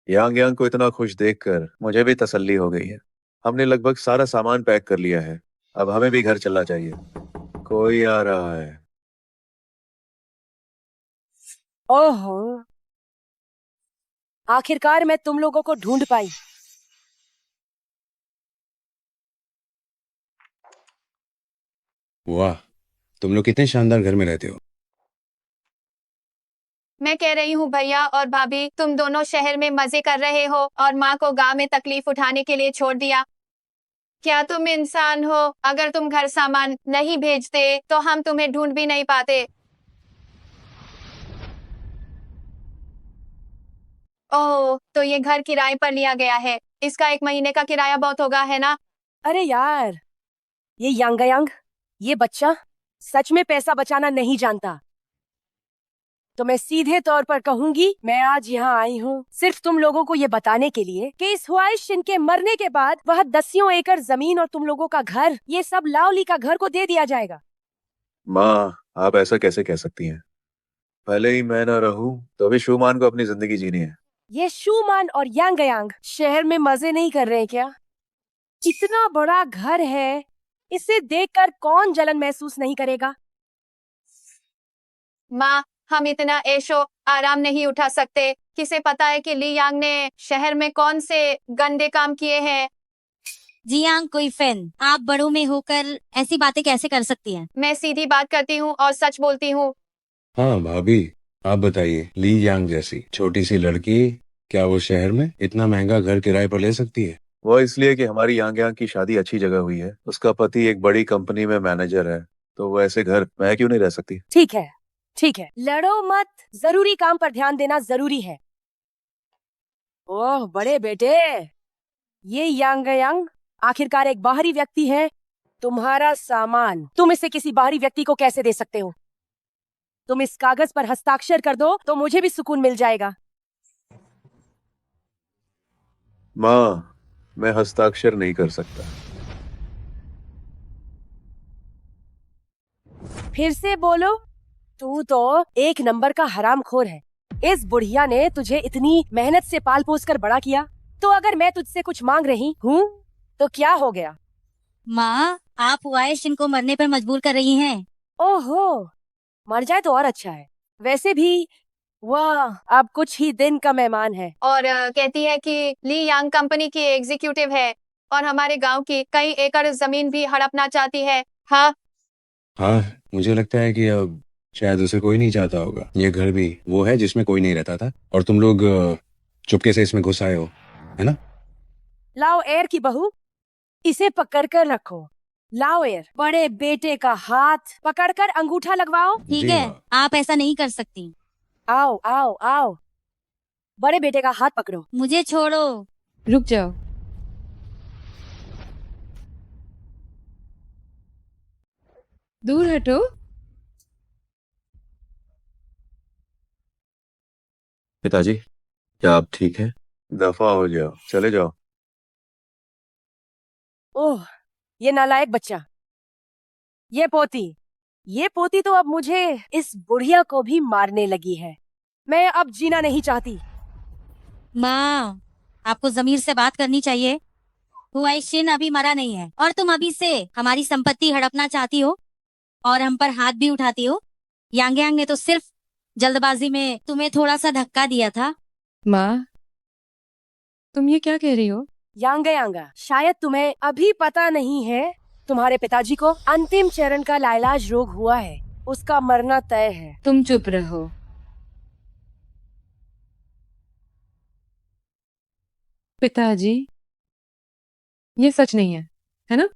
यांग यांग को इतना खुश देखकर मुझे भी तसल्ली हो गई है। हमने लगभग सारा सामान पैक कर लिया है। अब हमें भी घर चलना चाहिए। कोई आ रहा है। ओहो, आखिरकार मैं तुम लोगों को ढूंढ पाई। वाह, तुम लोग कितने शानदार घर में रहते हो। मैं कह रही हूँ भैया और भाभी, तुम दोनों शहर में मजे कर रहे हो और माँ को गांव में तकलीफ उठाने के लिए छोड़ दिया। क्या तुम इंसान हो? अगर तुम घर सामान नहीं भेजते तो हम तुम्हें ढूंढ भी नहीं पाते। ओह, तो ये घर किराए पर लिया गया है। इसका 1 महीने का किराया बहुत होगा, है ना? अरे यार, ये यांग, ये बच्चा सच में पैसा बचाना नहीं जानता। तो मैं सीधे तौर पर कहूंगी, मैं आज यहाँ आई हूँ सिर्फ तुम लोगों को ये बताने के लिए कि इस ख्वाहिशिन के मरने के बाद वह 10 एकड़ जमीन और तुम लोगों का घर, ये सब लावली का घर को दे दिया जाएगा। माँ, आप ऐसा कैसे कह सकती हैं? भले ही मैं ना रहूं तो भी शुमान को अपनी जिंदगी जीनी है। ये शूमान और यांग शहर में मजे नहीं कर रहे हैं क्या? इतना बड़ा घर है, इसे देखकर कौन जलन महसूस नहीं करेगा? माँ, हम इतना ऐशो आराम नहीं उठा सकते। किसे पता है कि ली यांग ने शहर में कौन से गंदे काम किए हैं। जियांग कोई फैन, आप बड़ों में होकर ऐसी बातें कैसे कर सकती हैं? मैं सीधी बात करती हूँ और सच बोलती हूँ। हाँ भाभी, आप बताइए, ली यांग जैसी छोटी सी लड़की क्या वो शहर में इतना महंगा घर किराए पर ले सकती है? वो इसलिए कि हमारी यांग यांग की शादी अच्छी जगह हुई है। उसका पति एक बड़ी कंपनी में मैनेजर है, तो वो ऐसे घर मैं क्यों नहीं रह सकती? ठीक है, ठीक है, लड़ो मत, जरूरी काम पर ध्यान देना जरूरी है। ओह बड़े बेटे, ये यांग आखिरकार एक बाहरी व्यक्ति है। तुम्हारा सामान तुम इसे किसी बाहरी व्यक्ति को कैसे दे सकते हो? तुम इस कागज पर हस्ताक्षर कर दो तो मुझे भी सुकून मिल जाएगा। माँ, मैं हस्ताक्षर नहीं कर सकता। फिर से बोलो। तू तो एक नंबर का हरामखोर है। इस बुढ़िया ने तुझे इतनी मेहनत से पाल पोस कर बड़ा किया, तो अगर मैं तुझसे कुछ मांग रही हूँ तो क्या हो गया? माँ, आप वाइश इनको मरने पर मजबूर कर रही हैं। ओहो, मर जाए तो और अच्छा है। वैसे भी वह अब कुछ ही दिन का मेहमान है। और कहती है कि ली यांग कंपनी की एग्जीक्यूटिव है और हमारे गांव की कई एकड़ जमीन भी हड़पना चाहती है। हाँ, हाँ, मुझे लगता है कि अब शायद उसे कोई नहीं चाहता होगा। ये घर भी वो है जिसमें कोई नहीं रहता था और तुम लोग चुपके से इसमें घुस आए हो, है ना? लाओ एयर की बहू, इसे पकड़ कर रखो। लाओ एयर, बड़े बेटे का हाथ पकड़कर अंगूठा लगवाओ। ठीक है, आप ऐसा नहीं कर सकती। आओ आओ आओ, बड़े बेटे का हाथ पकड़ो। मुझे छोड़ो। रुक जाओ। दूर हटो। पिताजी, क्या आप ठीक हैं? दफा हो जाओ, चले जाओ। ओह, ये नालायक बच्चा। ये पोती तो अब मुझे इस बुढ़िया को भी मारने लगी है। मैं अब जीना नहीं चाहती। माँ, आपको जमीर से बात करनी चाहिए। हुआइशिन अभी मरा नहीं है और तुम अभी से हमारी संपत्ति हड़पना चाहती हो और हम पर हाथ भी उठाती हो। यांग यांग ने तो सिर्फ जल्दबाजी में तुम्हें थोड़ा सा धक्का दिया था। माँ, तुम ये क्या कह रही हो? यांगा, शायद तुम्हें अभी पता नहीं है, तुम्हारे पिताजी को अंतिम चरण का लाइलाज रोग हुआ है। उसका मरना तय है। तुम चुप रहो। पिताजी, ये सच नहीं है ना?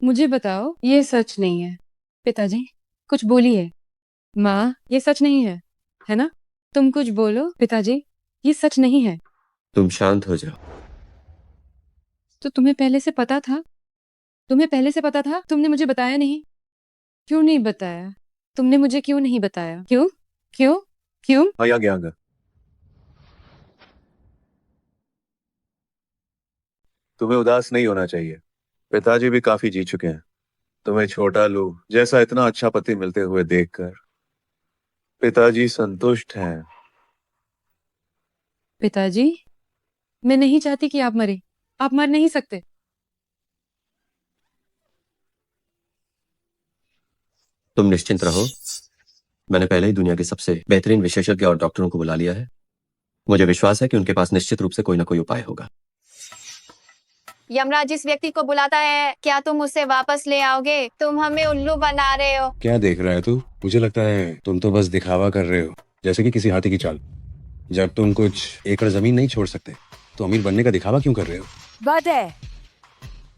मुझे बताओ, ये सच नहीं है। पिताजी, कुछ बोलिए। माँ, ये सच नहीं है ना? तुम कुछ बोलो। पिताजी, ये सच नहीं है। तुम शांत हो जाओ। तो तुम्हें पहले से पता था? तुमने मुझे बताया नहीं? क्यों नहीं बताया? तुमने मुझे क्यों नहीं बताया? क्यों क्यों क्यों? हाँ, यांग यांग, तुम्हें उदास नहीं होना चाहिए। पिताजी भी काफी जी चुके हैं। तुम्हें छोटा लू जैसा इतना अच्छा पति मिलते हुए देखकर पिताजी संतुष्ट हैं। पिताजी, मैं नहीं चाहती कि आप मरे। आप मर नहीं सकते। तुम निश्चिंत रहो, मैंने पहले ही दुनिया के सबसे बेहतरीन विशेषज्ञ और डॉक्टरों को बुला लिया है। मुझे विश्वास है कि उनके पास निश्चित रूप से कोई ना कोई उपाय होगा। यमराज जिस व्यक्ति को बुलाता है, क्या तुम उसे वापस ले आओगे? तुम हमें उल्लू बना रहे हो। क्या देख रहा है तू? मुझे लगता है तुम तो बस दिखावा कर रहे हो, जैसे कि किसी हाथी की चाल। जब तुम कुछ एकड़ जमीन नहीं छोड़ सकते तो अमीर बनने का दिखावा क्यों कर रहे हो? बात है,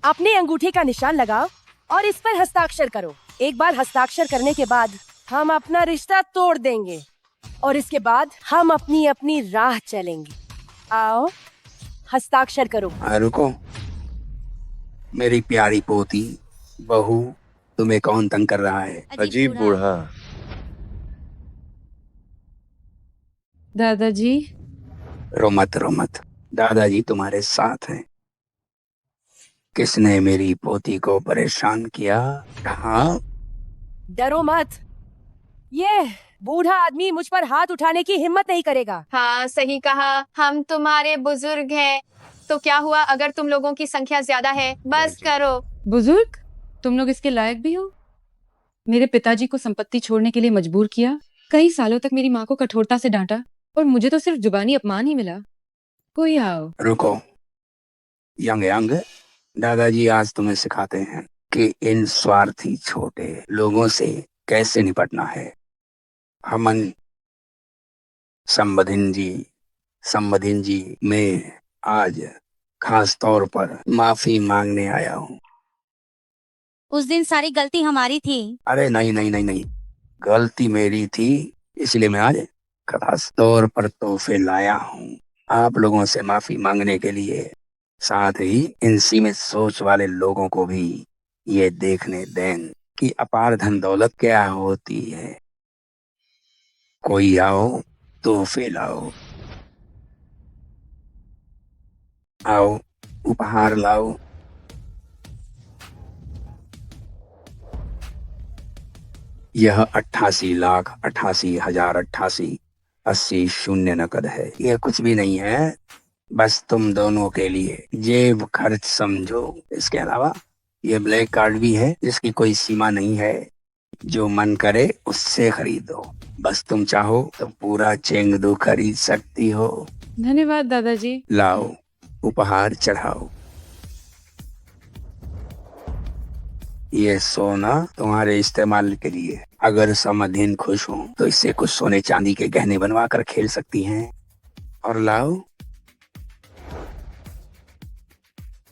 अपने अंगूठे का निशान लगाओ और इस पर हस्ताक्षर करो। एक बार हस्ताक्षर करने के बाद हम अपना रिश्ता तोड़ देंगे और इसके बाद हम अपनी अपनी राह चलेंगे। आओ, हस्ताक्षर करो। रुको, मेरी प्यारी पोती, बहू, तुम्हें कौन तंग कर रहा है? अजीब बूढ़ा। दादाजी, रो मत, दादाजी तुम्हारे साथ हैं। किसने मेरी पोती को परेशान किया? हाँ, डरो मत, ये बूढ़ा आदमी मुझ पर हाथ उठाने की हिम्मत नहीं करेगा। हाँ, सही कहा, हम तुम्हारे बुजुर्ग हैं। तो क्या हुआ अगर तुम लोगों की संख्या ज्यादा है? बस करो। बुजुर्ग, तुम लोग इसके लायक भी हो? मेरे पिताजी को संपत्ति छोड़ने के लिए मजबूर किया, कई सालों तक मेरी माँ को कठोरता से डांटा और मुझे तो सिर्फ जुबानी अपमान ही मिला। कोई आओ। रुको, यंग, दादाजी आज तुम्हें सिखाते हैं कि इन स्वार्थी छोटे लोगों से कैसे निपटना है। हमन संबधिन जी, मैं आज खास तौर पर माफी मांगने आया हूँ। उस दिन सारी गलती हमारी थी। अरे नहीं, गलती मेरी थी, इसलिए मैं आज खास तौर पर तोहफे लाया हूँ आप लोगों से माफी मांगने के लिए। साथ ही इन सीमित सोच वाले लोगों को भी ये देखने दें कि अपार धन दौलत क्या होती है। कोई आओ, तोहफे लाओ, आओ, उपहार लाओ। यह 88,88,88,80 शून्य नकद है। यह कुछ भी नहीं है, बस तुम दोनों के लिए जेब खर्च समझो। इसके अलावा ये ब्लैक कार्ड भी है जिसकी कोई सीमा नहीं है, जो मन करे उससे खरीदो। बस तुम चाहो तो पूरा चेंगदू खरीद सकती हो। धन्यवाद दादाजी। लाओ, उपहार चढ़ाओ। ये सोना तुम्हारे इस्तेमाल के लिए। अगर समधिन खुश हो तो इससे कुछ सोने चांदी के गहने बनवा कर खेल सकती हैं। और लाओ,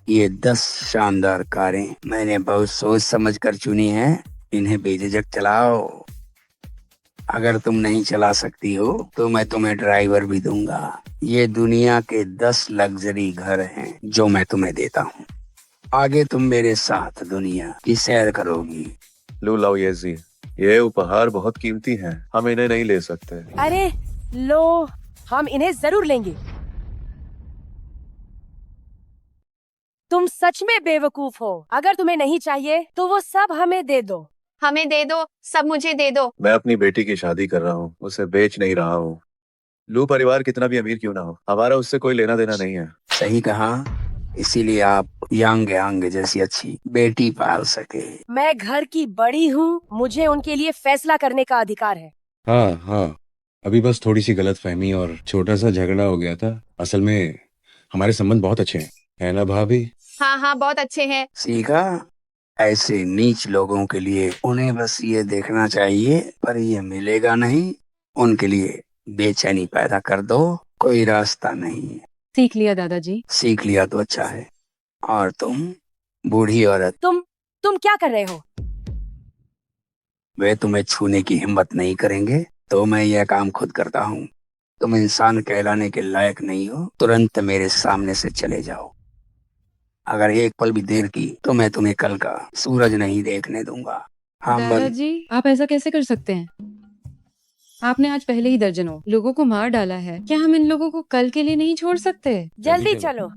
ये 10 शानदार कारें मैंने बहुत सोच समझ कर चुनी हैं। इन्हें बेझिझक चलाओ। अगर तुम नहीं चला सकती हो तो मैं तुम्हें ड्राइवर भी दूंगा। ये दुनिया के 10 लग्जरी घर हैं जो मैं तुम्हें देता हूँ। आगे तुम मेरे साथ दुनिया की सैर करोगी। लू लाओयेजी, ये उपहार बहुत कीमती हैं, हम इन्हें नहीं ले सकते। अरे लो, हम इन्हें जरूर लेंगे। तुम सच में बेवकूफ हो। अगर तुम्हें नहीं चाहिए तो वो सब हमें दे दो। हमें दे दो, सब मुझे दे दो। मैं अपनी बेटी की शादी कर रहा हूँ, उसे बेच नहीं रहा हूँ। लू परिवार कितना भी अमीर क्यों ना हो, हमारा उससे कोई लेना देना नहीं है। सही कहा, इसीलिए आप यांग जैसी अच्छी बेटी पाल सके। मैं घर की बड़ी हूँ, मुझे उनके लिए फैसला करने का अधिकार है। हाँ, अभी बस थोड़ी सी गलतफहमी और छोटा सा झगड़ा हो गया था। असल में हमारे संबंध बहुत अच्छे हैं, है ना भाभी? हाँ, बहुत अच्छे हैं। सीखा, ऐसे नीच लोगों के लिए उन्हें बस ये देखना चाहिए, पर ये मिलेगा नहीं। उनके लिए बेचैनी पैदा कर दो, कोई रास्ता नहीं है। सीख लिया दादाजी। सीख लिया तो अच्छा है। और तुम बूढ़ी औरत, तुम क्या कर रहे हो? वे तुम्हें छूने की हिम्मत नहीं करेंगे तो मैं यह काम खुद करता हूँ। तुम इंसान कहलाने के लायक नहीं हो, तुरंत मेरे सामने से चले जाओ। अगर एक पल भी देर की तो मैं तुम्हें कल का सूरज नहीं देखने दूंगा। दादाजी, आप ऐसा कैसे कर सकते हैं? आपने आज पहले ही दर्जनों लोगों को मार डाला है। क्या हम इन लोगों को कल के लिए नहीं छोड़ सकते? जल्दी चलो।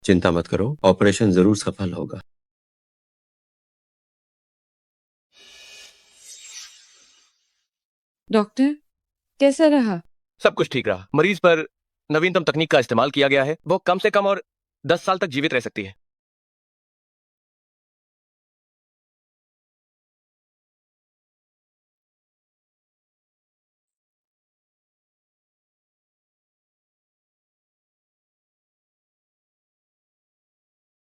चिंता मत करो, ऑपरेशन जरूर सफल होगा। डॉक्टर कैसा रहा? सब कुछ ठीक रहा। मरीज पर नवीनतम तकनीक का इस्तेमाल किया गया है। वो कम से कम और 10 साल तक जीवित रह सकती है।